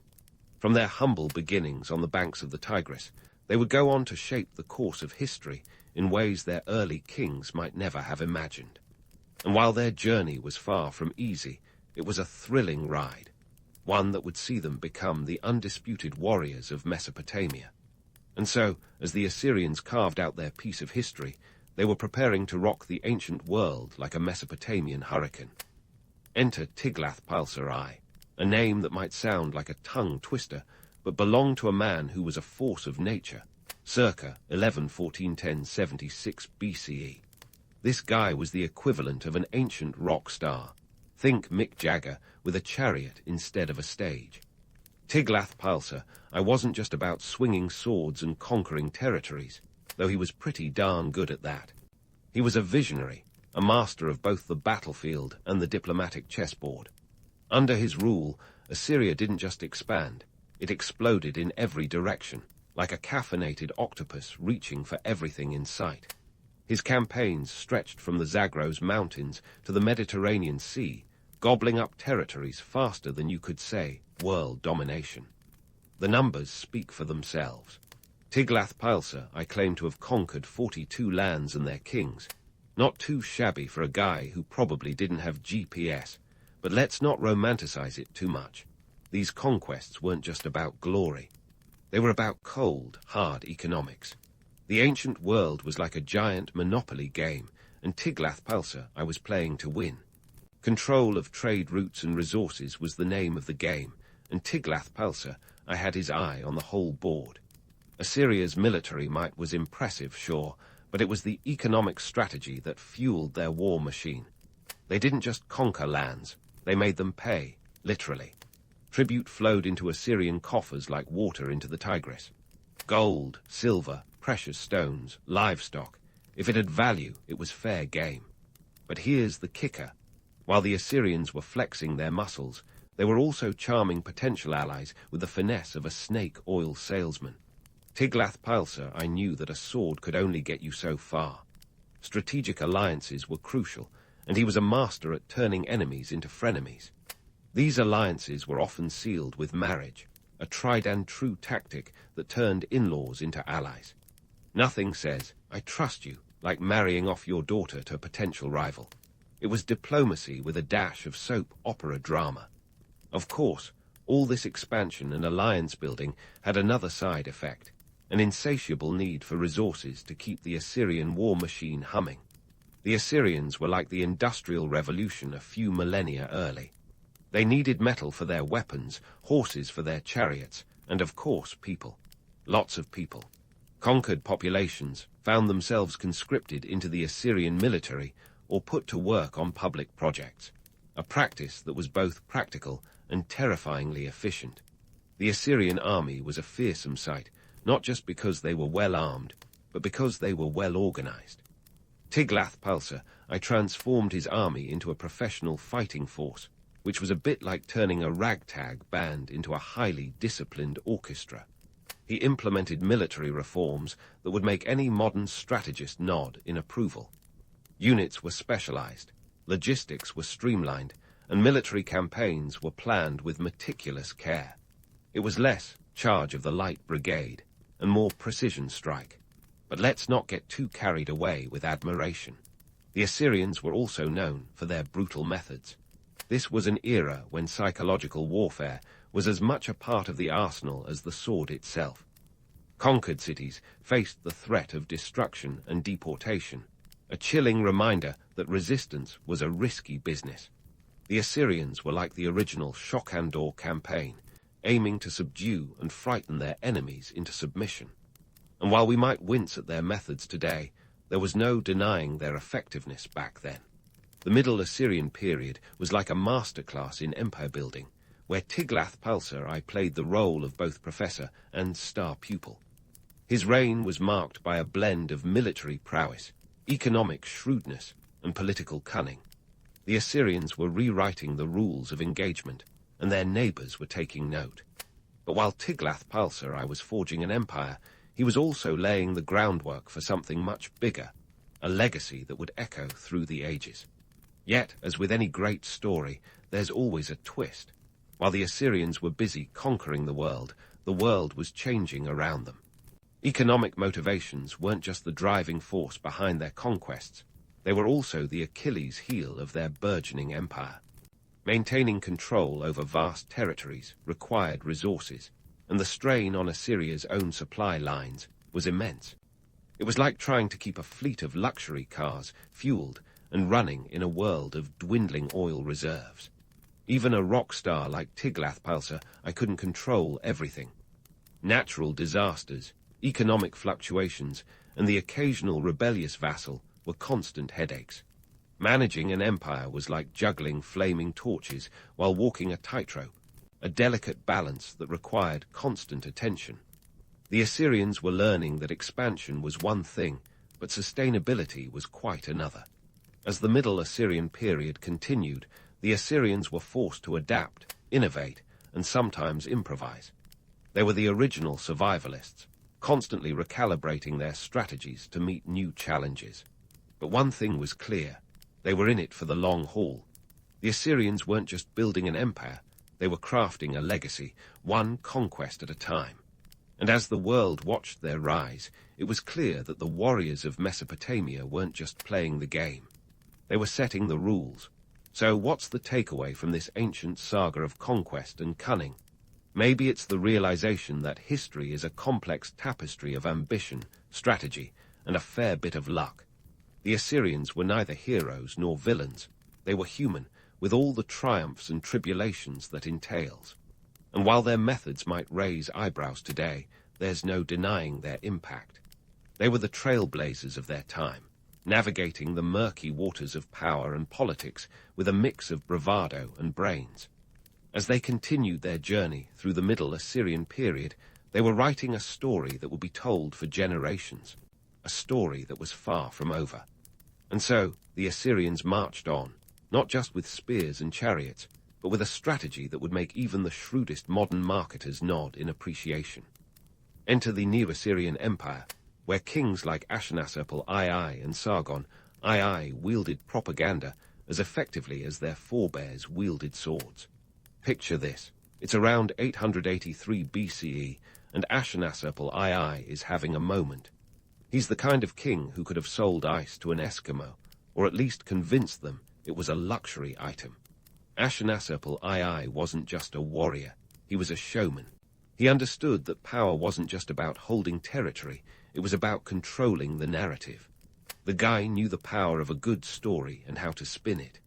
From their humble beginnings on the banks of the Tigris, they would go on to shape the course of history in ways their early kings might never have imagined. And while their journey was far from easy, it was a thrilling ride, one that would see them become the undisputed warriors of Mesopotamia. And so, as the Assyrians carved out their piece of history, they were preparing to rock the ancient world like a Mesopotamian hurricane. Enter Tiglath-Pileser I, a name that might sound like a tongue twister, but belonged to a man who was a force of nature, circa 1114-1076 BCE. This guy was the equivalent of an ancient rock star. Think Mick Jagger with a chariot instead of a stage. Tiglath-Pileser I wasn't just about swinging swords and conquering territories. though he was pretty darn good at that. He was a visionary, a master of both the battlefield and the diplomatic chessboard. Under his rule, Assyria didn't just expand, it exploded in every direction, like a caffeinated octopus reaching for everything in sight. His campaigns stretched from the Zagros Mountains to the Mediterranean Sea, gobbling up territories faster than you could say world domination. The numbers speak for themselves. Tiglath-Pileser I claim to have conquered 42 lands and their kings. Not too shabby for a guy who probably didn't have GPS, but let's not romanticize it too much. These conquests weren't just about glory. They were about cold, hard economics. The ancient world was like a giant monopoly game, and Tiglath-Pileser I was playing to win. Control of trade routes and resources was the name of the game, and Tiglath-Pileser I had his eye on the whole board. Assyria's military might was impressive, sure, but it was the economic strategy that fueled their war machine. They didn't just conquer lands, they made them pay, literally. Tribute flowed into Assyrian coffers like water into the Tigris. Gold, silver, precious stones, livestock. If it had value, it was fair game. But here's the kicker. While the Assyrians were flexing their muscles, they were also charming potential allies with the finesse of a snake oil salesman. Tiglath-Pileser I knew that a sword could only get you so far. Strategic alliances were crucial, and he was a master at turning enemies into frenemies. These alliances were often sealed with marriage, a tried-and-true tactic that turned in-laws into allies. Nothing says, "I trust you," like marrying off your daughter to a potential rival. It was diplomacy with a dash of soap opera drama. Of course, all this expansion and alliance building had another side effect, an insatiable need for resources to keep the Assyrian war machine humming. The Assyrians were like the Industrial Revolution a few millennia early. They needed metal for their weapons, horses for their chariots, and of course people. Lots of people. Conquered populations found themselves conscripted into the Assyrian military or put to work on public projects, a practice that was both practical and terrifyingly efficient. The Assyrian army was a fearsome sight, not just because they were well armed, but because they were well organized. Tiglath-Pileser I transformed his army into a professional fighting force, which was a bit like turning a ragtag band into a highly disciplined orchestra. He implemented military reforms that would make any modern strategist nod in approval. Units were specialized, logistics were streamlined, and military campaigns were planned with meticulous care. It was less charge of the light brigade and more precision strike. But let's not get too carried away with admiration. The Assyrians were also known for their brutal methods. This was an era when psychological warfare was as much a part of the arsenal as the sword itself. Conquered cities faced the threat of destruction and deportation, a chilling reminder that resistance was a risky business. The Assyrians were like the original Shock-and-Awe campaign, aiming to subdue and frighten their enemies into submission. And while we might wince at their methods today, there was no denying their effectiveness back then. The Middle Assyrian period was like a masterclass in empire building, where Tiglath-Pileser I played the role of both professor and star pupil. His reign was marked by a blend of military prowess, economic shrewdness, and political cunning. The Assyrians were rewriting the rules of engagement, and their neighbors were taking note. But while Tiglath-Pileser I was forging an empire, he was also laying the groundwork for something much bigger, a legacy that would echo through the ages. Yet, as with any great story, there's always a twist. While the Assyrians were busy conquering the world was changing around them. Economic motivations weren't just the driving force behind their conquests, they were also the Achilles heel of their burgeoning empire. Maintaining control over vast territories required resources, and the strain on Assyria's own supply lines was immense. It was like trying to keep a fleet of luxury cars fueled and running in a world of dwindling oil reserves. Even a rock star like Tiglath-Pileser I couldn't control everything. Natural disasters, economic fluctuations, and the occasional rebellious vassal were constant headaches. Managing an empire was like juggling flaming torches while walking a tightrope, a delicate balance that required constant attention. The Assyrians were learning that expansion was one thing, but sustainability was quite another. As the Middle Assyrian period continued, the Assyrians were forced to adapt, innovate, and sometimes improvise. They were the original survivalists, constantly recalibrating their strategies to meet new challenges. But one thing was clear: they were in it for the long haul. The Assyrians weren't just building an empire, they were crafting a legacy, one conquest at a time. And as the world watched their rise, it was clear that the warriors of Mesopotamia weren't just playing the game. They were setting the rules. So what's the takeaway from this ancient saga of conquest and cunning? Maybe it's the realization that history is a complex tapestry of ambition, strategy, and a fair bit of luck. The Assyrians were neither heroes nor villains. They were human, with all the triumphs and tribulations that entails. And while their methods might raise eyebrows today, there's no denying their impact. They were the trailblazers of their time, navigating the murky waters of power and politics with a mix of bravado and brains. As they continued their journey through the Middle Assyrian period, they were writing a story that would be told for generations, a story that was far from over. And so the Assyrians marched on, not just with spears and chariots, but with a strategy that would make even the shrewdest modern marketers nod in appreciation. Enter the Neo-Assyrian Empire, where kings like Ashurnasirpal II and Sargon II wielded propaganda as effectively as their forebears wielded swords. Picture this: it's around 883 BCE, and Ashurnasirpal II is having a moment. He's the kind of king who could have sold ice to an Eskimo, or at least convinced them it was a luxury item. Ashurnasirpal II wasn't just a warrior, he was a showman. He understood that power wasn't just about holding territory, it was about controlling the narrative. The guy knew the power of a good story and how to spin it.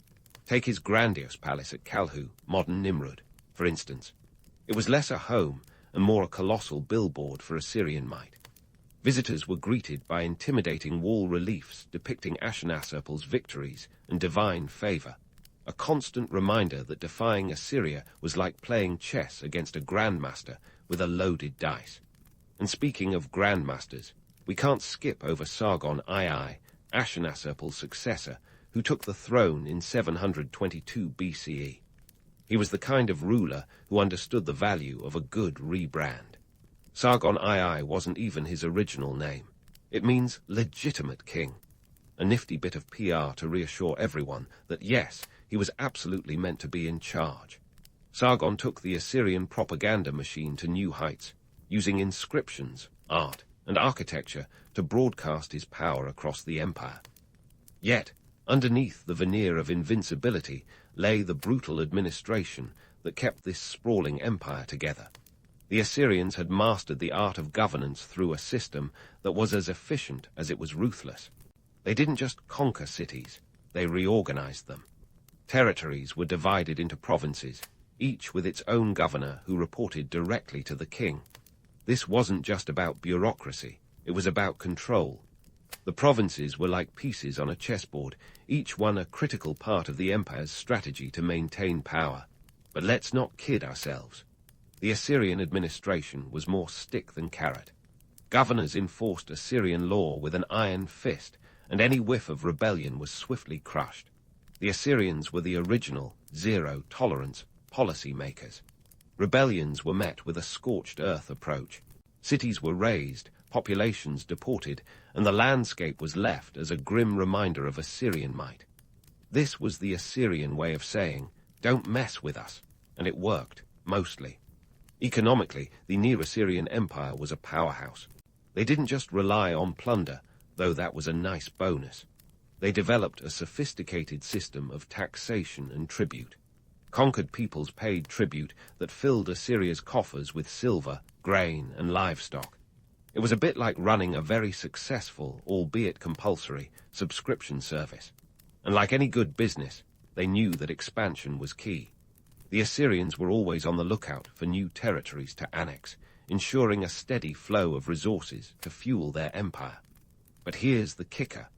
Take his grandiose palace at Kalhu, modern Nimrud, for instance. It was less a home and more a colossal billboard for Assyrian might. Visitors were greeted by intimidating wall reliefs depicting Ashurnasirpal's victories and divine favor, a constant reminder that defying Assyria was like playing chess against a grandmaster with a loaded dice. And speaking of grandmasters, we can't skip over Sargon II, Ashurnasirpal's successor, who took the throne in 722 BCE. He was the kind of ruler who understood the value of a good rebrand. Sargon II wasn't even his original name. It means legitimate king. A nifty bit of PR to reassure everyone that yes, he was absolutely meant to be in charge. Sargon took the Assyrian propaganda machine to new heights, using inscriptions, art, and architecture to broadcast his power across the empire. Yet, underneath the veneer of invincibility lay the brutal administration that kept this sprawling empire together. The Assyrians had mastered the art of governance through a system that was as efficient as it was ruthless. They didn't just conquer cities, they reorganized them. Territories were divided into provinces, each with its own governor who reported directly to the king. This wasn't just about bureaucracy, it was about control. The provinces were like pieces on a chessboard, each one a critical part of the empire's strategy to maintain power. But let's not kid ourselves. The Assyrian administration was more stick than carrot. Governors enforced Assyrian law with an iron fist, and any whiff of rebellion was swiftly crushed. The Assyrians were the original, zero-tolerance policy makers. Rebellions were met with a scorched earth approach. Cities were razed, populations deported, and the landscape was left as a grim reminder of Assyrian might. This was the Assyrian way of saying, "Don't mess with us," and it worked, mostly. Economically, the Neo-Assyrian Empire was a powerhouse. They didn't just rely on plunder, though that was a nice bonus. They developed a sophisticated system of taxation and tribute. Conquered peoples paid tribute that filled Assyria's coffers with silver, grain, and livestock. It was a bit like running a very successful, albeit compulsory, subscription service. And like any good business, they knew that expansion was key. The Assyrians were always on the lookout for new territories to annex, ensuring a steady flow of resources to fuel their empire. But here's the kicker.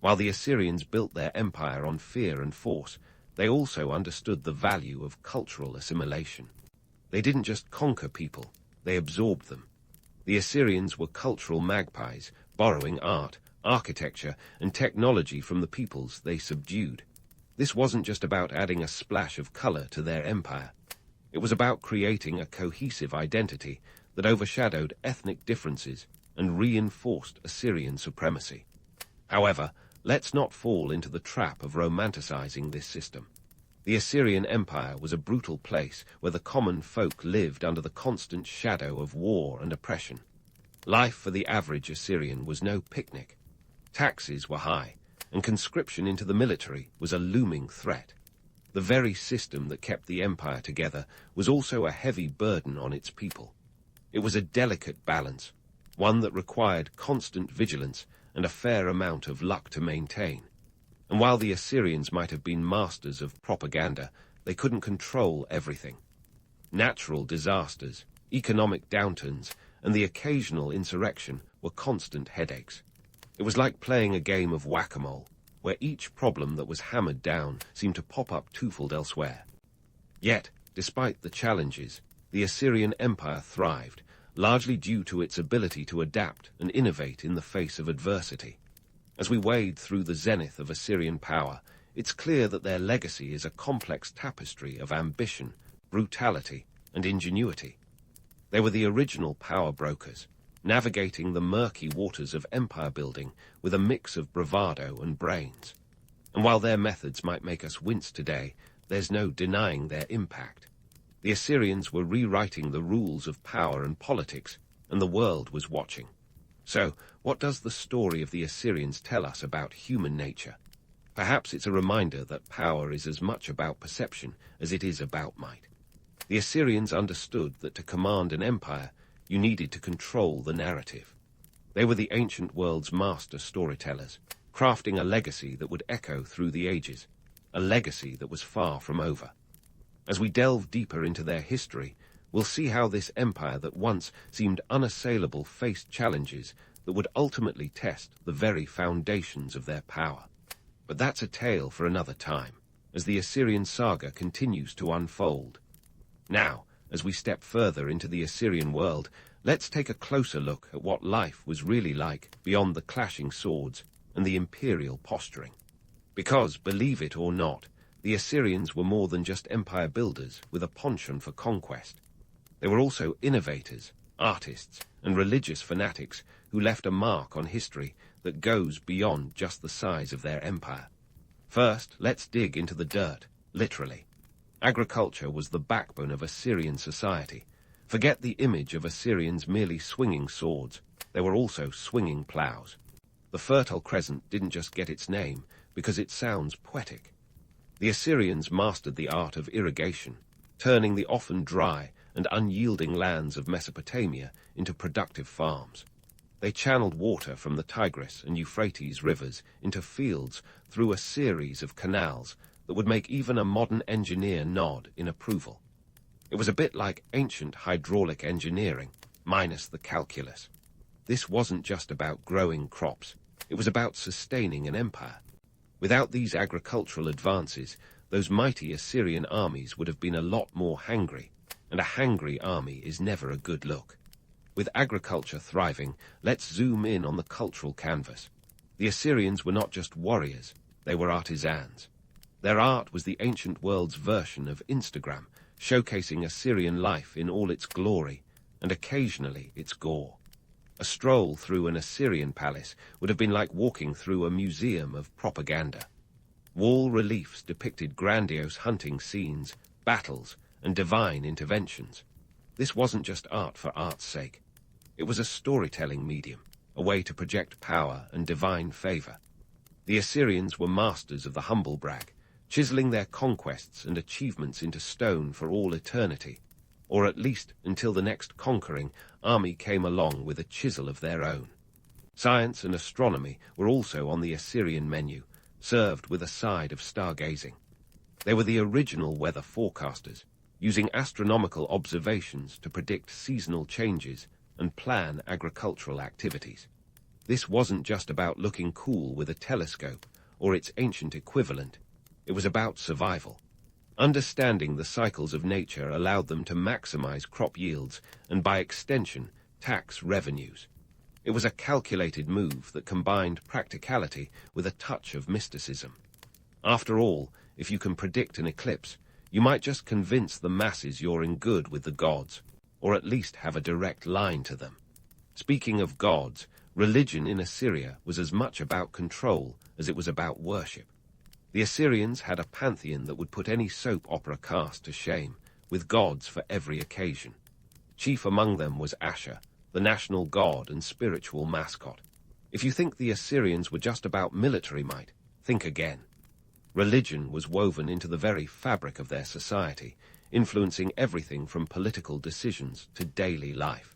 While the Assyrians built their empire on fear and force, they also understood the value of cultural assimilation. They didn't just conquer people, they absorbed them. The Assyrians were cultural magpies, borrowing art, architecture, and technology from the peoples they subdued. This wasn't just about adding a splash of color to their empire. It was about creating a cohesive identity that overshadowed ethnic differences and reinforced Assyrian supremacy. However, let's not fall into the trap of romanticizing this system. The Assyrian Empire was a brutal place where the common folk lived under the constant shadow of war and oppression. Life for the average Assyrian was no picnic. Taxes were high, and conscription into the military was a looming threat. The very system that kept the empire together was also a heavy burden on its people. It was a delicate balance, one that required constant vigilance and a fair amount of luck to maintain. And while the Assyrians might have been masters of propaganda, they couldn't control everything. Natural disasters, economic downturns, and the occasional insurrection were constant headaches. It was like playing a game of whack-a-mole, where each problem that was hammered down seemed to pop up twofold elsewhere. Yet, despite the challenges, the Assyrian Empire thrived, largely due to its ability to adapt and innovate in the face of adversity. As we wade through the zenith of Assyrian power, it's clear that their legacy is a complex tapestry of ambition, brutality, and ingenuity. They were the original power brokers, navigating the murky waters of empire building with a mix of bravado and brains. And while their methods might make us wince today, there's no denying their impact. The Assyrians were rewriting the rules of power and politics, and the world was watching. So, what does the story of the Assyrians tell us about human nature? Perhaps it's a reminder that power is as much about perception as it is about might. The Assyrians understood that to command an empire, you needed to control the narrative. They were the ancient world's master storytellers, crafting a legacy that would echo through the ages, a legacy that was far from over. As we delve deeper into their history, we'll see how this empire that once seemed unassailable faced challenges that would ultimately test the very foundations of their power. But that's a tale for another time, as the Assyrian saga continues to unfold. Now, as we step further into the Assyrian world, let's take a closer look at what life was really like beyond the clashing swords and the imperial posturing. Because, believe it or not, the Assyrians were more than just empire builders with a penchant for conquest. They were also innovators, artists, and religious fanatics who left a mark on history that goes beyond just the size of their empire. First, let's dig into the dirt, literally. Agriculture was the backbone of Assyrian society. Forget the image of Assyrians merely swinging swords. They were also swinging plows. The Fertile Crescent didn't just get its name because it sounds poetic. The Assyrians mastered the art of irrigation, turning the often dry and unyielding lands of Mesopotamia into productive farms. They channeled water from the Tigris and Euphrates rivers into fields through a series of canals that would make even a modern engineer nod in approval. It was a bit like ancient hydraulic engineering, minus the calculus. This wasn't just about growing crops, it was about sustaining an empire. Without these agricultural advances, those mighty Assyrian armies would have been a lot more hangry, and a hangry army is never a good look. With agriculture thriving, let's zoom in on the cultural canvas. The Assyrians were not just warriors, they were artisans. Their art was the ancient world's version of Instagram, showcasing Assyrian life in all its glory, and occasionally its gore. A stroll through an Assyrian palace would have been like walking through a museum of propaganda. Wall reliefs depicted grandiose hunting scenes, battles, and divine interventions. This wasn't just art for art's sake. It was a storytelling medium, a way to project power and divine favor. The Assyrians were masters of the humble brag, chiseling their conquests and achievements into stone for all eternity, or at least until the next conquering army came along with a chisel of their own. Science and astronomy were also on the Assyrian menu, served with a side of stargazing. They were the original weather forecasters, using astronomical observations to predict seasonal changes and plan agricultural activities. This wasn't just about looking cool with a telescope or its ancient equivalent. It was about survival. Understanding the cycles of nature allowed them to maximize crop yields and, by extension, tax revenues. It was a calculated move that combined practicality with a touch of mysticism. After all, if you can predict an eclipse, you might just convince the masses you're in good with the gods, or at least have a direct line to them. Speaking of gods, religion in Assyria was as much about control as it was about worship. The Assyrians had a pantheon that would put any soap opera cast to shame, with gods for every occasion. Chief among them was Asher, the national god and spiritual mascot. If you think the Assyrians were just about military might, think again. Religion was woven into the very fabric of their society, influencing everything from political decisions to daily life.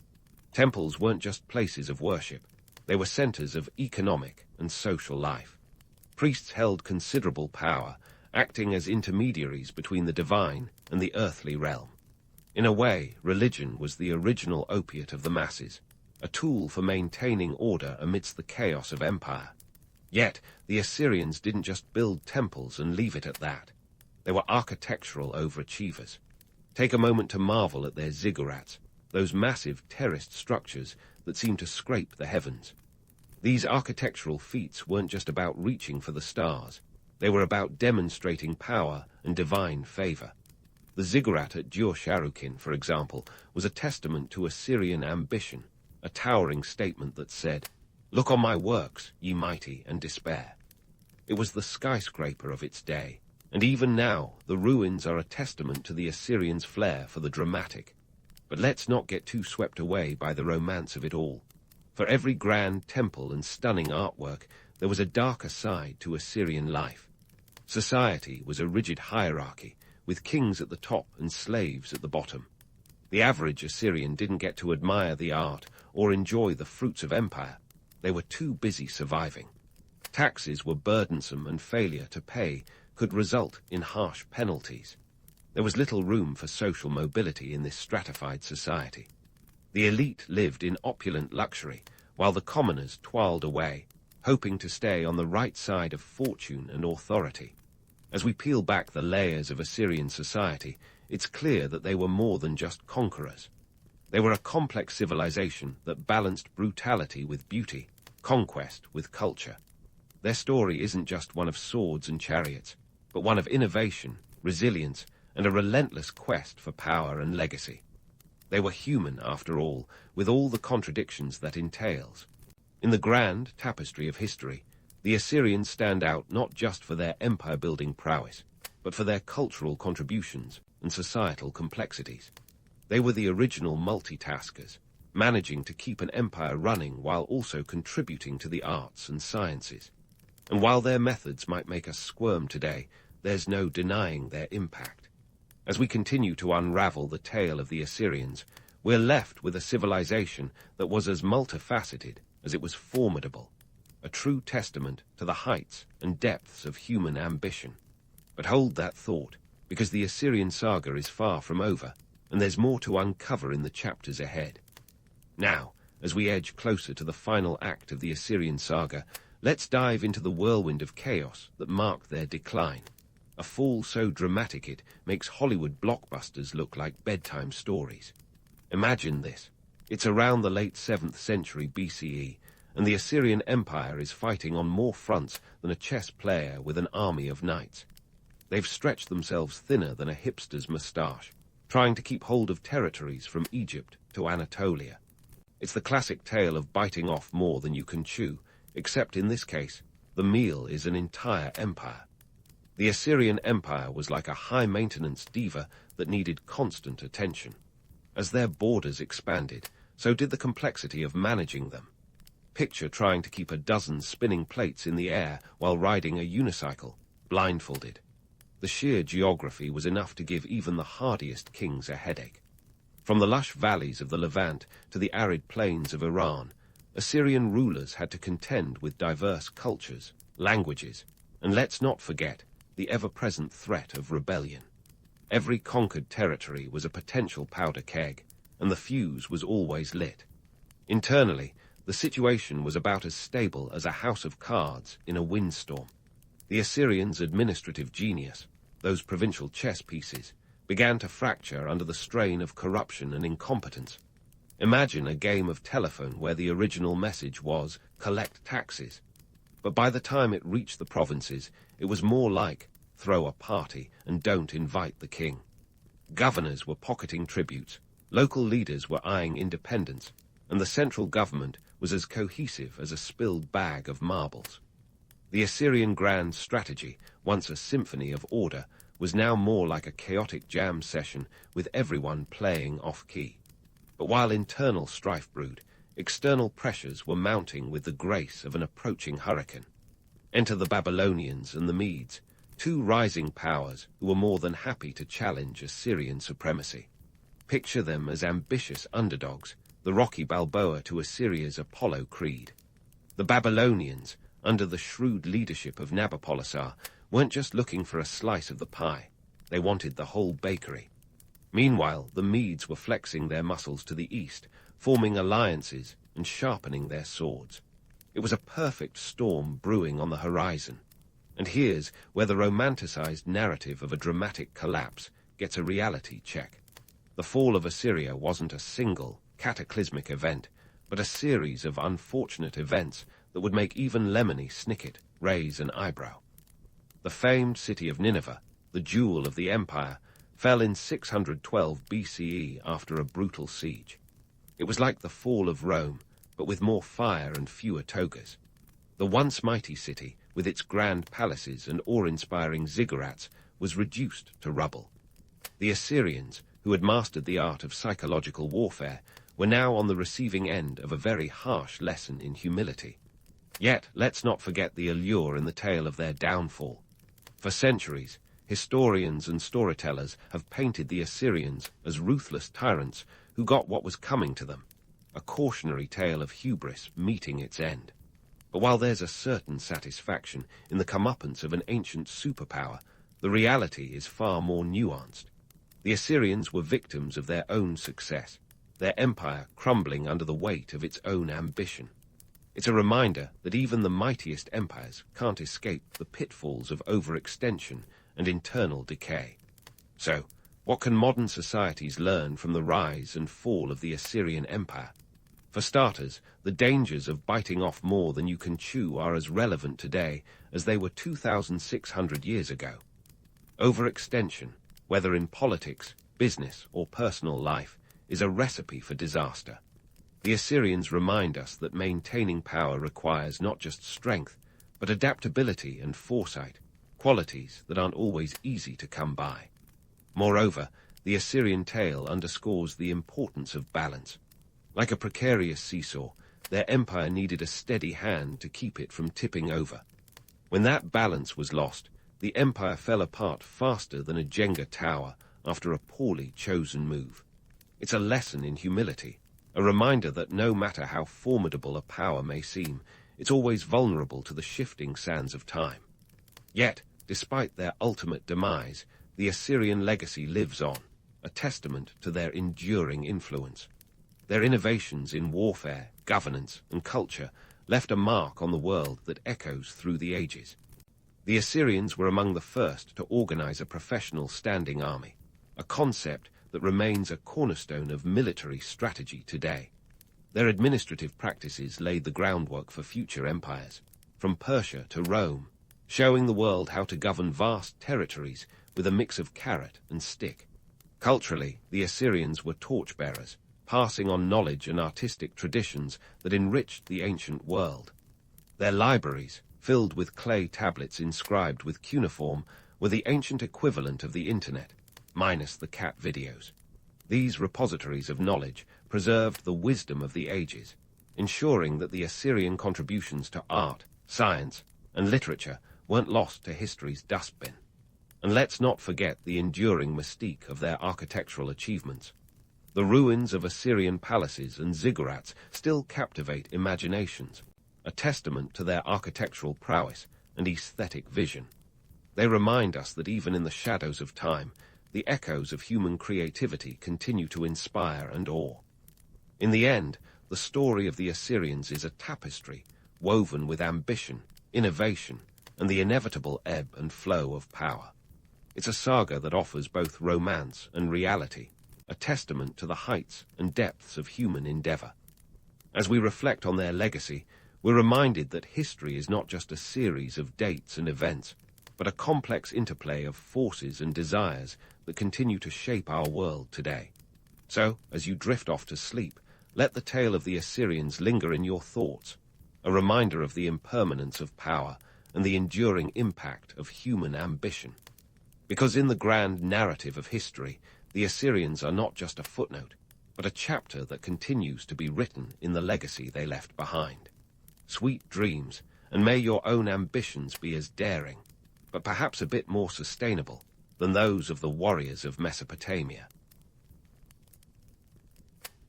Temples weren't just places of worship, they were centers of economic and social life. Priests held considerable power, acting as intermediaries between the divine and the earthly realm. In a way, religion was the original opiate of the masses, a tool for maintaining order amidst the chaos of empire. Yet, the Assyrians didn't just build temples and leave it at that. They were architectural overachievers. Take a moment to marvel at their ziggurats, those massive terraced structures that seem to scrape the heavens. These architectural feats weren't just about reaching for the stars. They were about demonstrating power and divine favor. The ziggurat at Dur-Sharukin, for example, was a testament to Assyrian ambition, a towering statement that said, "Look on my works, ye mighty, and despair." It was the skyscraper of its day, and even now the ruins are a testament to the Assyrians' flair for the dramatic. But let's not get too swept away by the romance of it all. For every grand temple and stunning artwork, there was a darker side to Assyrian life. Society was a rigid hierarchy, with kings at the top and slaves at the bottom. The average Assyrian didn't get to admire the art or enjoy the fruits of empire. They were too busy surviving. Taxes were burdensome, and failure to pay could result in harsh penalties. There was little room for social mobility in this stratified society. The elite lived in opulent luxury, while the commoners toiled away, hoping to stay on the right side of fortune and authority. As we peel back the layers of Assyrian society, it's clear that they were more than just conquerors. They were a complex civilization that balanced brutality with beauty, conquest with culture. Their story isn't just one of swords and chariots, but one of innovation, resilience, and a relentless quest for power and legacy. They were human, after all, with all the contradictions that entails. In the grand tapestry of history, the Assyrians stand out not just for their empire-building prowess, but for their cultural contributions and societal complexities. They were the original multitaskers, managing to keep an empire running while also contributing to the arts and sciences. And while their methods might make us squirm today, there's no denying their impact. As we continue to unravel the tale of the Assyrians, we're left with a civilization that was as multifaceted as it was formidable, a true testament to the heights and depths of human ambition. But hold that thought, because the Assyrian saga is far from over, and there's more to uncover in the chapters ahead. Now, as we edge closer to the final act of the Assyrian saga, let's dive into the whirlwind of chaos that marked their decline. A fall so dramatic it makes Hollywood blockbusters look like bedtime stories. Imagine this. It's around the late 7th century BCE, and the Assyrian Empire is fighting on more fronts than a chess player with an army of knights. They've stretched themselves thinner than a hipster's moustache, trying to keep hold of territories from Egypt to Anatolia. It's the classic tale of biting off more than you can chew, except in this case, the meal is an entire empire. The Assyrian Empire was like a high-maintenance diva that needed constant attention. As their borders expanded, so did the complexity of managing them. Picture trying to keep a dozen spinning plates in the air while riding a unicycle, blindfolded. The sheer geography was enough to give even the hardiest kings a headache. From the lush valleys of the Levant to the arid plains of Iran, Assyrian rulers had to contend with diverse cultures, languages, and let's not forget the ever-present threat of rebellion. Every conquered territory was a potential powder keg, and the fuse was always lit. Internally, the situation was about as stable as a house of cards in a windstorm. The Assyrians' administrative genius, those provincial chess pieces, began to fracture under the strain of corruption and incompetence. Imagine a game of telephone where the original message was, "Collect taxes." But by the time it reached the provinces, it was more like, "Throw a party and don't invite the king." Governors were pocketing tributes, local leaders were eyeing independence, and the central government was as cohesive as a spilled bag of marbles. The Assyrian grand strategy, once a symphony of order, was now more like a chaotic jam session with everyone playing off-key. But while internal strife brewed, external pressures were mounting with the grace of an approaching hurricane. Enter the Babylonians and the Medes, two rising powers who were more than happy to challenge Assyrian supremacy. Picture them as ambitious underdogs, the Rocky Balboa to Assyria's Apollo Creed. The Babylonians, under the shrewd leadership of Nabopolassar, weren't just looking for a slice of the pie. They wanted the whole bakery. Meanwhile, the Medes were flexing their muscles to the east, forming alliances and sharpening their swords. It was a perfect storm brewing on the horizon. And here's where the romanticized narrative of a dramatic collapse gets a reality check. The fall of Assyria wasn't a single, cataclysmic event, but a series of unfortunate events that would make even Lemony Snicket raise an eyebrow. The famed city of Nineveh, the jewel of the empire, fell in 612 BCE after a brutal siege. It was like the fall of Rome, but with more fire and fewer togas. The once mighty city, with its grand palaces and awe-inspiring ziggurats, was reduced to rubble. The Assyrians, who had mastered the art of psychological warfare, were now on the receiving end of a very harsh lesson in humility. Yet, let's not forget the allure in the tale of their downfall. For centuries, historians and storytellers have painted the Assyrians as ruthless tyrants who got what was coming to them, a cautionary tale of hubris meeting its end. But while there's a certain satisfaction in the comeuppance of an ancient superpower, the reality is far more nuanced. The Assyrians were victims of their own success, their empire crumbling under the weight of its own ambition. It's a reminder that even the mightiest empires can't escape the pitfalls of overextension and internal decay. So, what can modern societies learn from the rise and fall of the Assyrian Empire? For starters, the dangers of biting off more than you can chew are as relevant today as they were 2,600 years ago. Overextension, whether in politics, business, or personal life, is a recipe for disaster. The Assyrians remind us that maintaining power requires not just strength, but adaptability and foresight, qualities that aren't always easy to come by. Moreover, the Assyrian tale underscores the importance of balance. Like a precarious seesaw, their empire needed a steady hand to keep it from tipping over. When that balance was lost, the empire fell apart faster than a Jenga tower after a poorly chosen move. It's a lesson in humility, a reminder that no matter how formidable a power may seem, it's always vulnerable to the shifting sands of time. Yet, despite their ultimate demise, the Assyrian legacy lives on, a testament to their enduring influence. Their innovations in warfare, governance, and culture left a mark on the world that echoes through the ages. The Assyrians were among the first to organize a professional standing army, a concept that remains a cornerstone of military strategy today. Their administrative practices laid the groundwork for future empires, from Persia to Rome, showing the world how to govern vast territories with a mix of carrot and stick. Culturally, the Assyrians were torchbearers, passing on knowledge and artistic traditions that enriched the ancient world. Their libraries, filled with clay tablets inscribed with cuneiform, were the ancient equivalent of the internet, minus the cat videos. These repositories of knowledge preserved the wisdom of the ages, ensuring that the Assyrian contributions to art, science, and literature weren't lost to history's dustbin. And let's not forget the enduring mystique of their architectural achievements. The ruins of Assyrian palaces and ziggurats still captivate imaginations, a testament to their architectural prowess and aesthetic vision. They remind us that even in the shadows of time, the echoes of human creativity continue to inspire and awe. In the end, the story of the Assyrians is a tapestry woven with ambition, innovation, and the inevitable ebb and flow of power. It's a saga that offers both romance and reality, a testament to the heights and depths of human endeavor. As we reflect on their legacy, we're reminded that history is not just a series of dates and events, but a complex interplay of forces and desires that continue to shape our world today. So, as you drift off to sleep, let the tale of the Assyrians linger in your thoughts, a reminder of the impermanence of power and the enduring impact of human ambition. Because in the grand narrative of history, the Assyrians are not just a footnote, but a chapter that continues to be written in the legacy they left behind. Sweet dreams, and may your own ambitions be as daring, but perhaps a bit more sustainable than those of the warriors of Mesopotamia.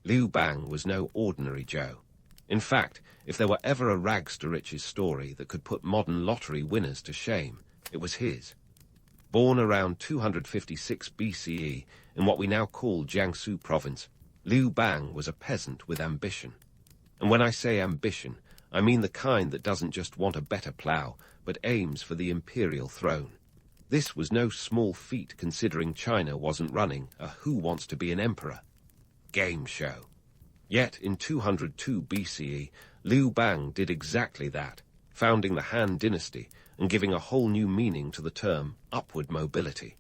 Liu Bang was no ordinary Joe. In fact, if there were ever a rags-to-riches story that could put modern lottery winners to shame, it was his. Born around 256 BCE in what we now call Jiangsu province, Liu Bang was a peasant with ambition. And when I say ambition, I mean the kind that doesn't just want a better plough, but aims for the imperial throne. This was no small feat considering China wasn't running a Who Wants to Be an Emperor game show. Yet in 202 BCE, Liu Bang did exactly that, founding the Han Dynasty and giving a whole new meaning to the term upward mobility.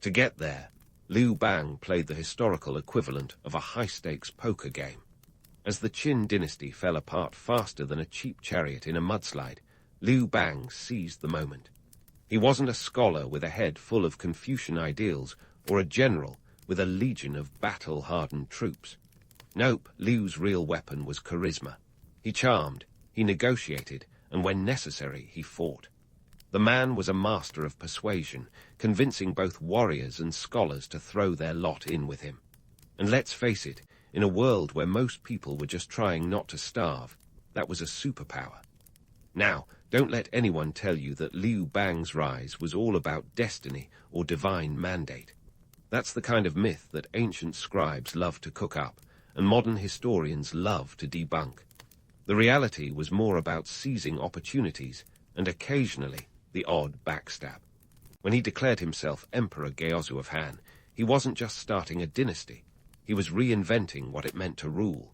To get there, Liu Bang played the historical equivalent of a high-stakes poker game. As the Qin dynasty fell apart faster than a cheap chariot in a mudslide, Liu Bang seized the moment. He wasn't a scholar with a head full of Confucian ideals or a general with a legion of battle-hardened troops. Nope, Liu's real weapon was charisma. He charmed, he negotiated, and when necessary, he fought. The man was a master of persuasion, convincing both warriors and scholars to throw their lot in with him. And let's face it, in a world where most people were just trying not to starve, that was a superpower. Now, don't let anyone tell you that Liu Bang's rise was all about destiny or divine mandate. That's the kind of myth that ancient scribes love to cook up, and modern historians love to debunk. The reality was more about seizing opportunities, and occasionally the odd backstab. When he declared himself Emperor Geozu of Han, he wasn't just starting a dynasty, he was reinventing what it meant to rule.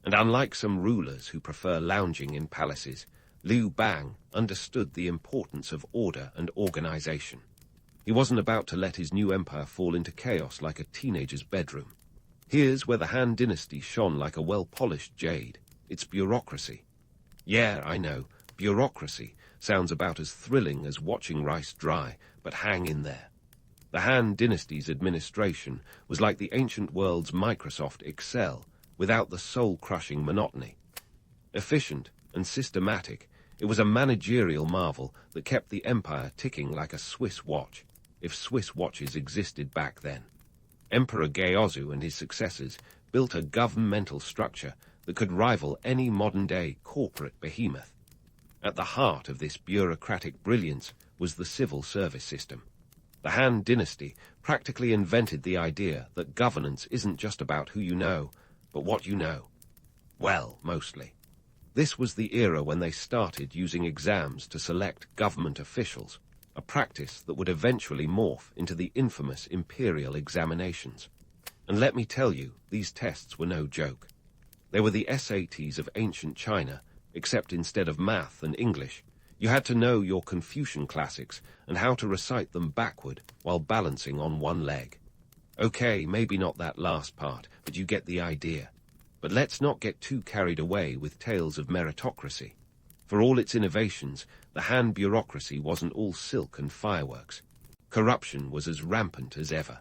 And unlike some rulers who prefer lounging in palaces, Liu Bang understood the importance of order and organization. He wasn't about to let his new empire fall into chaos like a teenager's bedroom. Here's where the Han Dynasty shone like a well-polished jade. It's bureaucracy. Yeah, I know, bureaucracy sounds about as thrilling as watching rice dry, but hang in there. The Han Dynasty's administration was like the ancient world's Microsoft Excel, without the soul-crushing monotony. Efficient and systematic, it was a managerial marvel that kept the empire ticking like a Swiss watch, if Swiss watches existed back then. Emperor Geozu and his successors built a governmental structure that could rival any modern-day corporate behemoth. At the heart of this bureaucratic brilliance was the civil service system. The Han Dynasty practically invented the idea that governance isn't just about who you know, but what you know. Well, mostly. This was the era when they started using exams to select government officials, a practice that would eventually morph into the infamous imperial examinations. And let me tell you, these tests were no joke. They were the SATs of ancient China, except instead of math and English, you had to know your Confucian classics and how to recite them backward while balancing on one leg. Okay, maybe not that last part, but you get the idea. But let's not get too carried away with tales of meritocracy. For all its innovations, the Han bureaucracy wasn't all silk and fireworks. Corruption was as rampant as ever.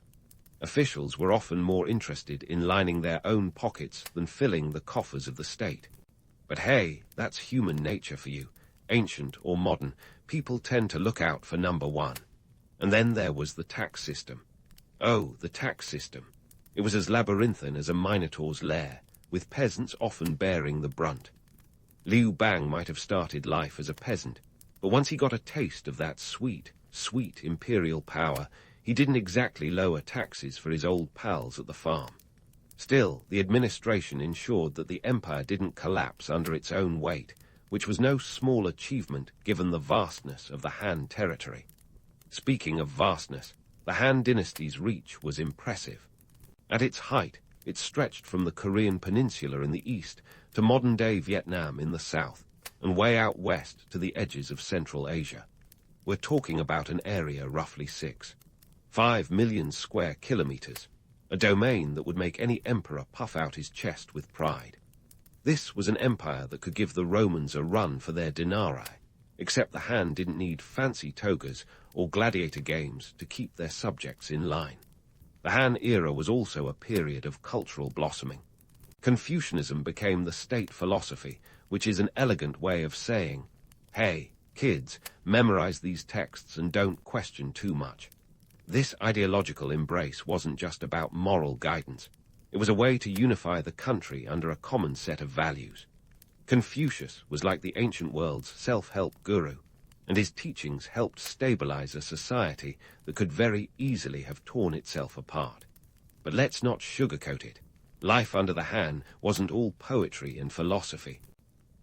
Officials were often more interested in lining their own pockets than filling the coffers of the state. But hey, that's human nature for you. Ancient or modern, people tend to look out for number one. And then there was the tax system. Oh, the tax system. It was as labyrinthine as a minotaur's lair, with peasants often bearing the brunt. Liu Bang might have started life as a peasant, but once he got a taste of that sweet, sweet imperial power, he didn't exactly lower taxes for his old pals at the farm. Still, the administration ensured that the empire didn't collapse under its own weight, which was no small achievement given the vastness of the Han territory. Speaking of vastness, the Han dynasty's reach was impressive. At its height, it stretched from the Korean peninsula in the east to modern-day Vietnam in the south, and way out west to the edges of Central Asia. We're talking about an area roughly 5 million square kilometers, a domain that would make any emperor puff out his chest with pride. This was an empire that could give the Romans a run for their denarii, except the Han didn't need fancy togas or gladiator games to keep their subjects in line. The Han era was also a period of cultural blossoming. Confucianism became the state philosophy, which is an elegant way of saying, hey, kids, memorize these texts and don't question too much. This ideological embrace wasn't just about moral guidance. It was a way to unify the country under a common set of values. Confucius was like the ancient world's self-help guru, and his teachings helped stabilize a society that could very easily have torn itself apart. But let's not sugarcoat it. Life under the Han wasn't all poetry and philosophy.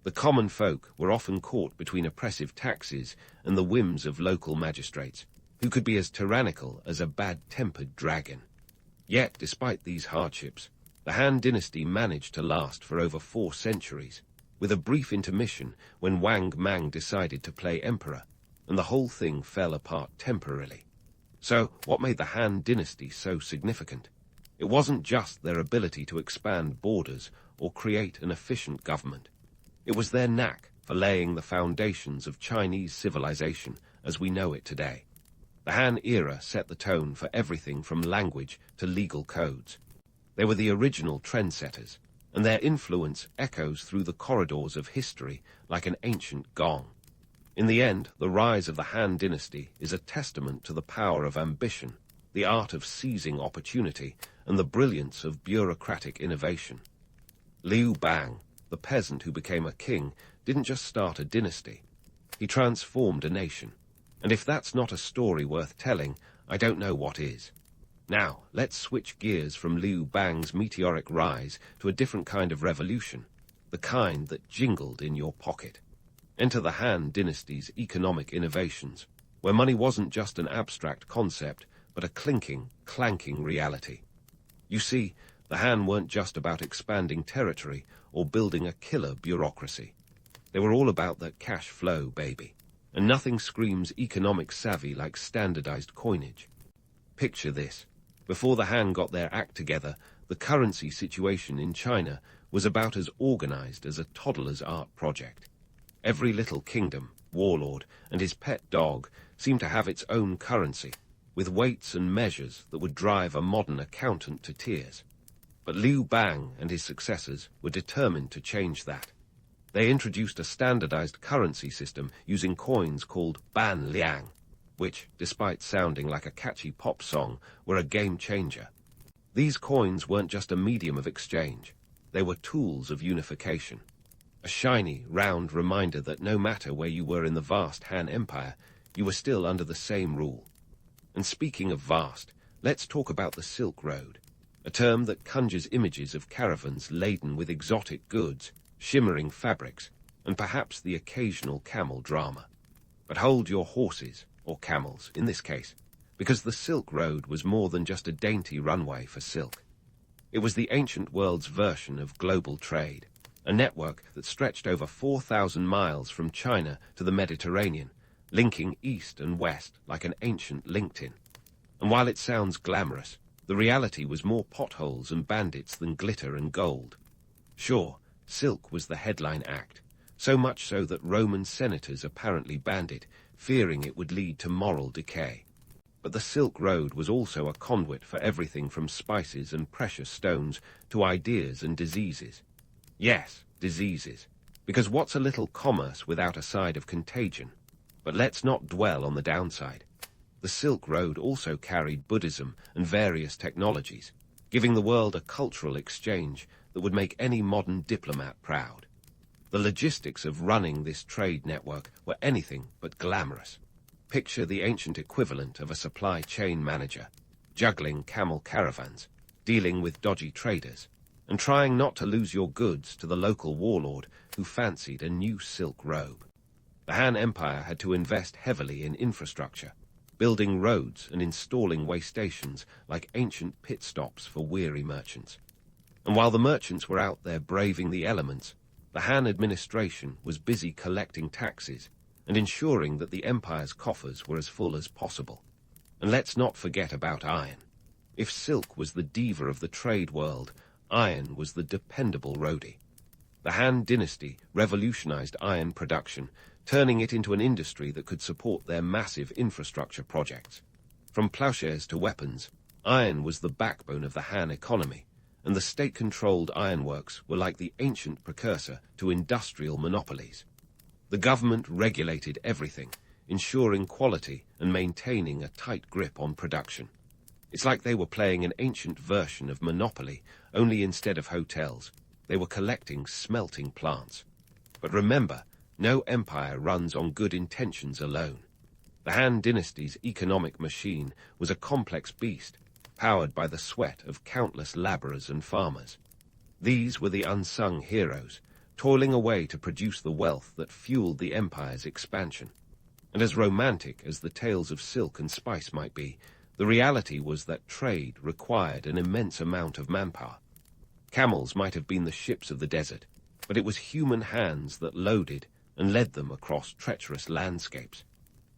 The common folk were often caught between oppressive taxes and the whims of local magistrates, who could be as tyrannical as a bad-tempered dragon. Yet, despite these hardships, the Han dynasty managed to last for over 4 centuries, with a brief intermission when Wang Mang decided to play emperor, and the whole thing fell apart temporarily. So, what made the Han dynasty so significant? It wasn't just their ability to expand borders or create an efficient government. It was their knack for laying the foundations of Chinese civilization as we know it today. The Han era set the tone for everything from language to legal codes. They were the original trendsetters, and their influence echoes through the corridors of history like an ancient gong. In the end, the rise of the Han dynasty is a testament to the power of ambition, the art of seizing opportunity, and the brilliance of bureaucratic innovation. Liu Bang, the peasant who became a king, didn't just start a dynasty. He transformed a nation. And if that's not a story worth telling, I don't know what is. Now, let's switch gears from Liu Bang's meteoric rise to a different kind of revolution, the kind that jingled in your pocket. Enter the Han dynasty's economic innovations, where money wasn't just an abstract concept, but a clinking, clanking reality. You see, the Han weren't just about expanding territory or building a killer bureaucracy. They were all about that cash flow, baby. And nothing screams economic savvy like standardized coinage. Picture this. Before the Han got their act together, the currency situation in China was about as organized as a toddler's art project. Every little kingdom, warlord, and his pet dog seemed to have its own currency, with weights and measures that would drive a modern accountant to tears. But Liu Bang and his successors were determined to change that. They introduced a standardized currency system using coins called Ban Liang, which, despite sounding like a catchy pop song, were a game changer. These coins weren't just a medium of exchange. They were tools of unification. A shiny, round reminder that no matter where you were in the vast Han Empire, you were still under the same rule. And speaking of vast, let's talk about the Silk Road, a term that conjures images of caravans laden with exotic goods, shimmering fabrics, and perhaps the occasional camel drama. But hold your horses, or camels in this case, because the Silk Road was more than just a dainty runway for silk. It was the ancient world's version of global trade, a network that stretched over 4,000 miles from China to the Mediterranean, linking east and west like an ancient LinkedIn. And while it sounds glamorous, the reality was more potholes and bandits than glitter and gold. Sure, silk was the headline act, so much so that Roman senators apparently banned it, fearing it would lead to moral decay. But the Silk Road was also a conduit for everything from spices and precious stones to ideas and diseases. Yes, diseases, because what's a little commerce without a side of contagion? But let's not dwell on the downside. The Silk Road also carried Buddhism and various technologies, giving the world a cultural exchange that would make any modern diplomat proud. The logistics of running this trade network were anything but glamorous. Picture the ancient equivalent of a supply chain manager, juggling camel caravans, dealing with dodgy traders, and trying not to lose your goods to the local warlord who fancied a new silk robe. The Han Empire had to invest heavily in infrastructure, building roads and installing way stations like ancient pit stops for weary merchants. And while the merchants were out there braving the elements, the Han administration was busy collecting taxes and ensuring that the empire's coffers were as full as possible. And let's not forget about iron. If silk was the diva of the trade world, iron was the dependable roadie. The Han dynasty revolutionized iron production, turning it into an industry that could support their massive infrastructure projects. From plowshares to weapons, iron was the backbone of the Han economy, and the state-controlled ironworks were like the ancient precursor to industrial monopolies. The government regulated everything, ensuring quality and maintaining a tight grip on production. It's like they were playing an ancient version of Monopoly, only instead of hotels, they were collecting smelting plants. But remember, no empire runs on good intentions alone. The Han dynasty's economic machine was a complex beast, powered by the sweat of countless laborers and farmers. These were the unsung heroes, toiling away to produce the wealth that fueled the empire's expansion. And as romantic as the tales of silk and spice might be, the reality was that trade required an immense amount of manpower. Camels might have been the ships of the desert, but it was human hands that loaded and led them across treacherous landscapes.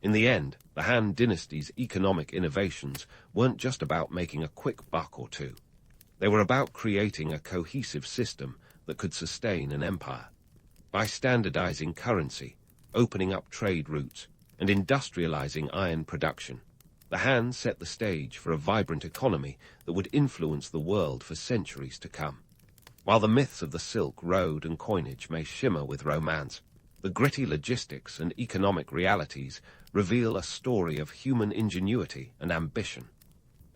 In the end, the Han dynasty's economic innovations weren't just about making a quick buck or two. They were about creating a cohesive system that could sustain an empire. By standardizing currency, opening up trade routes, and industrializing iron production, the Han set the stage for a vibrant economy that would influence the world for centuries to come. While the myths of the Silk Road and coinage may shimmer with romance, the gritty logistics and economic realities reveal a story of human ingenuity and ambition.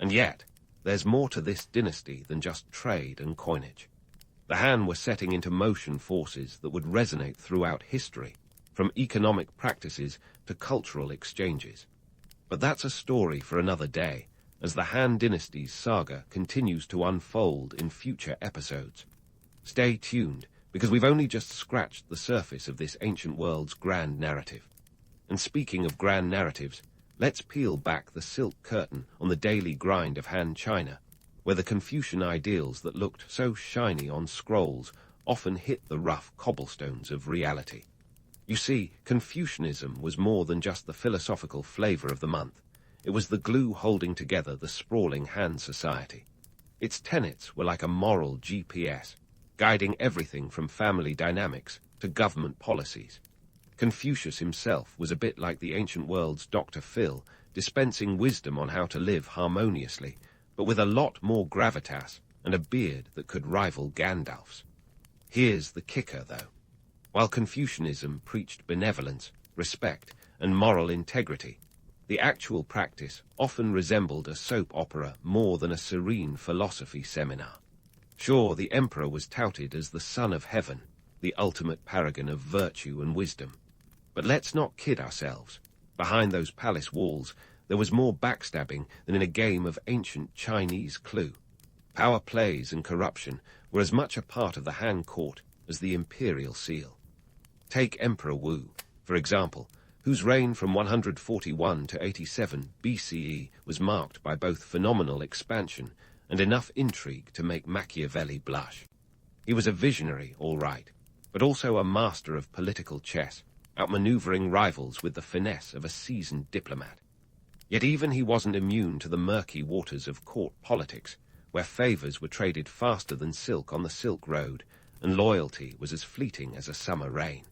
And yet, there's more to this dynasty than just trade and coinage. The Han were setting into motion forces that would resonate throughout history, from economic practices to cultural exchanges. But that's a story for another day, as the Han dynasty's saga continues to unfold in future episodes. Stay tuned, because we've only just scratched the surface of this ancient world's grand narrative. And speaking of grand narratives, let's peel back the silk curtain on the daily grind of Han China, where the Confucian ideals that looked so shiny on scrolls often hit the rough cobblestones of reality. You see, Confucianism was more than just the philosophical flavor of the month. It was the glue holding together the sprawling Han society. Its tenets were like a moral GPS, guiding everything from family dynamics to government policies. Confucius himself was a bit like the ancient world's Dr. Phil, dispensing wisdom on how to live harmoniously, but with a lot more gravitas and a beard that could rival Gandalf's. Here's the kicker, though. While Confucianism preached benevolence, respect, and moral integrity, the actual practice often resembled a soap opera more than a serene philosophy seminar. Sure, the emperor was touted as the son of heaven, the ultimate paragon of virtue and wisdom. But let's not kid ourselves. Behind those palace walls, there was more backstabbing than in a game of ancient Chinese Clue. Power plays and corruption were as much a part of the Han court as the imperial seal. Take Emperor Wu, for example, whose reign from 141 to 87 BCE was marked by both phenomenal expansion and enough intrigue to make Machiavelli blush. He was a visionary, all right, but also a master of political chess, outmaneuvering rivals with the finesse of a seasoned diplomat. Yet even he wasn't immune to the murky waters of court politics, where favors were traded faster than silk on the Silk Road, and loyalty was as fleeting as a summer rain.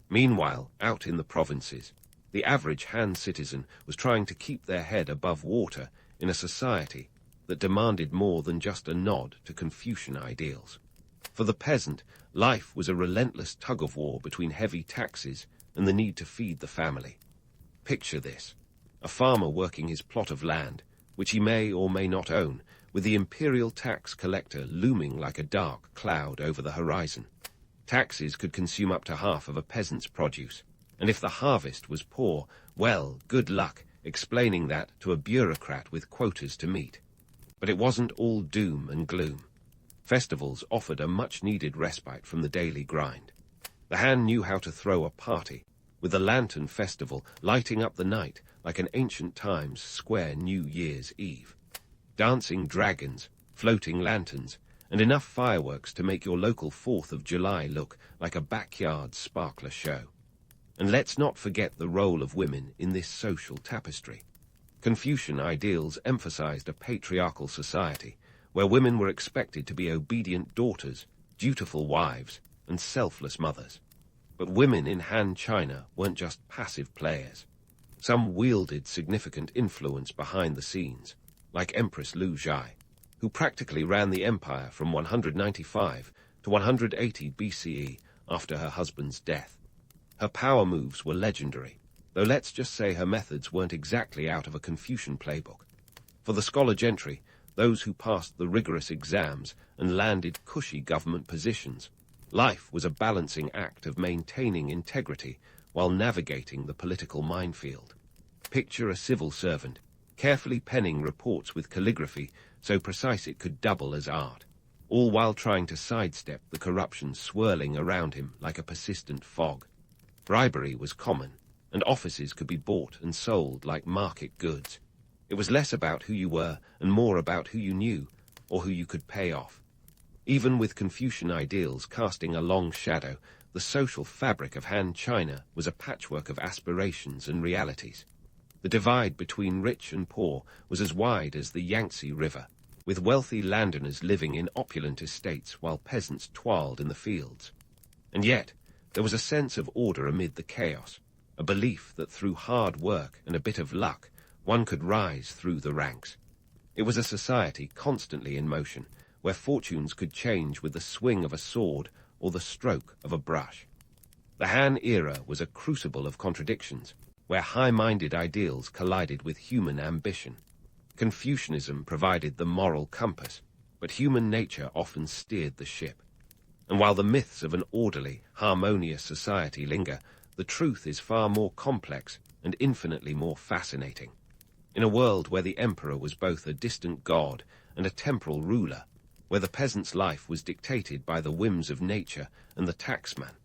Meanwhile, out in the provinces, the average Han citizen was trying to keep their head above water in a society that demanded more than just a nod to Confucian ideals. For the peasant, life was a relentless tug-of-war between heavy taxes and the need to feed the family. Picture this: a farmer working his plot of land, which he may or may not own, with the imperial tax collector looming like a dark cloud over the horizon. Taxes could consume up to half of a peasant's produce, and if the harvest was poor, well, good luck explaining that to a bureaucrat with quotas to meet. But it wasn't all doom and gloom. Festivals offered a much-needed respite from the daily grind. The Han knew how to throw a party, with the Lantern Festival lighting up the night like an ancient times square New Year's Eve. Dancing dragons, floating lanterns, and enough fireworks to make your local 4th of July look like a backyard sparkler show. And let's not forget the role of women in this social tapestry. Confucian ideals emphasized a patriarchal society where women were expected to be obedient daughters, dutiful wives, and selfless mothers. But women in Han China weren't just passive players. Some wielded significant influence behind the scenes, like Empress Lu Zhai, who practically ran the empire from 195 to 180 BCE after her husband's death. Her power moves were legendary, though let's just say her methods weren't exactly out of a Confucian playbook. For the scholar gentry, those who passed the rigorous exams and landed cushy government positions, life was a balancing act of maintaining integrity while navigating the political minefield. Picture a civil servant, carefully penning reports with calligraphy so precise it could double as art, all while trying to sidestep the corruption swirling around him like a persistent fog. Bribery was common, and offices could be bought and sold like market goods. It was less about who you were and more about who you knew or who you could pay off. Even with Confucian ideals casting a long shadow, the social fabric of Han China was a patchwork of aspirations and realities. The divide between rich and poor was as wide as the Yangtze River, with wealthy landowners living in opulent estates while peasants toiled in the fields. And yet, there was a sense of order amid the chaos, a belief that through hard work and a bit of luck, one could rise through the ranks. It was a society constantly in motion, where fortunes could change with the swing of a sword or the stroke of a brush. The Han era was a crucible of contradictions, where high-minded ideals collided with human ambition. Confucianism provided the moral compass, but human nature often steered the ship. And while the myths of an orderly, harmonious society linger, the truth is far more complex and infinitely more fascinating. In a world where the emperor was both a distant god and a temporal ruler, where the peasant's life was dictated by the whims of nature and the taxman,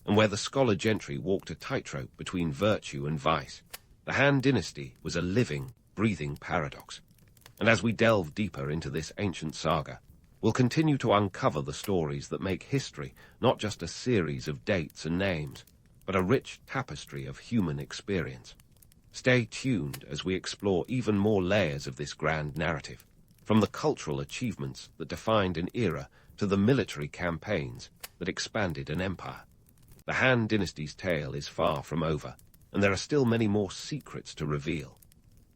and where the scholar gentry walked a tightrope between virtue and vice, the Han Dynasty was a living, breathing paradox. And as we delve deeper into this ancient saga, we'll continue to uncover the stories that make history not just a series of dates and names, but a rich tapestry of human experience. Stay tuned as we explore even more layers of this grand narrative, from the cultural achievements that defined an era to the military campaigns that expanded an empire. The Han Dynasty's tale is far from over, and there are still many more secrets to reveal.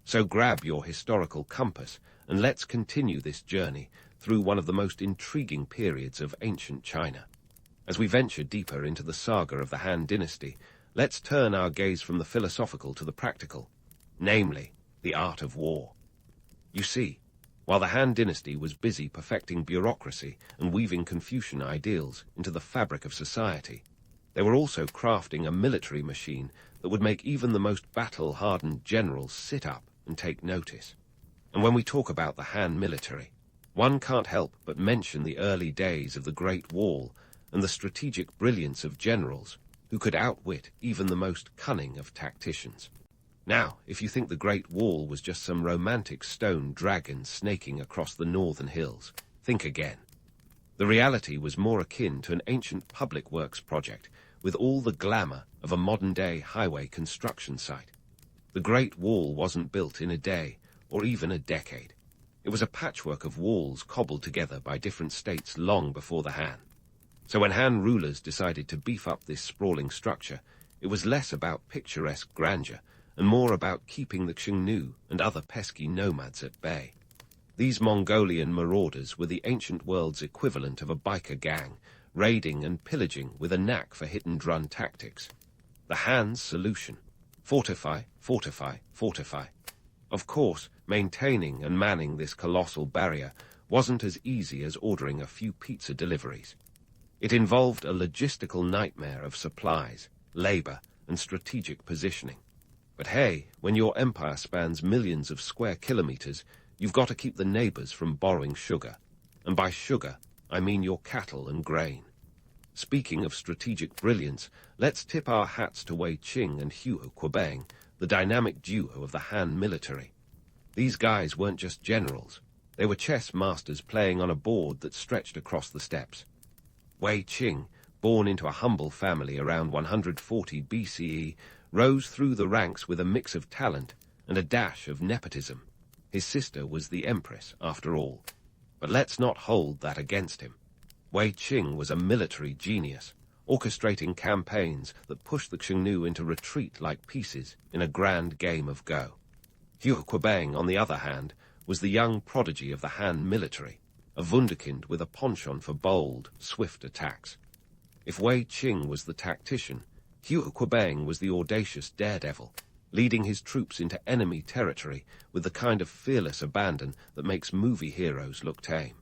So grab your historical compass and let's continue this journey through one of the most intriguing periods of ancient China. As we venture deeper into the saga of the Han Dynasty, let's turn our gaze from the philosophical to the practical, namely, the art of war. You see, while the Han Dynasty was busy perfecting bureaucracy and weaving Confucian ideals into the fabric of society, they were also crafting a military machine that would make even the most battle-hardened generals sit up and take notice. And when we talk about the Han military, one can't help but mention the early days of the Great Wall and the strategic brilliance of generals who could outwit even the most cunning of tacticians. Now, if you think the Great Wall was just some romantic stone dragon snaking across the northern hills, think again. The reality was more akin to an ancient public works project with all the glamour of a modern-day highway construction site. The Great Wall wasn't built in a day or even a decade. It was a patchwork of walls cobbled together by different states long before the Han. So when Han rulers decided to beef up this sprawling structure, it was less about picturesque grandeur and more about keeping the Xiongnu and other pesky nomads at bay. These Mongolian marauders were the ancient world's equivalent of a biker gang, raiding and pillaging with a knack for hit-and-run tactics. The Han's solution: fortify, fortify, fortify. Of course, maintaining and manning this colossal barrier wasn't as easy as ordering a few pizza deliveries. It involved a logistical nightmare of supplies, labor, and strategic positioning. But hey, when your empire spans millions of square kilometers, you've got to keep the neighbors from borrowing sugar. And by sugar, I mean your cattle and grain. Speaking of strategic brilliance, let's tip our hats to Wei Qing and Hugh Quabang the dynamic duo of the Han military. These guys weren't just generals. They were chess masters playing on a board that stretched across the steppes. Wei Qing, born into a humble family around 140 BCE, rose through the ranks with a mix of talent and a dash of nepotism. His sister was the empress, after all. But let's not hold that against him. Wei Qing was a military genius, orchestrating campaigns that pushed the Xiongnu into retreat like pieces in a grand game of Go. Hugh Quebang, on the other hand, was the young prodigy of the Han military, a wunderkind with a penchant for bold, swift attacks. If Wei Qing was the tactician, Hugh Quebang was the audacious daredevil, leading his troops into enemy territory with the kind of fearless abandon that makes movie heroes look tame.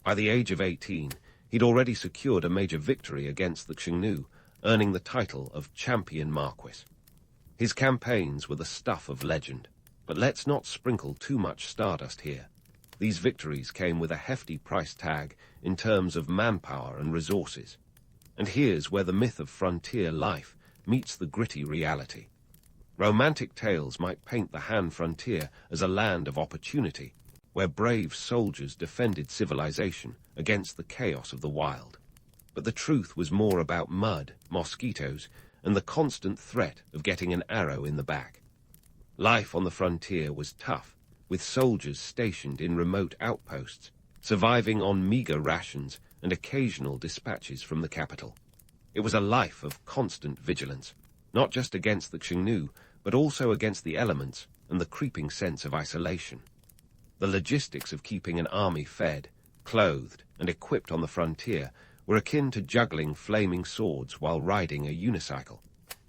By the age of 18, he'd already secured a major victory against the Xiongnu, earning the title of Champion Marquis. His campaigns were the stuff of legend, but let's not sprinkle too much stardust here. These victories came with a hefty price tag in terms of manpower and resources. And here's where the myth of frontier life meets the gritty reality. Romantic tales might paint the Han frontier as a land of opportunity, where brave soldiers defended civilization against the chaos of the wild. But the truth was more about mud, mosquitoes, and the constant threat of getting an arrow in the back. Life on the frontier was tough, with soldiers stationed in remote outposts, surviving on meager rations and occasional dispatches from the capital. It was a life of constant vigilance, not just against the Xiongnu, but also against the elements and the creeping sense of isolation. The logistics of keeping an army fed, clothed, and equipped on the frontier were akin to juggling flaming swords while riding a unicycle.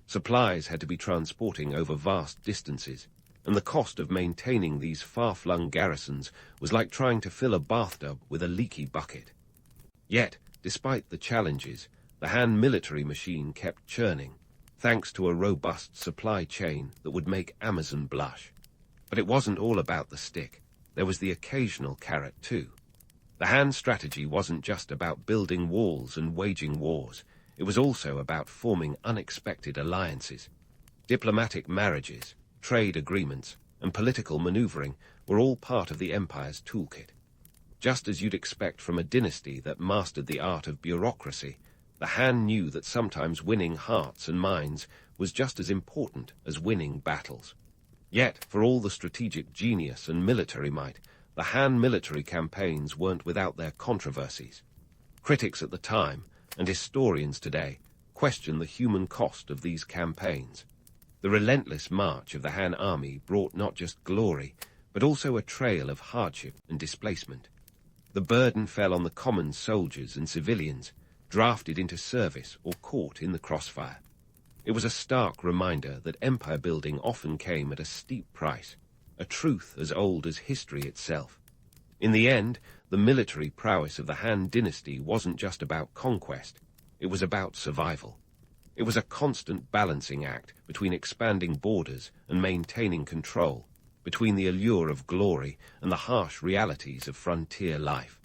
Supplies had to be transporting over vast distances, and the cost of maintaining these far-flung garrisons was like trying to fill a bathtub with a leaky bucket. Yet, despite the challenges, the Han military machine kept churning, thanks to a robust supply chain that would make Amazon blush. But it wasn't all about the stick. There was the occasional carrot too. The Han strategy wasn't just about building walls and waging wars. It was also about forming unexpected alliances. Diplomatic marriages, trade agreements, and political maneuvering were all part of the empire's toolkit. Just as you'd expect from a dynasty that mastered the art of bureaucracy, the Han knew that sometimes winning hearts and minds was just as important as winning battles. Yet, for all the strategic genius and military might, the Han military campaigns weren't without their controversies. Critics at the time, and historians today, question the human cost of these campaigns. The relentless march of the Han army brought not just glory, but also a trail of hardship and displacement. The burden fell on the common soldiers and civilians, drafted into service or caught in the crossfire. It was a stark reminder that empire building often came at a steep price, a truth as old as history itself. In the end, the military prowess of the Han dynasty wasn't just about conquest, it was about survival. It was a constant balancing act between expanding borders and maintaining control, between the allure of glory and the harsh realities of frontier life.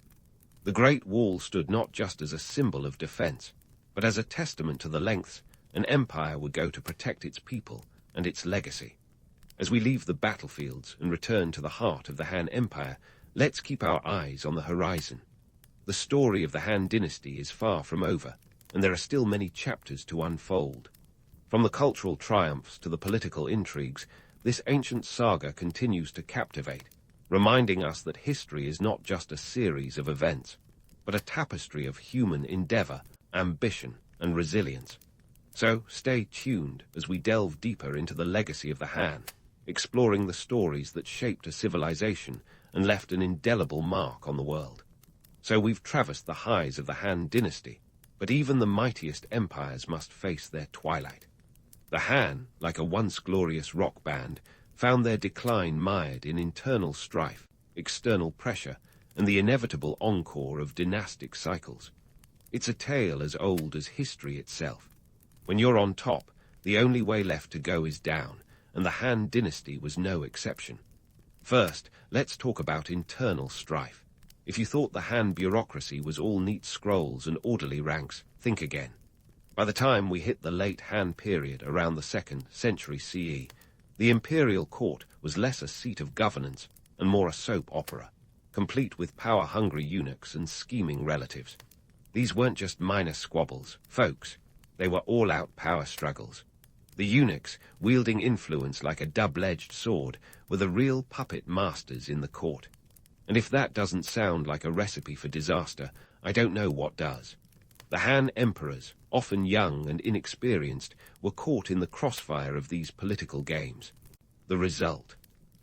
The Great Wall stood not just as a symbol of defense, but as a testament to the lengths an empire would go to protect its people and its legacy. As we leave the battlefields and return to the heart of the Han Empire, let's keep our eyes on the horizon. The story of the Han dynasty is far from over, and there are still many chapters to unfold. From the cultural triumphs to the political intrigues, this ancient saga continues to captivate, reminding us that history is not just a series of events, but a tapestry of human endeavor, ambition, and resilience. So stay tuned as we delve deeper into the legacy of the Han, exploring the stories that shaped a civilization and left an indelible mark on the world. So we've traversed the highs of the Han dynasty, but even the mightiest empires must face their twilight. The Han, like a once glorious rock band, found their decline mired in internal strife, external pressure, and the inevitable encore of dynastic cycles. It's a tale as old as history itself. When you're on top, the only way left to go is down, and the Han dynasty was no exception. First, let's talk about internal strife. If you thought the Han bureaucracy was all neat scrolls and orderly ranks, think again. By the time we hit the late Han period around the 2nd century CE, The imperial court was less a seat of governance and more a soap opera, complete with power-hungry eunuchs and scheming relatives. These weren't just minor squabbles, folks. They were all-out power struggles. The eunuchs, wielding influence like a double-edged sword, were the real puppet masters in the court. And if that doesn't sound like a recipe for disaster, I don't know what does. The Han emperors, often young and inexperienced, were caught in the crossfire of these political games. The result: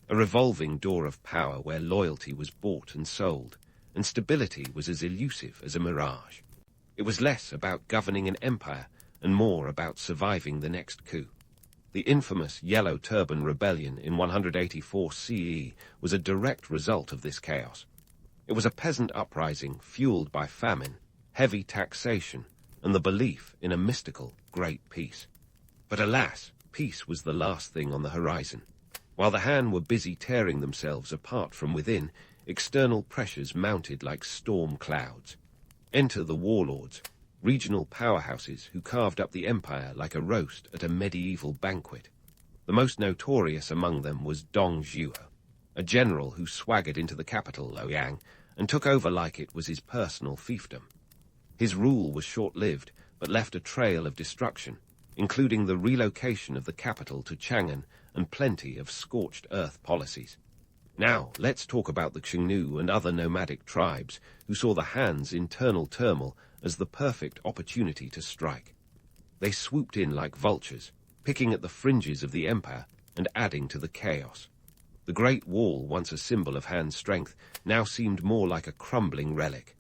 a revolving door of power where loyalty was bought and sold, and stability was as elusive as a mirage. It was less about governing an empire and more about surviving the next coup. The infamous Yellow Turban Rebellion in 184 CE was a direct result of this chaos. It was a peasant uprising fueled by famine, heavy taxation, and the belief in a mystical great peace. But alas, peace was the last thing on the horizon. While the Han were busy tearing themselves apart from within, external pressures mounted like storm clouds. Enter the warlords, regional powerhouses who carved up the empire like a roast at a medieval banquet. The most notorious among them was Dong Zhuo, a general who swaggered into the capital, Luoyang, and took over like it was his personal fiefdom. His rule was short-lived, but left a trail of destruction, including the relocation of the capital to Chang'an and plenty of scorched earth policies. Now, let's talk about the Xiongnu and other nomadic tribes who saw the Han's internal turmoil as the perfect opportunity to strike. They swooped in like vultures, picking at the fringes of the empire and adding to the chaos. The Great Wall, once a symbol of Han strength, now seemed more like a crumbling relic.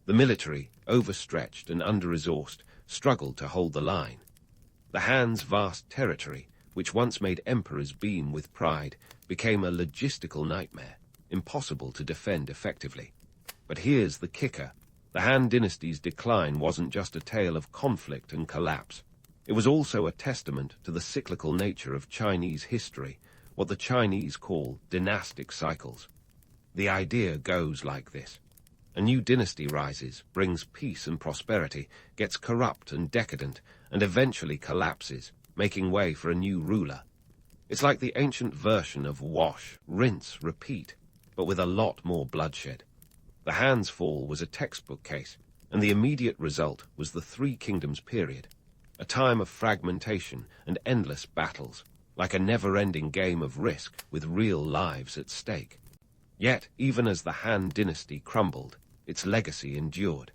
The military, overstretched and under-resourced, struggled to hold the line. The Han's vast territory, which once made emperors beam with pride, became a logistical nightmare, impossible to defend effectively. But here's the kicker. The Han dynasty's decline wasn't just a tale of conflict and collapse. It was also a testament to the cyclical nature of Chinese history, what the Chinese call dynastic cycles. The idea goes like this. A new dynasty rises, brings peace and prosperity, gets corrupt and decadent, and eventually collapses, making way for a new ruler. It's like the ancient version of wash, rinse, repeat, but with a lot more bloodshed. The Han's fall was a textbook case, and the immediate result was the Three Kingdoms period, a time of fragmentation and endless battles, like a never-ending game of risk with real lives at stake. Yet, even as the Han dynasty crumbled, its legacy endured.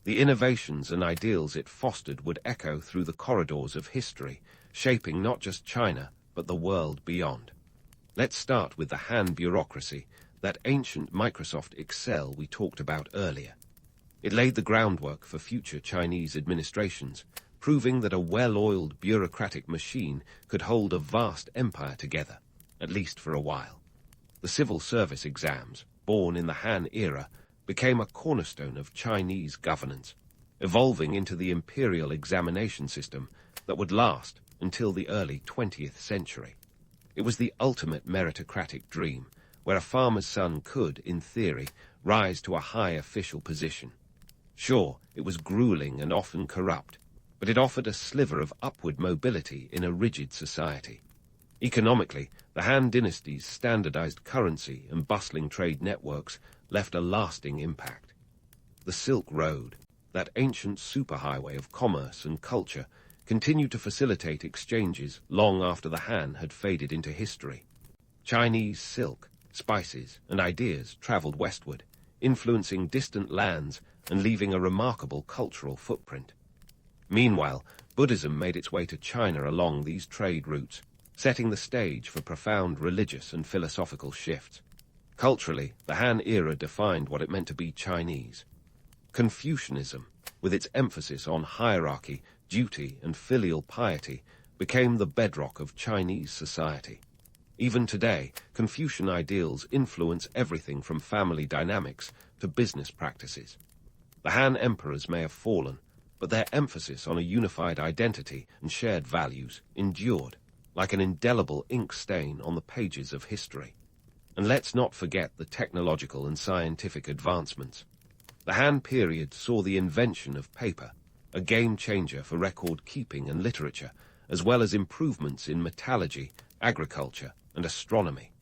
The innovations and ideals it fostered would echo through the corridors of history, shaping not just China, but the world beyond. Let's start with the Han bureaucracy, that ancient Microsoft Excel we talked about earlier. It laid the groundwork for future Chinese administrations, proving that a well-oiled bureaucratic machine could hold a vast empire together, at least for a while. The civil service exams, born in the Han era, became a cornerstone of Chinese governance, evolving into the imperial examination system that would last until the early 20th century. It was the ultimate meritocratic dream, where a farmer's son could, in theory, rise to a high official position. Sure, it was grueling and often corrupt, but it offered a sliver of upward mobility in a rigid society. Economically, the Han dynasty's standardized currency and bustling trade networks left a lasting impact. The Silk Road, that ancient superhighway of commerce and culture, continued to facilitate exchanges long after the Han had faded into history. Chinese silk, spices, and ideas traveled westward, influencing distant lands and leaving a remarkable cultural footprint. Meanwhile, Buddhism made its way to China along these trade routes, setting the stage for profound religious and philosophical shifts. Culturally, the Han era defined what it meant to be Chinese. Confucianism, with its emphasis on hierarchy, duty, and filial piety, became the bedrock of Chinese society. Even today, Confucian ideals influence everything from family dynamics to business practices. The Han emperors may have fallen, but their emphasis on a unified identity and shared values endured, like an indelible ink stain on the pages of history. And let's not forget the technological and scientific advancements. The Han period saw the invention of paper, a game changer for record-keeping and literature, as well as improvements in metallurgy, agriculture, and astronomy.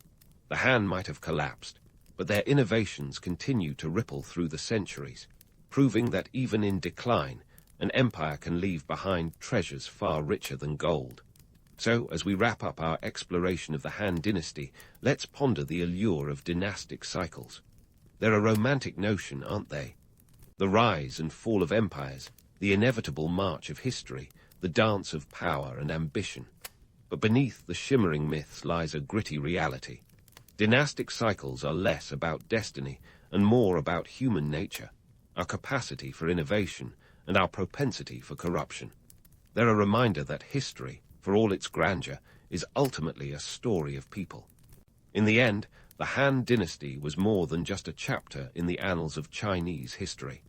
The Han might have collapsed, but their innovations continue to ripple through the centuries, proving that even in decline, an empire can leave behind treasures far richer than gold. So, as we wrap up our exploration of the Han Dynasty, let's ponder the allure of dynastic cycles. They're a romantic notion, aren't they? The rise and fall of empires, the inevitable march of history, the dance of power and ambition. But beneath the shimmering myths lies a gritty reality. Dynastic cycles are less about destiny and more about human nature, our capacity for innovation and our propensity for corruption. They're a reminder that history, for all its grandeur, is ultimately a story of people. In the end, the Han Dynasty was more than just a chapter in the annals of Chinese history.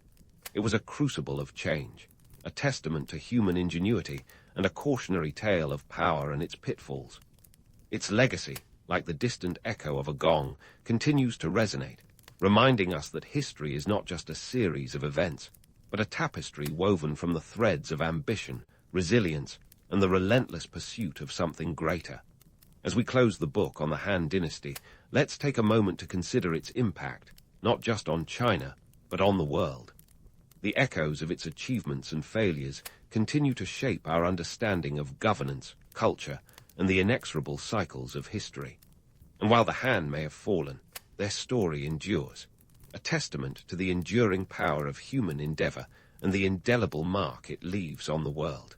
It was a crucible of change, a testament to human ingenuity and a cautionary tale of power and its pitfalls. Its legacy, like the distant echo of a gong, continues to resonate, reminding us that history is not just a series of events, but a tapestry woven from the threads of ambition, resilience, and the relentless pursuit of something greater. As we close the book on the Han Dynasty, let's take a moment to consider its impact, not just on China, but on the world. The echoes of its achievements and failures continue to shape our understanding of governance, culture, and the inexorable cycles of history. And while the Han may have fallen, their story endures, a testament to the enduring power of human endeavor and the indelible mark it leaves on the world.